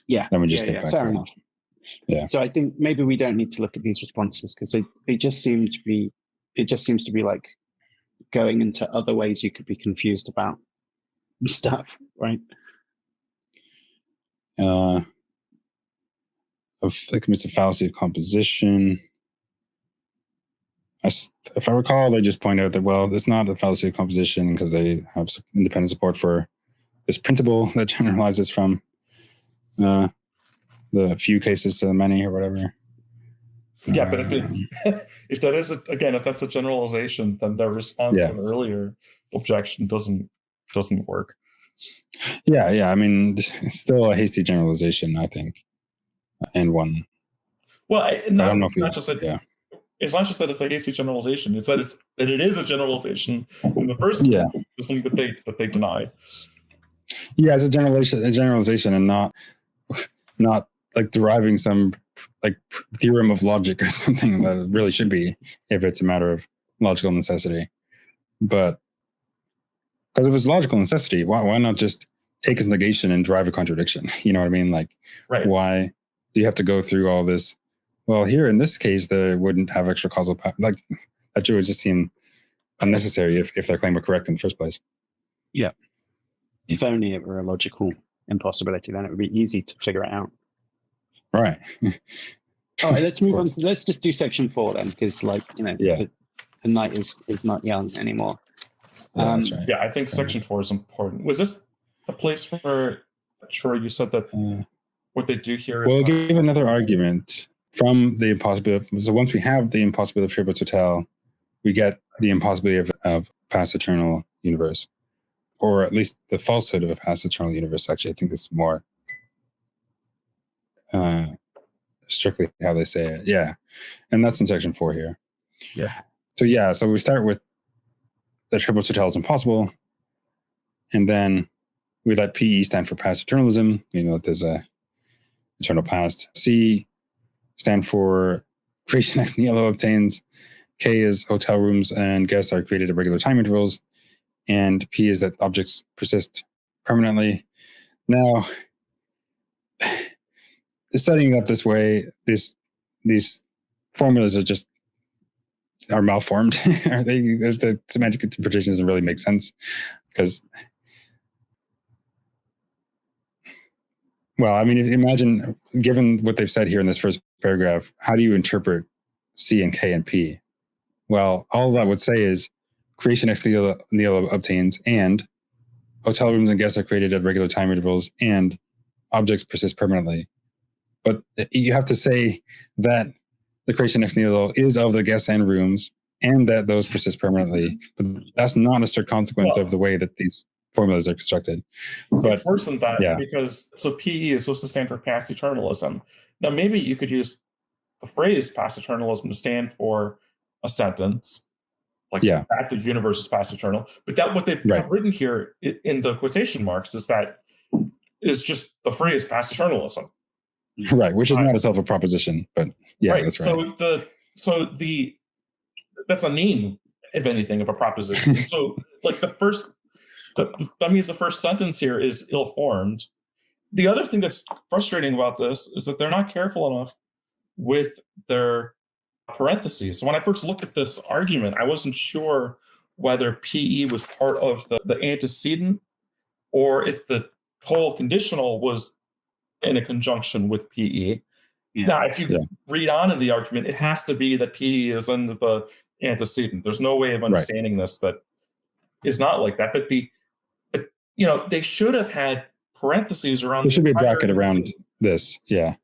[SPEAKER 1] Yeah.
[SPEAKER 3] Then we just get back
[SPEAKER 1] fair
[SPEAKER 3] to
[SPEAKER 1] enough.
[SPEAKER 3] Yeah.
[SPEAKER 1] So I think maybe we don't need to look at these responses, because they just seem to be, it just seems to be like going into other ways you could be confused about stuff, right?
[SPEAKER 3] It's a fallacy of composition. If I recall, they just point out that, well, it's not a fallacy of composition because they have independent support for this principle that generalizes from the few cases to the many or whatever.
[SPEAKER 2] Yeah, but if that is if that's a generalization, then their response to an earlier objection doesn't work.
[SPEAKER 3] Yeah. I mean, it's still a hasty generalization, I think, and one.
[SPEAKER 2] Well,
[SPEAKER 3] I don't know if
[SPEAKER 2] it's not just that it's a hasty generalization; it's that it is a generalization in the first place. It's something that they deny.
[SPEAKER 3] Yeah, it's a generalization, and not like deriving some like theorem of logic or something that it really should be if it's a matter of logical necessity. But because if it's logical necessity, why not just take its negation and derive a contradiction? You know what I mean? Like, why do you have to go through all this? Well, here in this case, they wouldn't have extra causal power. Like, that would just seem unnecessary if their claim were correct in the first place.
[SPEAKER 1] Yeah. If only it were a logical impossibility, then it would be easy to figure it out.
[SPEAKER 3] Right.
[SPEAKER 1] All right, let's move on. Let's just do section 4 then, because, like, you know, the night is not young anymore.
[SPEAKER 3] That's right.
[SPEAKER 2] Yeah, I think section 4 is important. Was this a place where, sure, you said that what they do here is...
[SPEAKER 3] Well, give another argument from the impossibility. So once we have the impossibility of Hilbert's Hotel, we get the impossibility of past eternal universe, or at least the falsehood of a past eternal universe. Actually, I think this is more strictly how they say it. Yeah. And that's in section 4 here.
[SPEAKER 1] Yeah.
[SPEAKER 3] So we start with that Hilbert's Hotel is impossible. And then we let PE stand for past eternalism. You know, there's a eternal past. C stand for creation ex nihilo obtains. K is hotel rooms and guests are created at regular time intervals. And P is that objects persist permanently. Now, setting it up this way, these formulas are malformed. Are they? The semantic interpretation doesn't really make sense because, well, I mean, imagine, given what they've said here in this first paragraph, how do you interpret C and K and P? Well, all that would say is creation ex nihilo obtains, and hotel rooms and guests are created at regular time intervals, and objects persist permanently. But you have to say that the creation ex nihilo is of the guests and rooms, and that those persist permanently. But that's not a strict consequence of the way that these formulas are constructed. But
[SPEAKER 2] it's worse than that, because so PE is supposed to stand for past eternalism. Now, maybe you could use the phrase past eternalism to stand for a sentence, like
[SPEAKER 3] Yeah.
[SPEAKER 2] that the universe is past eternal. But that what they've kind of written here in the quotation marks is that is just the phrase past eternalism.
[SPEAKER 3] Right, which is not itself a proposition, but yeah,
[SPEAKER 2] right.
[SPEAKER 3] That's right.
[SPEAKER 2] So that's a name, if anything, of a proposition. And so like that means the first sentence here is ill-formed. The other thing that's frustrating about this is that they're not careful enough with their parentheses. So when I first looked at this argument, I wasn't sure whether PE was part of the antecedent or if the whole conditional was in a conjunction with PE. Yeah. Now, if you read on in the argument, it has to be that PE is in the antecedent. There's no way of understanding this that is not like that. But they should have had parentheses around.
[SPEAKER 3] There should be a bracket around this. Yeah.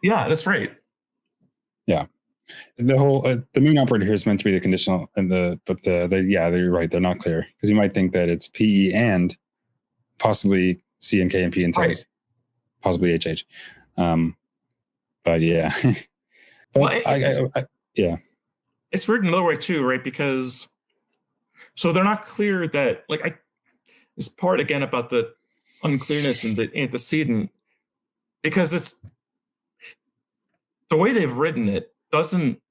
[SPEAKER 2] Yeah, that's right.
[SPEAKER 3] Yeah. The whole the main operator here is meant to be the conditional, and you're right. They're not clear because you might think that it's PE and possibly C and K and P until possibly HH. But yeah. Yeah.
[SPEAKER 2] It's written another way too, right? Because so they're not clear that this part again about the unclearness in the antecedent, because it's the way they've written it doesn't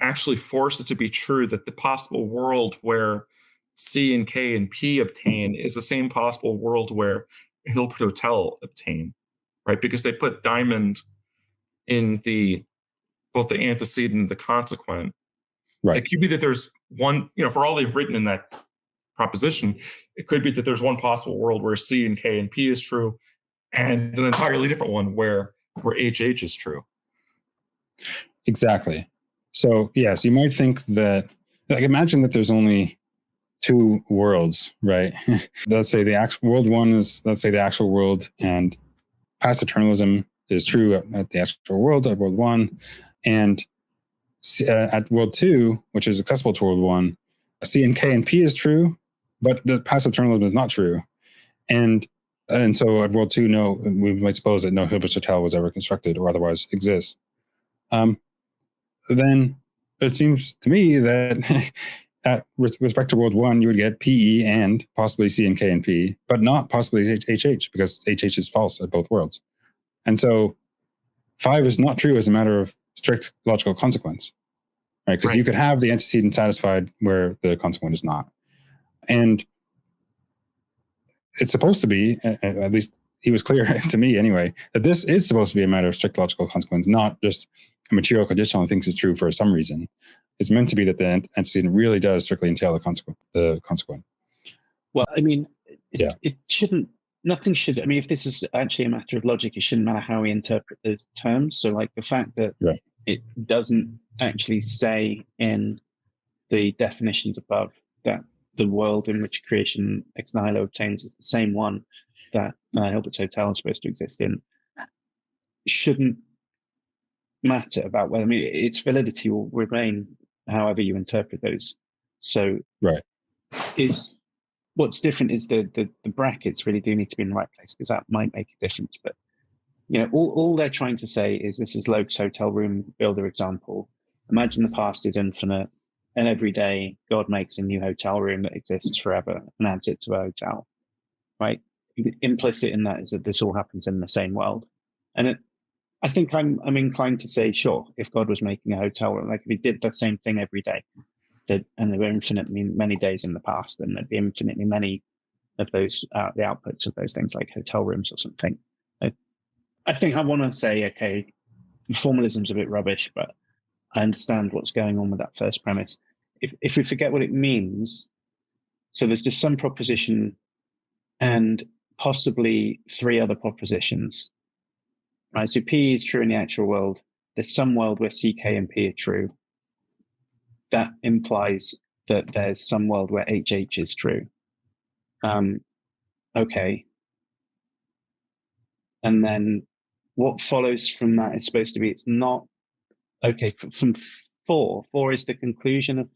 [SPEAKER 2] actually force it to be true that the possible world where C and K and P obtain is the same possible world where Hilbert Hotel obtain, right? Because they put diamond in both the antecedent and the consequent.
[SPEAKER 3] Right.
[SPEAKER 2] It could be that there's one, for all they've written in that proposition, it could be that there's one possible world where C and K and P is true, and an entirely different one where HH is true.
[SPEAKER 3] Exactly. So yes, you might think that, imagine that there's only two worlds, right? Let's say the actual world one is, the actual world, and past eternalism is true at the actual world, at world one, and at world two, which is accessible to world one, C and K and P is true, but the past eternalism is not true. And so at world two, we might suppose that no Hilbert Hotel was ever constructed or otherwise exists. Then it seems to me that with respect to world one, you would get PE and possibly C and K and P, but not possibly HH, because HH is false at both worlds. And so 5 is not true as a matter of strict logical consequence, right? Because you could have the antecedent satisfied where the consequent is not. And it's supposed to be, at least he was clear to me anyway, that this is supposed to be a matter of strict logical consequence, not just a material conditional thinks is true for some reason. It's meant to be that the antecedent really does strictly entail the consequent.
[SPEAKER 1] Well, I mean, it shouldn't, nothing should, I mean, if this is actually a matter of logic, it shouldn't matter how we interpret the terms. So like the fact that it doesn't actually say in the definitions above that the world in which creation ex nihilo obtains is the same one that Hilbert Hotel is supposed to exist in, shouldn't matter about whether, I mean, its validity will remain however you interpret those. So is what's different is the brackets really do need to be in the right place, because that might make a difference. But all they're trying to say is this is Loke's hotel room builder example. Imagine the past is infinite, and every day God makes a new hotel room that exists forever and adds it to a hotel, right? Implicit in that is that this all happens in the same world. And I think I'm inclined to say, sure, if God was making a hotel room, like if he did the same thing every day, and there were infinitely many days in the past, and there'd be infinitely many of those, the outputs of those things like hotel rooms or something. I think I want to say, okay, formalism's a bit rubbish, but I understand what's going on with that first premise. If we forget what it means, so there's just some proposition and possibly 3 other propositions, right? So P is true in the actual world. There's some world where C, K, and P are true. That implies that there's some world where HH is true. Okay. And then what follows from that is supposed to be, it's not, okay, from 4 is the conclusion of...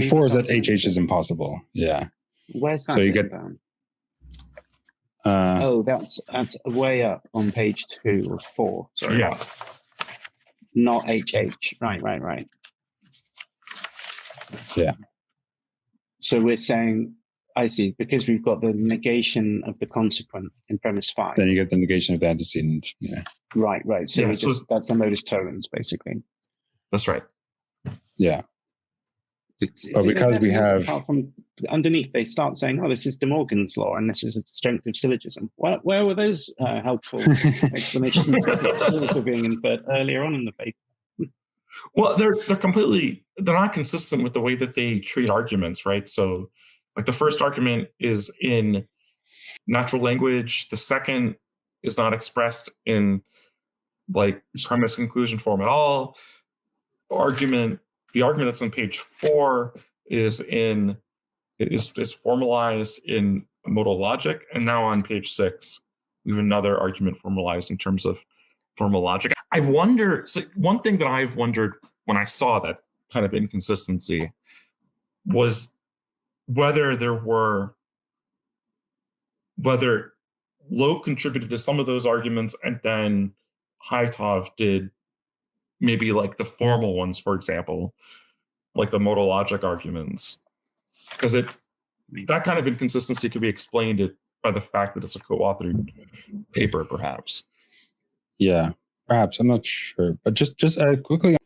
[SPEAKER 3] 4 is that HH is impossible. Yeah.
[SPEAKER 1] Where's that?
[SPEAKER 3] So you get
[SPEAKER 1] down? That's way up on page 2 of 4. Sorry.
[SPEAKER 2] Yeah.
[SPEAKER 1] Not HH. Right.
[SPEAKER 3] Yeah.
[SPEAKER 1] So we're saying, I see, because we've got the negation of the consequent in premise 5.
[SPEAKER 3] Then you get the negation of the antecedent. Yeah.
[SPEAKER 1] Right. So
[SPEAKER 2] Yeah,
[SPEAKER 1] that's a modus tollens, basically.
[SPEAKER 2] That's right.
[SPEAKER 3] Yeah. But because we have...
[SPEAKER 1] Apart from underneath, they start saying, oh, this is De Morgan's law and this is a disjunctive syllogism. Where were those helpful explanations of laws are being inferred earlier on in the paper?
[SPEAKER 2] Well, they're not consistent with the way that they treat arguments, right? So like the first argument is in natural language. The second is not expressed in like premise conclusion form at all. The argument that's on page 4 is formalized in modal logic. And now on page 6, we have another argument formalized in terms of formal logic. I wonder, so one thing that I've wondered when I saw that kind of inconsistency was whether Loke contributed to some of those arguments and then Haitov did maybe like the formal ones, for example, like the modal logic arguments. Because that kind of inconsistency could be explained by the fact that it's a co-authored paper, perhaps.
[SPEAKER 3] Yeah, perhaps. I'm not sure. But just quickly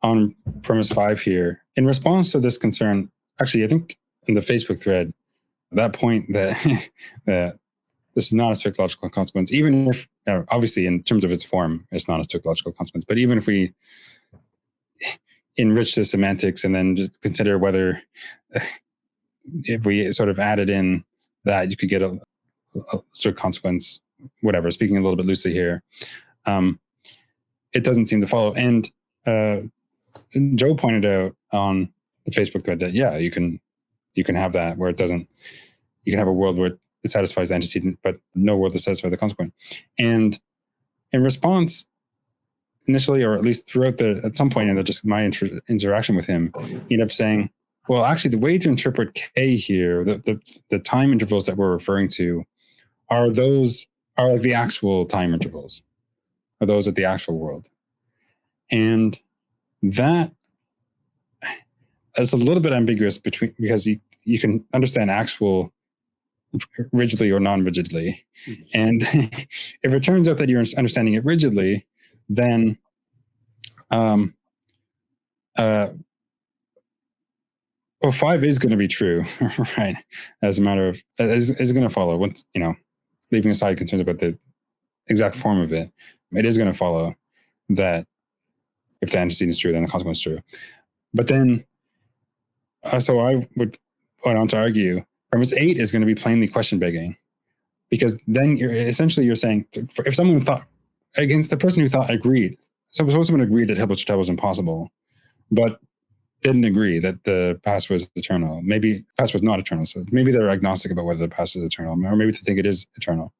[SPEAKER 3] on premise 5 here, in response to this concern, actually, I think in the Facebook thread, that point that that this is not a strict logical consequence, even if, obviously, in terms of its form, it's not a strict logical consequence, but even if we enrich the semantics and then just consider whether if we sort of added in that you could get a strict consequence, whatever, speaking a little bit loosely here, it doesn't seem to follow. And Joe pointed out on the Facebook thread that, yeah, you can have that where it doesn't, you can have a world where it satisfies the antecedent, but no world that satisfies the consequent. And in response, initially, or at least throughout at some point in just my interaction with him, he ended up saying, well, actually, the way to interpret K here, the time intervals that we're referring to, are like the actual time intervals, are those at the actual world. And that is a little bit ambiguous because you can understand actual rigidly or non-rigidly. Mm-hmm. And if it turns out that you're understanding it rigidly, then 5 is going to be true, right? As a matter of, is going to follow. Once, leaving aside concerns about the exact form of it, it is going to follow that if the antecedent is true, then the consequence is true. But then, so I would go on to argue, premise 8 is going to be plainly question begging, because then you're saying, if someone thought, against the person who agreed, suppose someone agreed that Hilbert's hotel was impossible, but didn't agree that the past was eternal. Maybe past was not eternal, so maybe they're agnostic about whether the past is eternal, or maybe they think it is eternal.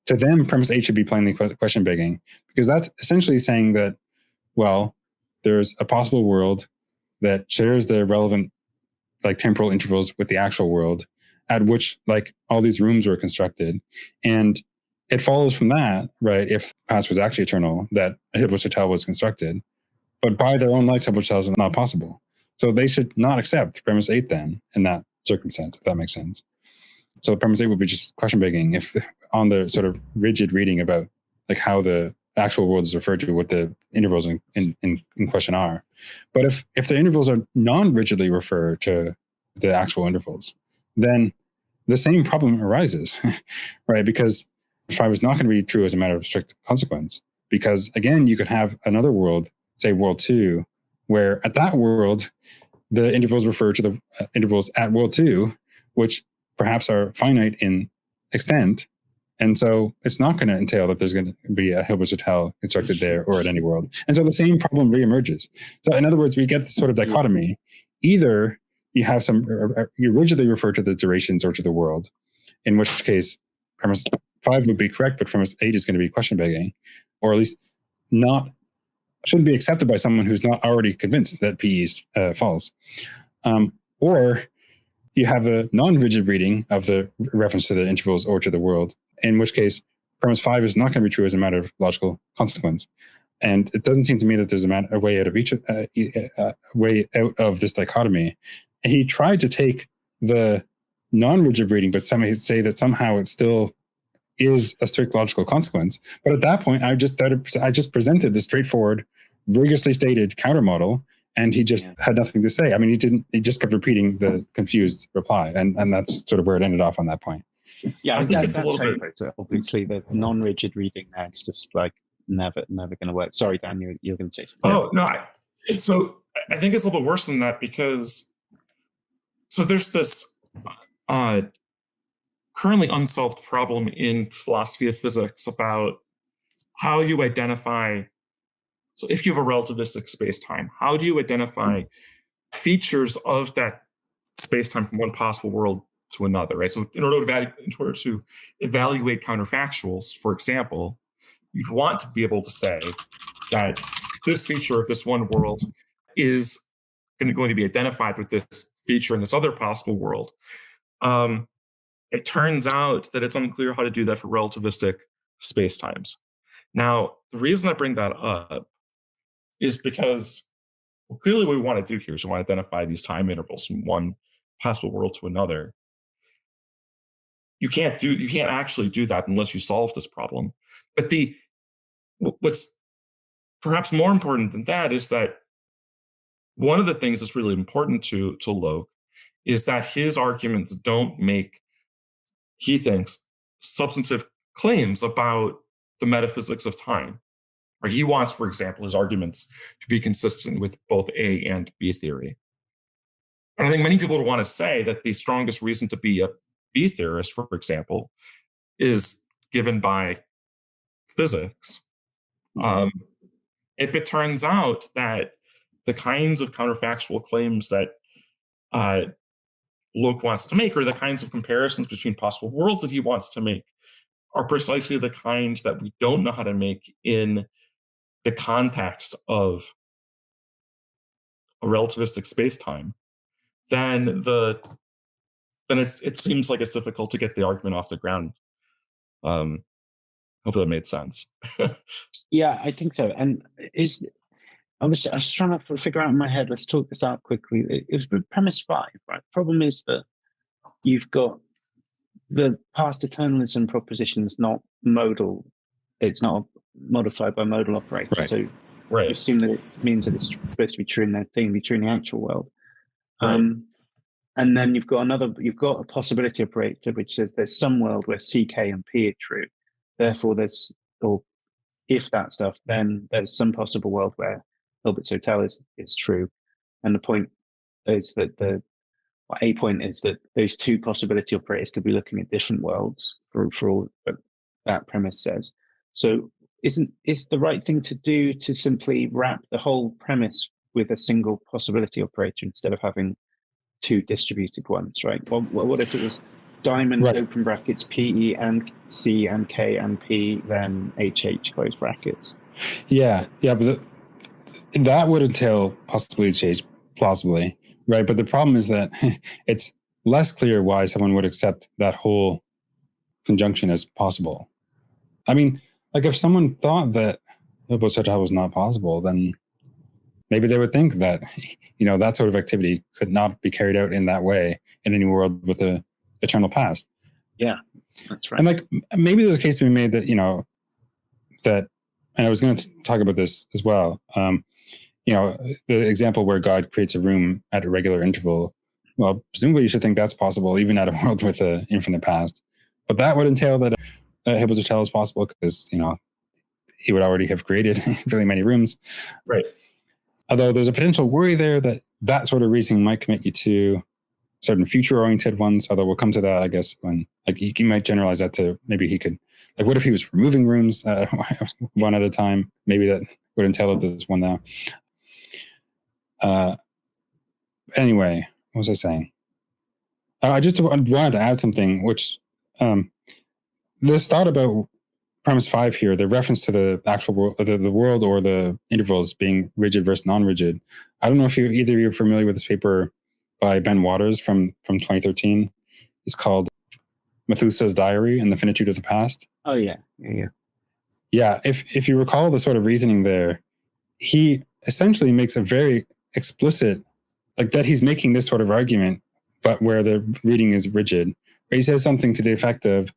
[SPEAKER 3] To them, premise 8 should be plainly question begging, because that's essentially saying that, well, there's a possible world that shares the relevant temporal intervals with the actual world at which all these rooms were constructed. And it follows from that, right, if past was actually eternal, that Hilbert's hotel was constructed. But by their own lights, Hilbert's hotel is not possible. So they should not accept premise 8 then, in that circumstance, if that makes sense. So premise 8 would be just question begging if on the sort of rigid reading about how the actual world is referred to, what the intervals in question are. But if the intervals are non-rigidly referred to the actual intervals, then the same problem arises, right? Because 5 is not going to be true as a matter of strict consequence, because again, you could have another world, say world 2, where at that world, the intervals refer to the intervals at world 2, which perhaps are finite in extent. And so it's not going to entail that there's going to be a Hilbert's hotel constructed there or at any world. And so the same problem reemerges. So in other words, we get this sort of dichotomy. Either you have you rigidly refer to the durations or to the world, in which case premise 5 would be correct, but premise 8 is going to be question begging, or at least shouldn't be accepted by someone who's not already convinced that PE is false. Or you have a non-rigid reading of the reference to the intervals or to the world, in which case premise 5 is not going to be true as a matter of logical consequence. And it doesn't seem to me that there's a way out of way out of this dichotomy. And he tried to take the non-rigid reading, but say that somehow it still is a strict logical consequence. But at that point, I just presented the straightforward, rigorously stated counter model, and he just had nothing to say. I mean, he just kept repeating the confused reply, and that's sort of where it ended off on that point.
[SPEAKER 1] Yeah,
[SPEAKER 2] I think it's a little bit.
[SPEAKER 1] Obviously, the non-rigid reading now, it's just like never going to work. Sorry, Dan, you're going to say something.
[SPEAKER 2] Oh no, so I think it's a little bit worse than that, because so there's this currently unsolved problem in philosophy of physics about how you identify. So if you have a relativistic space-time, how do you identify features of that space-time from one possible world to another, right? So in order to evaluate counterfactuals, for example, you'd want to be able to say that this feature of this one world is going to be identified with this feature in this other possible world. It turns out that it's unclear how to do that for relativistic spacetimes. Now, the reason I bring that up is because, well, clearly what we want to do here is we want to identify these time intervals from one possible world to another. You can't actually do that unless you solve this problem. But what's perhaps more important than that is that one of the things that's really important to Loke is that his arguments don't make, he thinks, substantive claims about the metaphysics of time. Or he wants, for example, his arguments to be consistent with both A and B theory. And I think many people would want to say that the strongest reason to be a B theorist, for example, is given by physics. If it turns out that the kinds of counterfactual claims that Loke wants to make, or the kinds of comparisons between possible worlds that he wants to make, are precisely the kinds that we don't know how to make in the context of a relativistic space-time, then it seems like it's difficult to get the argument off the ground. Hopefully that made sense.
[SPEAKER 1] Yeah, I think so. And I was trying to figure out in my head, let's talk this out quickly. It was premise 5, right? Problem is that you've got the past eternalism proposition is not modal. It's not modified by modal operators.
[SPEAKER 3] Right.
[SPEAKER 1] So you assume that it means that it's supposed to be true in that thing, be true in the actual world.
[SPEAKER 2] Right.
[SPEAKER 1] And then you've got a possibility operator, which says there's some world where C, K, and P are true. Therefore, if that stuff, then there's some possible world where Hilbert's Hotel is true. And the point is that a point is that those two possibility operators could be looking at different worlds for all that premise says. So is the right thing to do to simply wrap the whole premise with a single possibility operator instead of having two distributed ones, right? Well, what if it was diamond open brackets PE and C and K and P, then HH close brackets?
[SPEAKER 3] Yeah, but that would entail possibility change, plausibly, right? But the problem is that it's less clear why someone would accept that whole conjunction as possible. I mean, like if someone thought that Hilbert's Hotel was not possible, then maybe they would think that, that sort of activity could not be carried out in that way in any world with an eternal past.
[SPEAKER 1] Yeah, that's right.
[SPEAKER 3] And like maybe there's a case to be made that, that, and I was going to talk about this as well. The example where God creates a room at a regular interval. Well, presumably you should think that's possible even at a world with an infinite past. But that would entail that Hilbert's Hotel is possible because, he would already have created really many rooms.
[SPEAKER 2] Right.
[SPEAKER 3] Although there's a potential worry there that sort of reasoning might commit you to certain future-oriented ones, although we'll come to that, I guess, when you might generalize that to maybe he could, what if he was removing rooms one at a time? Maybe that would entail that there's one now. Anyway, what was I saying? I just wanted to add something, which this thought about premise 5 here, the reference to the actual world, the world or the intervals being rigid versus non-rigid. I don't know if either of you are familiar with this paper by Ben Waters from 2013. It's called Methuselah's Diary and the Finitude of the Past.
[SPEAKER 1] Oh, yeah.
[SPEAKER 3] yeah, if you recall the sort of reasoning there, he essentially makes a very explicit, like that he's making this sort of argument, but where the reading is rigid. Where he says something to the effect of,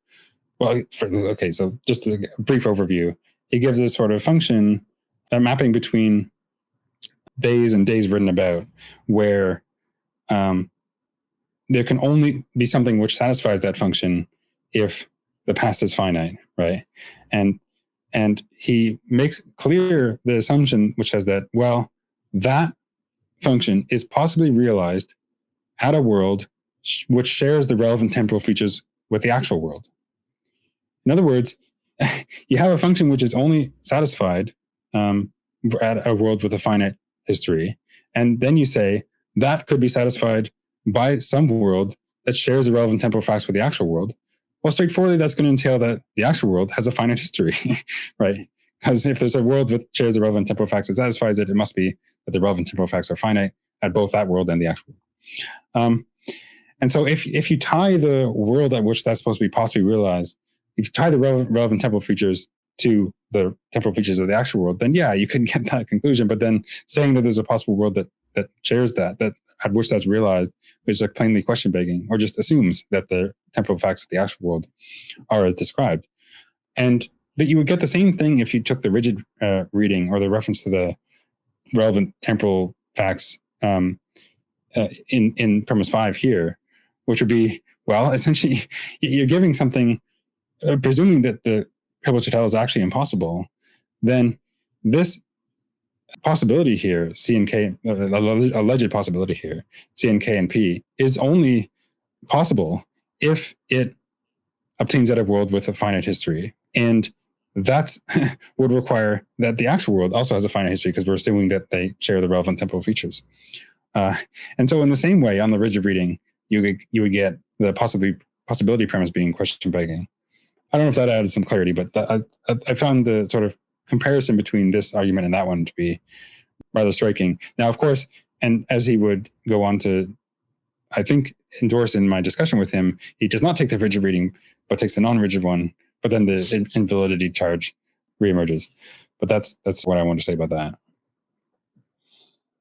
[SPEAKER 3] well, okay, so just a brief overview. He gives this sort of function, a mapping between days and days written about, where there can only be something which satisfies that function if the past is finite, right? And he makes clear the assumption which says that, well, that function is possibly realized at a world which shares the relevant temporal features with the actual world. In other words, you have a function which is only satisfied at a world with a finite history, and then you say that could be satisfied by some world that shares the relevant temporal facts with the actual world. Well, straightforwardly, that's going to entail that the actual world has a finite history, right? Because if there's a world that shares the relevant temporal facts that satisfies it, it must be that the relevant temporal facts are finite at both that world and the actual world. And so if you tie the world at which that's supposed to be possibly realized, if you tie the relevant temporal features to the temporal features of the actual world, then yeah, you can get that conclusion. But then saying that there's a possible world that shares that at which that's realized is like plainly question begging, or just assumes that the temporal facts of the actual world are as described. And that you would get the same thing if you took the rigid reading or the reference to the relevant temporal facts in premise 5 here, which would be, well, essentially you're giving something, presuming that the Hilbert is actually impossible, then this possibility here, C and K, alleged possibility here, C and K and P, is only possible if it obtains at a world with a finite history. And that would require that the actual world also has a finite history, because we're assuming that they share the relevant temporal features. And so in the same way, on the rigid reading, you would get the possibility premise being question begging. I don't know if that added some clarity, but I found the sort of comparison between this argument and that one to be rather striking. Now, of course, and as he would go on to, I think, endorse in my discussion with him, he does not take the rigid reading, but takes the non-rigid one, but then the invalidity charge reemerges. But that's what I want to say about that.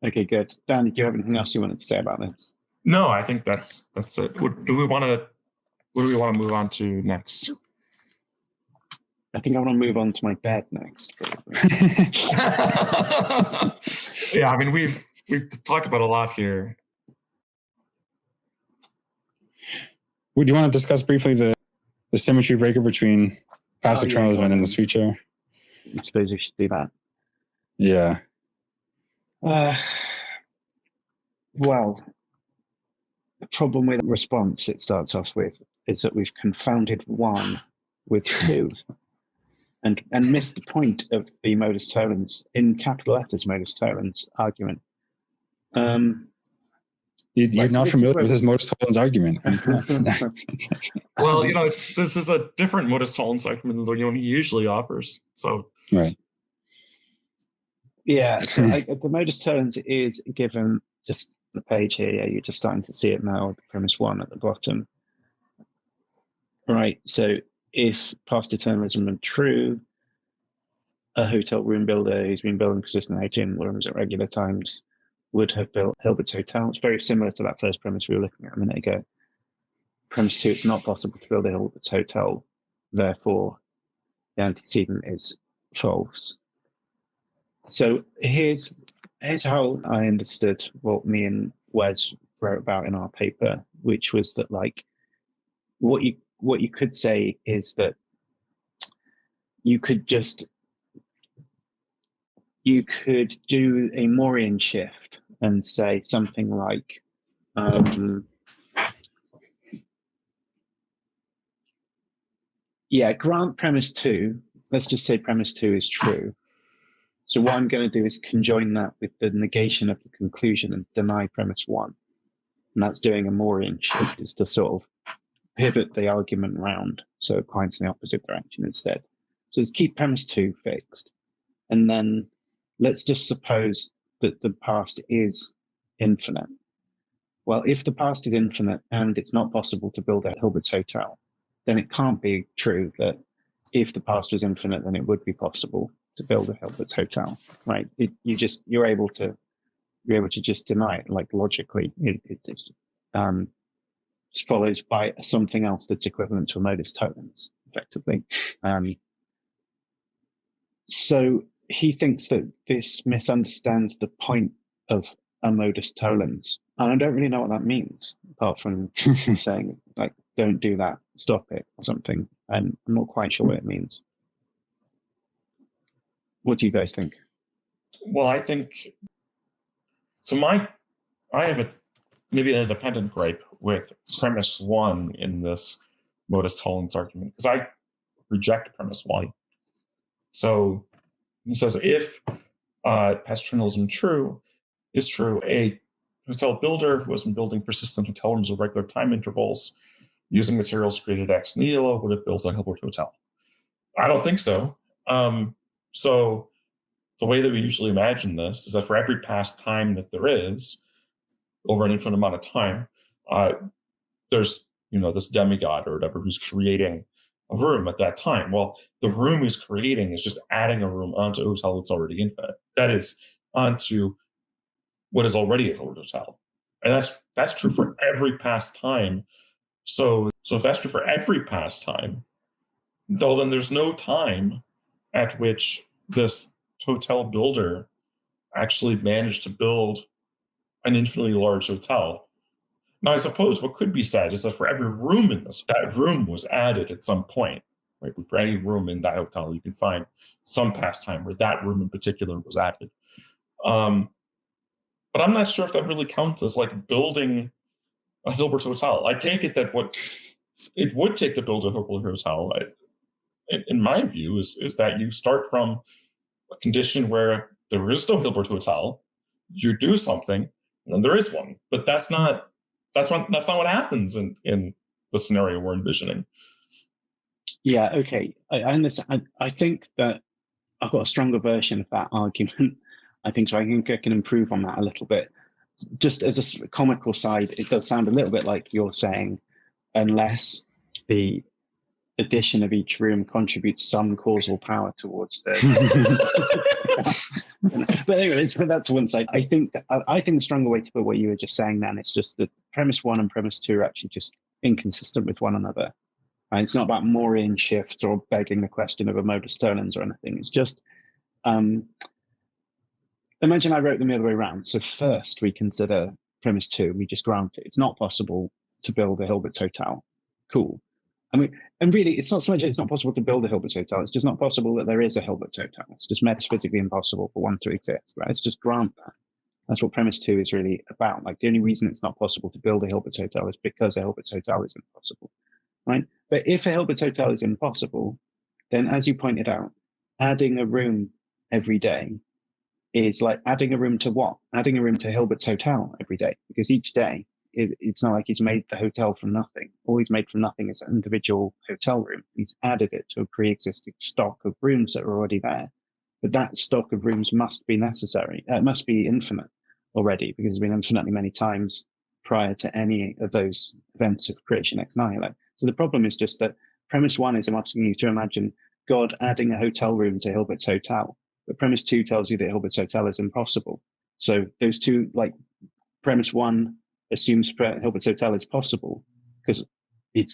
[SPEAKER 1] Okay, good. Dan, do you have anything else you wanted to say about this?
[SPEAKER 2] No, I think that's it. What do we want to move on to next?
[SPEAKER 1] I think I want to move on to my bed next.
[SPEAKER 2] Yeah, I mean we've talked about a lot here.
[SPEAKER 3] Would you want to discuss briefly the symmetry breaker between past eternalism and this future?
[SPEAKER 1] I suppose we should do that.
[SPEAKER 3] Yeah.
[SPEAKER 1] Well, the problem with the response it starts off with is that we've confounded one with two, and missed the point of the modus tollens, in capital letters, modus tollens argument.
[SPEAKER 3] You're not familiar with his modus tollens argument.
[SPEAKER 2] Well, this is a different modus tollens argument than the one he usually offers. So
[SPEAKER 3] right.
[SPEAKER 1] Yeah, so the modus tollens is given just the page here. Yeah, you're just starting to see it now. Premise 1 at the bottom. Right. So if past eternalism are true, a hotel room builder who's been building persistent aging rooms at regular times would have built Hilbert's hotel. It's very similar to that first premise we were looking at a minute ago. Premise 2, it's not possible to build a Hilbert's hotel. Therefore, the antecedent is false. So here's how I understood what me and Wes wrote about in our paper, which was that, like, what you could say is that you could do a Moorian shift and say something like, grant premise 2. Let's just say premise 2 is true. So what I'm going to do is conjoin that with the negation of the conclusion and deny premise 1. And that's doing a Moorian shift, is to sort of pivot the argument round so it points in the opposite direction instead. So let's keep premise 2 fixed. And then let's just suppose that the past is infinite. Well, if the past is infinite and it's not possible to build a Hilbert's hotel, then it can't be true that if the past was infinite, then it would be possible to build a Hilbert's hotel, right? You're able to just deny it, like logically. It follows by something else that's equivalent to a modus tollens, effectively. So he thinks that this misunderstands the point of a modus tollens. And I don't really know what that means, apart from saying, like, don't do that, stop it, or something. And I'm not quite sure what it means. What do you guys think?
[SPEAKER 2] Well, I think so. I have maybe an independent gripe with premise one in this modus tollens argument, because I reject premise one. So he says if past-eternalism is true, a hotel builder who has been building persistent hotel rooms with regular time intervals using materials created ex nihilo would have built a Hilbert hotel. I don't think so. So the way that we usually imagine this is that for every past time that there is, over an infinite amount of time, there's this demigod or whatever who's creating a room at that time. Well, the room he's creating is just adding a room onto a hotel that's already infinite. That is, onto what is already a Hilbert hotel. And that's true for every past time. So if that's true for every past time, though, then there's no time at which this hotel builder actually managed to build an infinitely large hotel. Now, I suppose what could be said is that for every room in this, that room was added at some point. Right? For any room in that hotel, you can find some past time where that room in particular was added. But I'm not sure if that really counts as like building a Hilbert hotel. I take it that what it would take to build a Hilbert hotel, in my view, is that you start from a condition where there is no Hilbert hotel, you do something, and then there is one. But that's not what happens in the scenario we're envisioning.
[SPEAKER 1] Yeah, okay. I understand. I think that I've got a stronger version of that argument. I think I can improve on that a little bit. Just as a comical side, it does sound a little bit like you're saying, unless the addition of each room contributes some causal power towards the. But anyway, so that's one side. I think the stronger way to put what you were just saying then is just that premise one and premise two are actually just inconsistent with one another. Right? It's not about Moorian shift or begging the question of a modus tollens or anything. It's just imagine I wrote them the other way around. So first we consider premise two, we just grant it. It's not possible to build a Hilbert hotel. Cool. I mean, and really, it's not so much it's not possible to build a Hilbert hotel. It's just not possible that there is a Hilbert hotel. It's just metaphysically impossible for one to exist, right? It's just grant that. That's what premise two is really about. Like the only reason it's not possible to build a Hilbert hotel is because a Hilbert hotel is impossible, right? But if a Hilbert hotel is impossible, then as you pointed out, adding a room every day is like adding a room to what? Adding a room to Hilbert's hotel every day, because each day it's not like he's made the hotel from nothing. All he's made from nothing is an individual hotel room. He's added it to a pre-existing stock of rooms that are already there. But that stock of rooms must be necessary. It must be infinite already, because it's been infinitely many times prior to any of those events of creation ex nihilo. So the problem is just that premise one is asking you to imagine God adding a hotel room to Hilbert's hotel. But premise two tells you that Hilbert's hotel is impossible. So those two, like premise one assumes Hilbert's hotel is possible, because it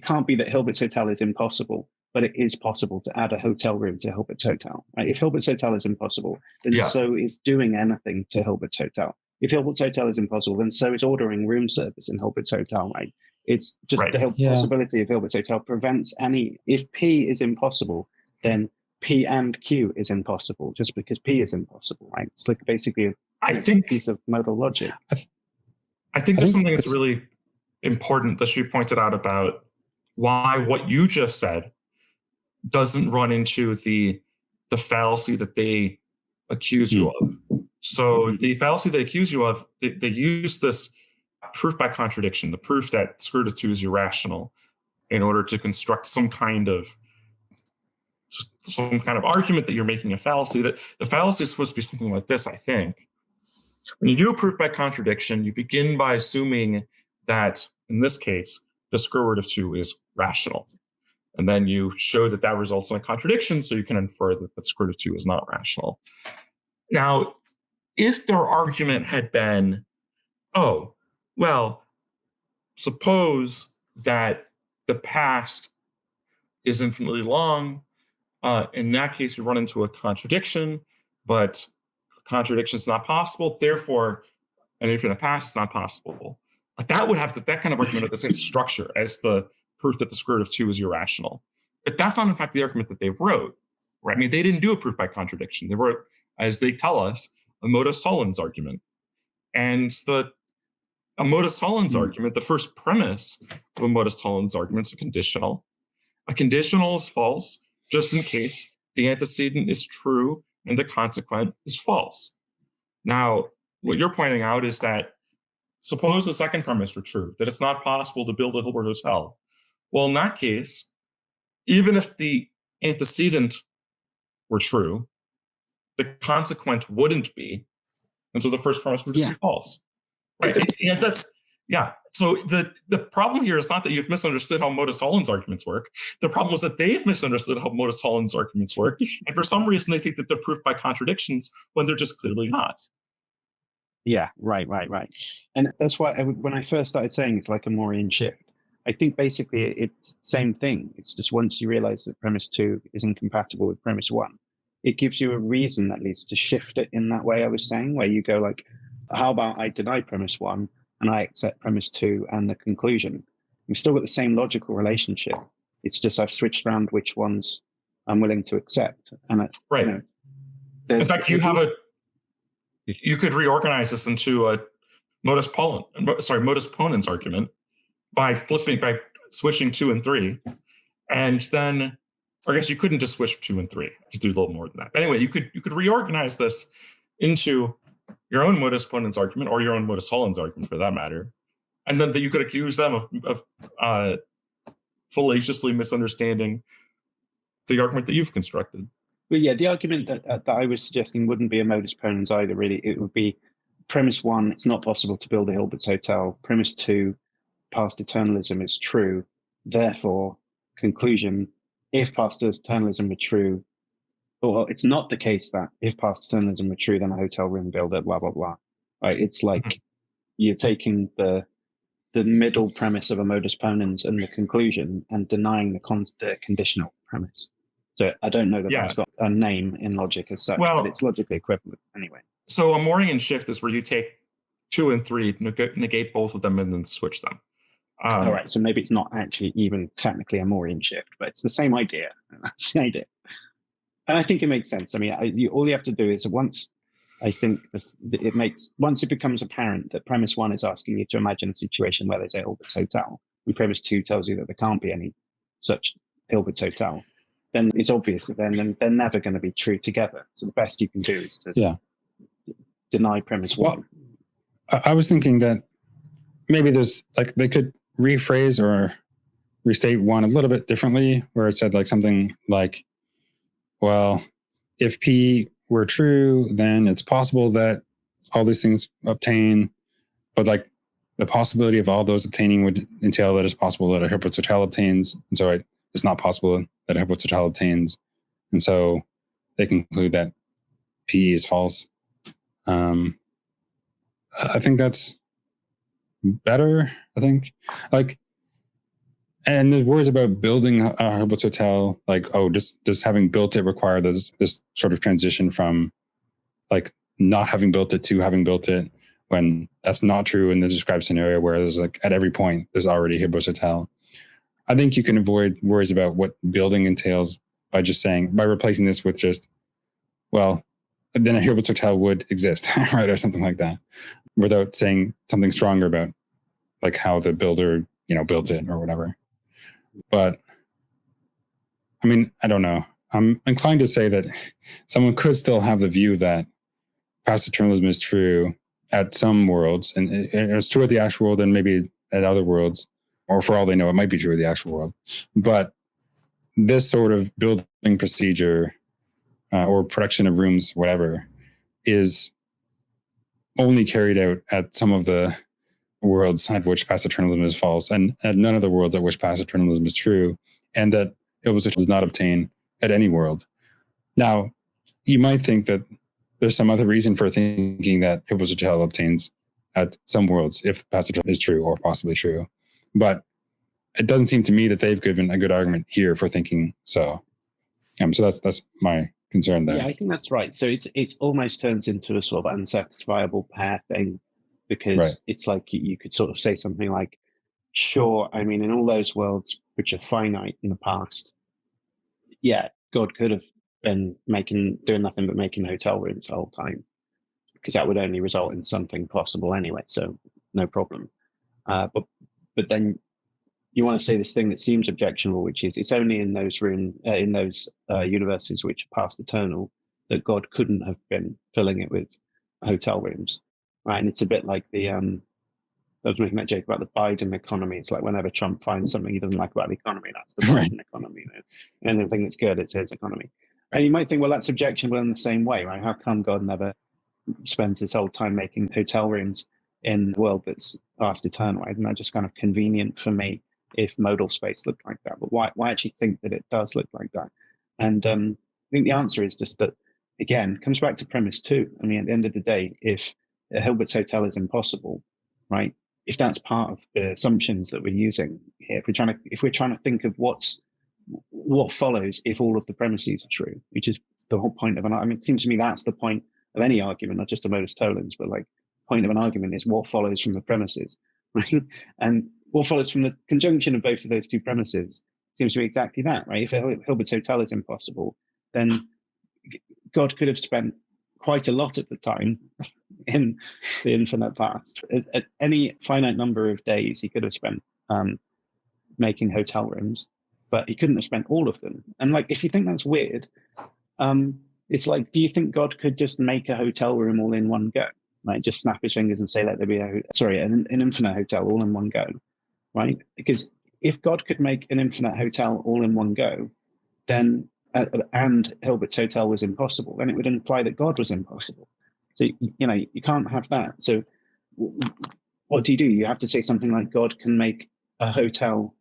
[SPEAKER 1] can't be that Hilbert's hotel is impossible, but it is possible to add a hotel room to Hilbert's hotel. Right? If Hilbert's hotel is impossible, then so is doing anything to Hilbert's hotel. If Hilbert's hotel is impossible, then so is ordering room service in Hilbert's hotel. Right? It's just the possibility of Hilbert's hotel prevents any. If P is impossible, then P and Q is impossible, just because P is impossible. Right? It's like basically a piece of modal logic.
[SPEAKER 2] I think there's something that's really important that she pointed out about why what you just said doesn't run into the fallacy that they accuse you of. So the fallacy they accuse you of, they use this proof by contradiction, the proof that square root of 2 is irrational, in order to construct some kind of argument that you're making a fallacy. That the fallacy is supposed to be something like this, I think. When you do a proof by contradiction, you begin by assuming that, in this case, the square root of 2 is rational. And then you show that that results in a contradiction, so you can infer that the square root of 2 is not rational. Now, if their argument had been, oh, well, suppose that the past is infinitely long. In that case, we run into a contradiction, but contradiction is not possible. Therefore, an infinite past is not possible. That would have that kind of argument have the same structure as the proof that the square root of 2 is irrational. But that's not, in fact, the argument that they wrote. Right? I mean, they didn't do a proof by contradiction. They wrote, as they tell us, a modus tollens argument. And a modus tollens argument, the first premise of a modus tollens argument is a conditional. A conditional is false just in case the antecedent is true and the consequent is false. Now, what you're pointing out is that suppose the second premise were true, that it's not possible to build a Hilbert hotel. Well, in that case, even if the antecedent were true, the consequent wouldn't be. And so the first premise would just be false. Right? And that's, So the problem here is not that you've misunderstood how modus tollens arguments work. The problem is that they've misunderstood how modus tollens arguments work. And for some reason, they think that they're proof by contradictions when they're just clearly not.
[SPEAKER 1] Yeah, right. And that's why when I first started saying it's like a Moorian shift, I think basically it's the same thing. It's just once you realize that premise 2 is incompatible with premise 1, it gives you a reason at least to shift it in that way I was saying, where you go like, how about I deny premise 1 and I accept premise 2 and the conclusion? We've still got the same logical relationship. It's just I've switched around which ones I'm willing to accept. And
[SPEAKER 2] right. In fact, you could reorganize this into a modus ponens argument by switching 2 and 3. And then, or I guess you couldn't just switch 2 and 3. You do a little more than that. Anyway, you could reorganize this into your own modus ponens argument or your own modus tollens argument for that matter. And then you could accuse them of fallaciously misunderstanding the argument that you've constructed.
[SPEAKER 1] But yeah, the argument that I was suggesting wouldn't be a modus ponens either, really. It would be premise 1, it's not possible to build a Hilbert hotel. Premise 2, past eternalism is true. Therefore, conclusion, if past eternalism were true, well, it's not the case that if past eternalism were true, then a hotel room builder, blah, blah, blah. Right? It's like you're taking the middle premise of a modus ponens and the conclusion and denying the conditional premise. So I don't know that that's got a name in logic as such, but it's logically equivalent anyway.
[SPEAKER 2] So a Moorian shift is where you take 2 and 3, negate both of them, and then switch them.
[SPEAKER 1] All right, so maybe it's not actually even technically a Moorian shift, but it's the same idea. That's the idea. And I think it makes sense. I mean, all you have to do is once it becomes apparent that premise 1 is asking you to imagine a situation where there's a Hilbert hotel, and premise 2 tells you that there can't be any such Hilbert hotel, then it's obvious that then they're never going to be true together. So the best you can do is to deny premise 1.
[SPEAKER 3] Well, I was thinking that maybe there's they could rephrase or restate 1 a little bit differently, where it said something like, well, if P were true, then it's possible that all these things obtain, but the possibility of all those obtaining would entail that it's possible that a Hilbert hotel obtains, and so it's not possible that a Hilbert hotel obtains, and so they conclude that P is false. I think that's better. I think and the words about building a Hilbert hotel, does having built it require this sort of transition from not having built it to having built it, when that's not true in the described scenario where there's at every point there's already a Hilbert hotel. I think you can avoid worries about what building entails by replacing this with just, well, then a Hilbert hotel would exist, right, or something like that, without saying something stronger about how the builder built it or whatever. But I mean, I don't know. I'm inclined to say that someone could still have the view that past eternalism is true at some worlds, and it's true at the actual world, and maybe at other worlds, or for all they know, it might be true at the actual world. But this sort of building procedure or production of rooms, whatever, is only carried out at some of the worlds at which past eternalism is false, and at none of the worlds at which past eternalism is true, and that Hilbert does not obtain at any world. Now, you might think that there's some other reason for thinking that Hilbert obtains at some worlds, if passage is true or possibly true. But it doesn't seem to me that they've given a good argument here for thinking so. So that's my concern there.
[SPEAKER 1] Yeah, I think that's right. So it almost turns into a sort of unsatisfiable pair thing, because it's like you could sort of say something like, sure, I mean, in all those worlds which are finite in the past, yeah, God could have been doing nothing but making hotel rooms the whole time, because that would only result in something possible anyway. So no problem. But then you want to say this thing that seems objectionable, which is it's only in those universes which are past eternal that God couldn't have been filling it with hotel rooms, right? And it's a bit like I was making that joke about the Biden economy. It's like whenever Trump finds something he doesn't like about the economy, that's the Biden economy. And anything that's good, it's his economy. And you might think, well, that's objectionable in the same way, right? How come God never spends his whole time making hotel rooms in a world that's past eternal? Right? Isn't that just kind of convenient for me if modal space looked like that? But why actually think that it does look like that? And I think the answer is just that, again, comes back to premise 2. I mean, at the end of the day, if Hilbert's hotel is impossible, right? If that's part of the assumptions that we're using here, if we're trying to think of what follows if all of the premises are true, which is the whole point of it seems to me that's the point of any argument, not just a modus tollens, but like point of an argument is what follows from the premises, right? And what follows from the conjunction of both of those two premises seems to be exactly that, right? If Hilbert's hotel is impossible, then God could have spent quite a lot of the time in the infinite past. At any finite number of days, he could have spent making hotel rooms, but he couldn't have spent all of them. And like, if you think that's weird, it's like, do you think God could just make a hotel room all in one go? Right? Just snap his fingers and say, let there be an infinite hotel all in one go, right? Because if God could make an infinite hotel all in one go, then and Hilbert's hotel was impossible, then it would imply that God was impossible. So you can't have that. So what do? You have to say something like God can make a hotel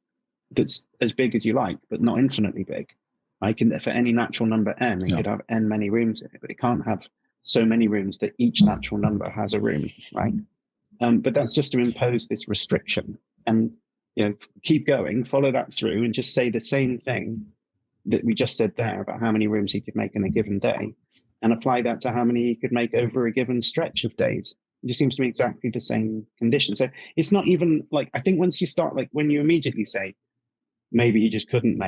[SPEAKER 1] that's as big as you like, but not infinitely big. Right? For any natural number n, it could have n many rooms in it, but it can't have so many rooms that each natural number has a room, right? But that's just to impose this restriction. And keep going, follow that through, and just say the same thing that we just said there about how many rooms he could make in a given day, and apply that to how many he could make over a given stretch of days. It just seems to be exactly the same condition. So it's not even like, I think once you start, like when you immediately say, maybe he just couldn't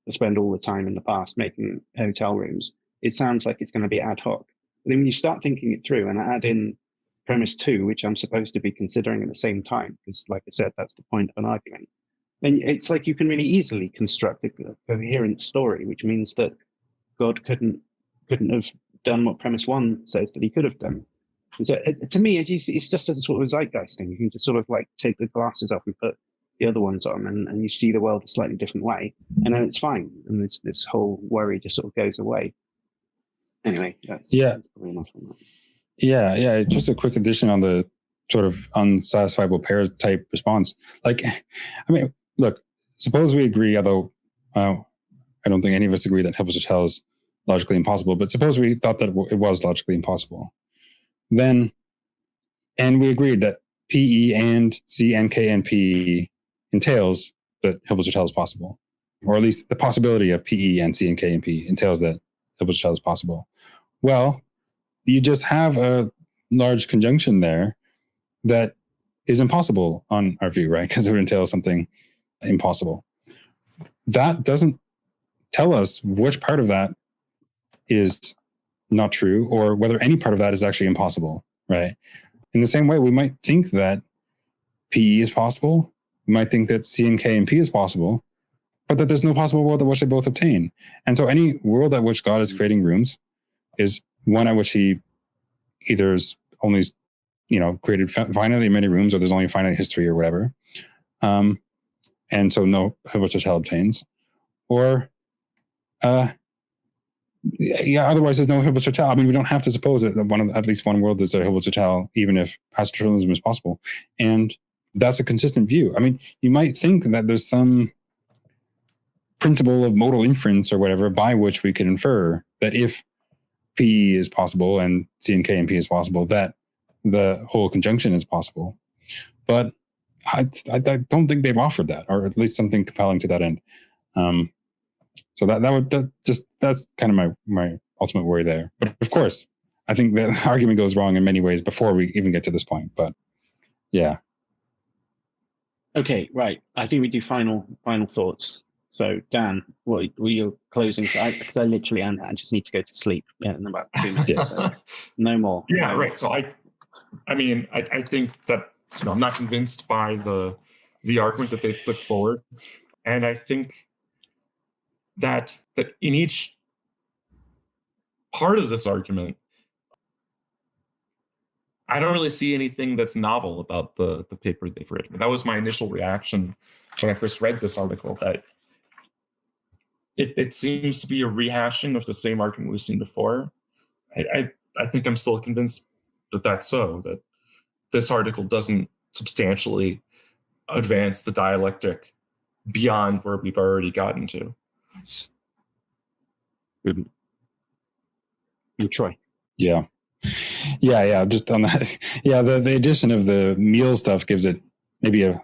[SPEAKER 1] spend all the time in the past making hotel rooms, it sounds like it's going to be ad hoc. But then when you start thinking it through and add in premise 2, which I'm supposed to be considering at the same time, because like I said, that's the point of an argument, then it's like you can really easily construct a coherent story, which means that God couldn't have done what premise 1 says that he could have done. So to me, it's just a sort of zeitgeist thing. You can just sort of like take the glasses off and put the other ones on, and you see the world a slightly different way, and then it's fine, and this whole worry just sort of goes away. Anyway, that's probably enough on that.
[SPEAKER 3] Yeah. Just a quick addition on the sort of unsatisfiable pair type response. Like, I mean, look, suppose we agree, although I don't think any of us agree that Hilbert's hotel is logically impossible, but suppose we thought that it was logically impossible. And we agreed that PE and C and K and P entails that Hilbert's hotel is possible, or at least the possibility of PE and C and K and P entails that Hilbert's hotel is possible. Well, you just have a large conjunction there that is impossible on our view, right? Because it would entail something impossible. That doesn't tell us which part of that is not true, or whether any part of that is actually impossible, right? In the same way, we might think that PE is possible. We might think that C and K and P is possible, but that there's no possible world at which they both obtain. And so any world at which God is creating rooms is one at which he either is only, created finitely many rooms, or there's only finite history or whatever. And so no Hilbert's hotel obtains. Or, otherwise there's no Hilbert's hotel. I mean, we don't have to suppose that at least one world is a Hilbert's hotel, even if pastoralism is possible. And that's a consistent view. I mean, you might think that there's some principle of modal inference or whatever by which we can infer that if P is possible and C and K and P is possible, that the whole conjunction is possible. But I don't think they've offered that, or at least something compelling to that end. So that's kind of my ultimate worry there. But of course, I think the argument goes wrong in many ways before we even get to this point. But yeah.
[SPEAKER 1] Okay, right. I think we do final thoughts. So Dan, what were your closing? Because I literally I just need to go to sleep in about 2 minutes. So no more.
[SPEAKER 2] Yeah, right. So I mean, I think that I'm not convinced by the argument that they've put forward, and I think that in each part of this argument, I don't really see anything that's novel about the paper they've written. That was my initial reaction when I first read this article, that it seems to be a rehashing of the same argument we've seen before. I think I'm still convinced that that's so, that this article doesn't substantially advance the dialectic beyond where we've already gotten to.
[SPEAKER 1] Good. And Troy.
[SPEAKER 3] Yeah. Just on that. Yeah, the addition of the meal stuff gives it maybe a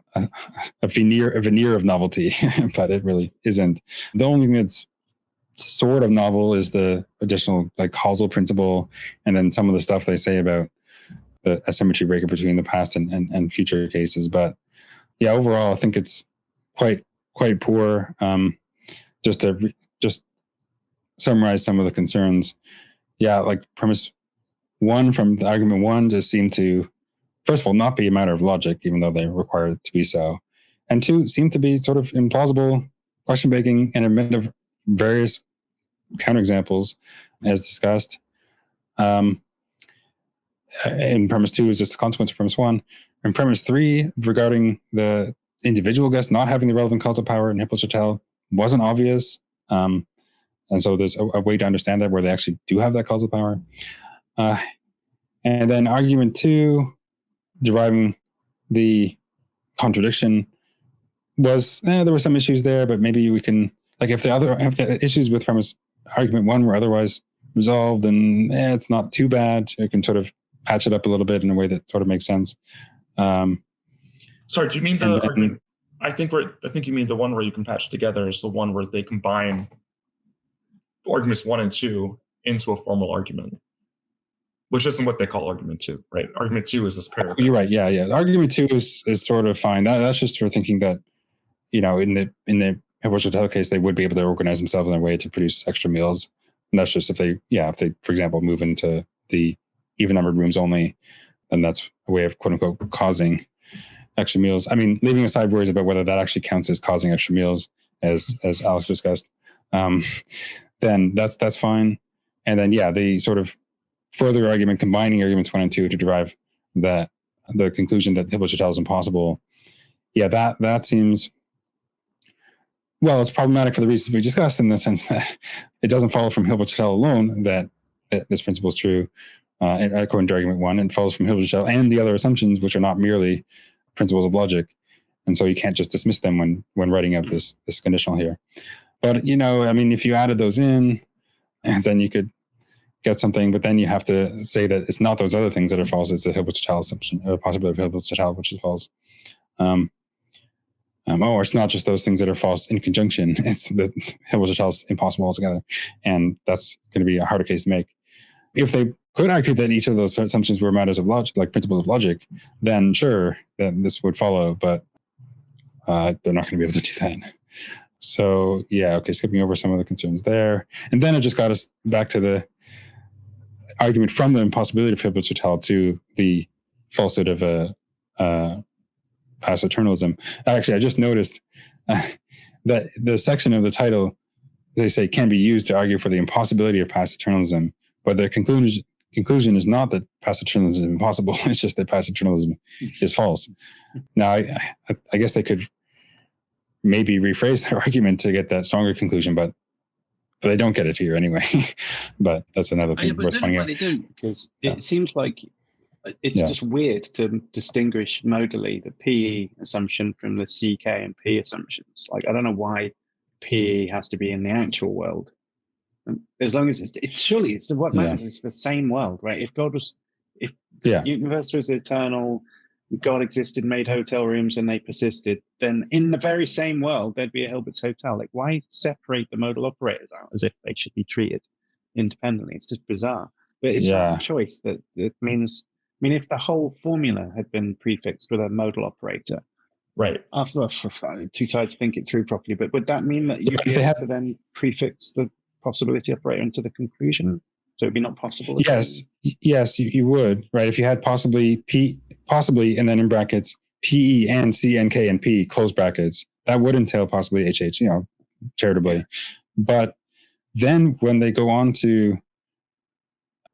[SPEAKER 3] veneer of novelty, but it really isn't. The only thing that's sort of novel is the additional like causal principle, and then some of the stuff they say about the asymmetry breaker between the past and future cases. But yeah, overall, I think it's quite poor. Just to summarize some of the concerns. Yeah, like premise 1 from the argument 1 just seemed to, first of all, not be a matter of logic, even though they require it to be so. And 2, seem to be sort of implausible, question-begging, and admit of various counterexamples, as discussed. And premise 2 is just a consequence of premise 1. And premise 3, regarding the individual guest not having the relevant causal power in Hilbert wasn't obvious. And so there's a way to understand that where they actually do have that causal power. And then argument 2, deriving the contradiction, was there were some issues there, but maybe we can, like, if the issues with premise argument 1 were otherwise resolved, and it's not too bad, you can sort of patch it up a little bit in a way that sort of makes sense.
[SPEAKER 2] Sorry, do you mean the argument? I think you mean the one where you can patch together is the one where they combine arguments 1 and 2 into a formal argument, which isn't what they call argument 2, right? Argument 2 is this paragraph.
[SPEAKER 3] You're right. Yeah. Argument 2 is sort of fine. That's just for thinking that, in the Hilbert case, they would be able to organize themselves in a way to produce extra meals. And that's just if they, for example, move into the even numbered rooms only, then that's a way of quote unquote causing extra meals. I mean, leaving aside worries about whether that actually counts as causing extra meals, as Alex discussed, then that's fine. And then the sort of further argument combining arguments 1 and 2 to derive the conclusion that Hilbert is impossible. Yeah, that seems, well, it's problematic for the reasons we discussed, in the sense that it doesn't follow from Hilbert alone that this principle is true, according to argument 1. It follows from Hilbert and the other assumptions, which are not merely principles of logic. And so you can't just dismiss them when writing out this conditional here. But, I mean, if you added those in, and then you could get something, but then you have to say that it's not those other things that are false. It's the Hilbert assumption, or possibility of Hilbert which is false. Or it's not just those things that are false in conjunction. It's the Hilbert is impossible altogether. And that's going to be a harder case to make. If they could argue that each of those assumptions were matters of logic, like principles of logic, then sure, then this would follow, but they're not going to be able to do that. So skipping over some of the concerns there. And then it just got us back to the argument from the impossibility of Hilbert to the falsehood of past eternalism. Actually, I just noticed that the section of the title, they say, can be used to argue for the impossibility of past eternalism, but the conclusion is not that past eternalism is impossible. It's just that past eternalism is false. Now, I guess they could maybe rephrase their argument to get that stronger conclusion, but they don't get it here anyway. But that's another thing worth pointing out.
[SPEAKER 1] They don't, because it seems like it's just weird to distinguish modally the PE assumption from the CK and P assumptions. Like, I don't know why PE has to be in the actual world. As long as surely it's what matters. It's the same world, right? If the universe was eternal, God existed, made hotel rooms, and they persisted, then in the very same world there'd be a Hilbert's hotel. Like, why separate the modal operators out as if they should be treated independently? It's just bizarre. But it's not a choice. That means, I mean, if the whole formula had been prefixed with a modal operator,
[SPEAKER 2] right?
[SPEAKER 1] I'm too tired to think it through properly. But would that mean that you'd be able to then prefix the possibility operator into the conclusion? So it'd be not possible.
[SPEAKER 3] Yes, you would, right? If you had possibly, and then in brackets, PE and C and K and P, close brackets, that would entail possibly HH, charitably. Yeah. But then when they go on to,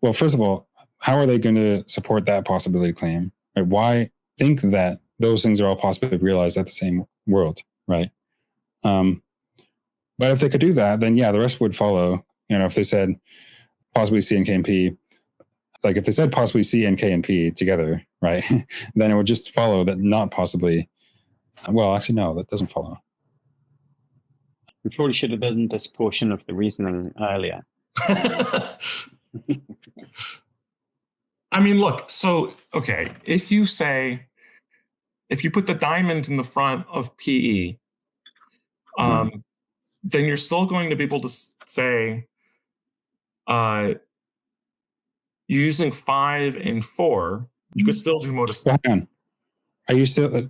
[SPEAKER 3] well, first of all, how are they going to support that possibility claim? Right? Why think that those things are all possibly realized at the same world, right? But if they could do that, then the rest would follow. If they said possibly C and K and P, like if they said possibly C and K and P together, right, then it would just follow that not possibly. Well, actually, no, that doesn't follow.
[SPEAKER 1] We probably should have done this portion of the reasoning earlier.
[SPEAKER 2] I mean, look, so, okay, if you put the diamond in the front of PE, then you're still going to be able to say, using 5 and 4, you could still do modus.
[SPEAKER 3] Well, hang on. Are you still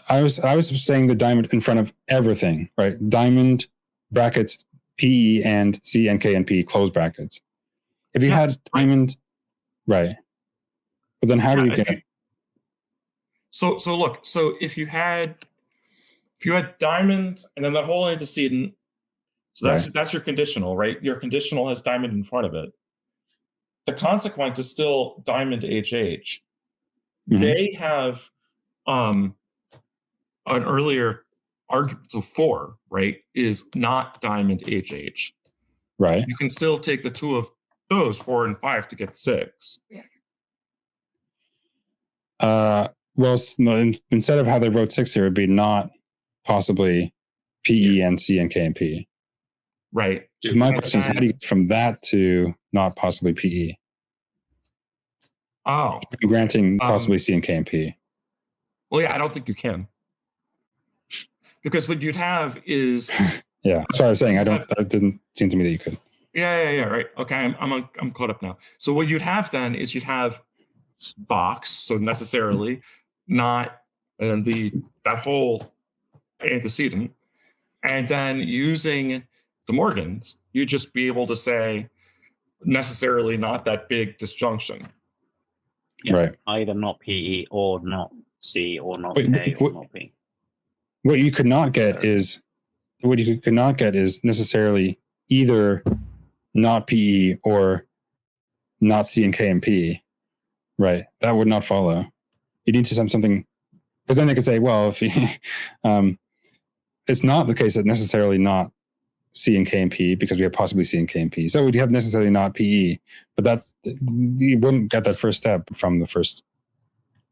[SPEAKER 3] I was saying the diamond in front of everything, right? Diamond brackets PE and C and K and P close brackets. If you had diamond, right? But then how do you get it?
[SPEAKER 2] So look, so if you had diamond and then that whole antecedent, so that's your conditional, right? Your conditional has diamond in front of it. The consequent is still diamond HH. Mm-hmm. They have an earlier argument, so 4, right, is not diamond HH.
[SPEAKER 3] Right.
[SPEAKER 2] You can still take the two of those, 4 and 5, to get 6.
[SPEAKER 3] Well, no, instead of how they wrote 6 here, it would be not possibly PE and C and K and P.
[SPEAKER 2] Right.
[SPEAKER 3] My question is, how do you get from that to not possibly PE?
[SPEAKER 2] Oh.
[SPEAKER 3] Granting possibly C and K and P.
[SPEAKER 2] Well, yeah, I don't think you can. Because what you'd have is...
[SPEAKER 3] yeah, that's what I was saying. That didn't seem to me that you could.
[SPEAKER 2] Yeah, right. Okay, I'm caught up now. So what you'd have then is you'd have box, so necessarily not that whole antecedent, and then using the Morgans, you'd just be able to say necessarily not that big disjunction.
[SPEAKER 1] Yeah,
[SPEAKER 3] right.
[SPEAKER 1] Either not PE or not C or not K or not P.
[SPEAKER 3] What you could not get is necessarily either not PE or not C and K and P. Right. That would not follow. You need to have something, because then they could say, well, if it's not the case that necessarily not C and K and P, because we have possibly C and K and P. So we'd have necessarily not PE, but that you wouldn't get that first step from the first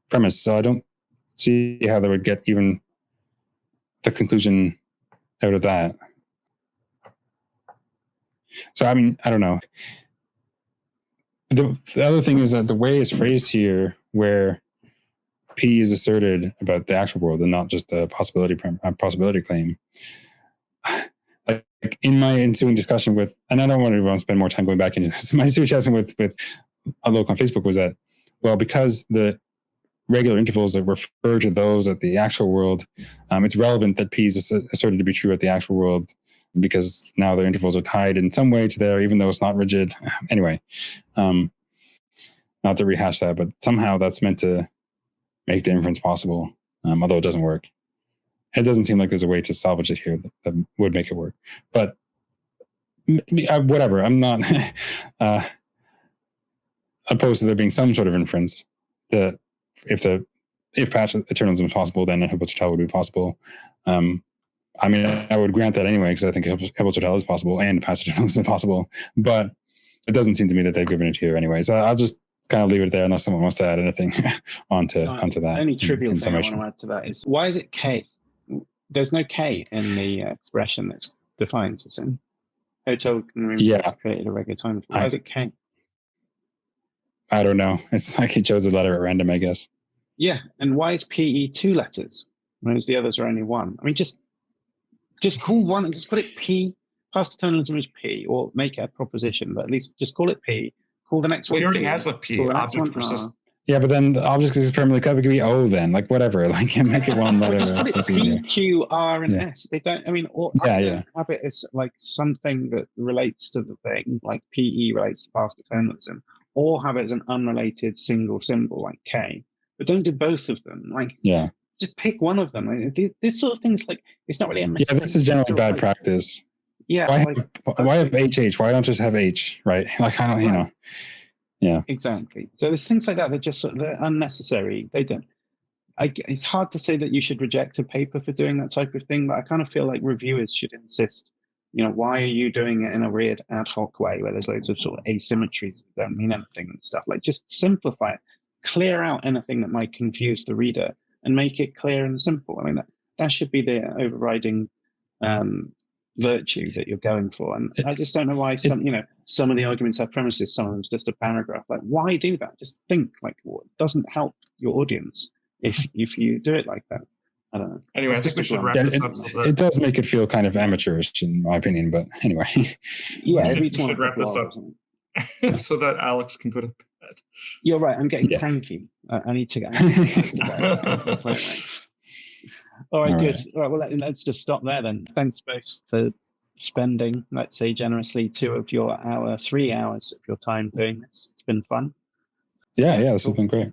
[SPEAKER 3] premise. So I don't see how they would get even the conclusion out of that. So, I mean, I don't know. The other thing is that the way it's phrased here, where P is asserted about the actual world and not just a possibility claim. Like in my ensuing discussion with, and I don't want to spend more time going back into this, my ensuing discussion with Loke on Facebook was that, well, because the regular intervals that refer to those at the actual world, it's relevant that P is asserted to be true at the actual world, because now their intervals are tied in some way to there, even though it's not rigid. Anyway, not to rehash that, but somehow that's meant to make the inference possible, although it doesn't work. It doesn't seem like there's a way to salvage it here that would make it work. But whatever, I'm not opposed to there being some sort of inference that if patch eternalism is possible, then Hilbert's hotel would be possible. I mean, I would grant that anyway, because I think Hilbert's hotel is possible and patch eternalism is possible. But it doesn't seem to me that they've given it here anyway. So I'll just kind of leave it there unless someone wants to add anything onto that.
[SPEAKER 1] Only trivial thing I want to add to that is, why is it K? There's no K in the expression that's defines as in. Hotel
[SPEAKER 3] Yeah.
[SPEAKER 1] created a regular time. Why is it K?
[SPEAKER 3] I don't know. It's like he chose a letter at random, I guess.
[SPEAKER 1] Yeah, and why is PE 2 letters, whereas the others are only 1? I mean, just call one, just put it P, past tonalism is P, or make it a proposition, but at least just call it P, call the next one
[SPEAKER 2] he already
[SPEAKER 1] P,
[SPEAKER 2] has a P,
[SPEAKER 1] call the next
[SPEAKER 2] object
[SPEAKER 1] one
[SPEAKER 2] persist.
[SPEAKER 3] Yeah, but then the object is permanently cut. It could be O then, like whatever. Like make it one letter.
[SPEAKER 1] Just put it P, Q, R, and
[SPEAKER 3] Yeah.
[SPEAKER 1] S. They don't. I mean, or
[SPEAKER 3] Yeah.
[SPEAKER 1] have it as like something that relates to the thing, like PE relates to past paternalism, or have it as an unrelated single symbol like K. But don't do both of them. Like,
[SPEAKER 3] Yeah.
[SPEAKER 1] just pick one of them. Like, this sort of thing's like it's not really a mistake.
[SPEAKER 3] Yeah, this is generally bad
[SPEAKER 1] like,
[SPEAKER 3] practice.
[SPEAKER 1] Yeah.
[SPEAKER 3] Why have HH? Why don't just have H? Right? Like I don't, you know. Yeah.
[SPEAKER 1] Exactly. So there's things like that that just they're unnecessary. They don't. It's hard to say that you should reject a paper for doing that type of thing, but I kind of feel like reviewers should insist. You know, why are you doing it in a weird ad hoc way where there's loads of sort of asymmetries that don't mean anything and stuff? Like, just simplify it, clear out anything that might confuse the reader, and make it clear and simple. I mean, that should be the overriding virtue that you're going for. And I just don't know why some of the arguments have premises, some of them's just a paragraph. Like, why do that? Just think, like, what doesn't help your audience if you do it like that. I don't know.
[SPEAKER 2] Anyway, I think we should wrap this up.
[SPEAKER 3] It does make it feel kind of amateurish, in my opinion. But anyway,
[SPEAKER 2] we should wrap this up so that Alex can go to bed.
[SPEAKER 1] You're right. I'm getting cranky. I need to get. All right, good. All right, well, let's just stop there then. Thanks both for spending, let's say, generously 3 hours of your time doing this. It's been fun.
[SPEAKER 3] Yeah, this has been great.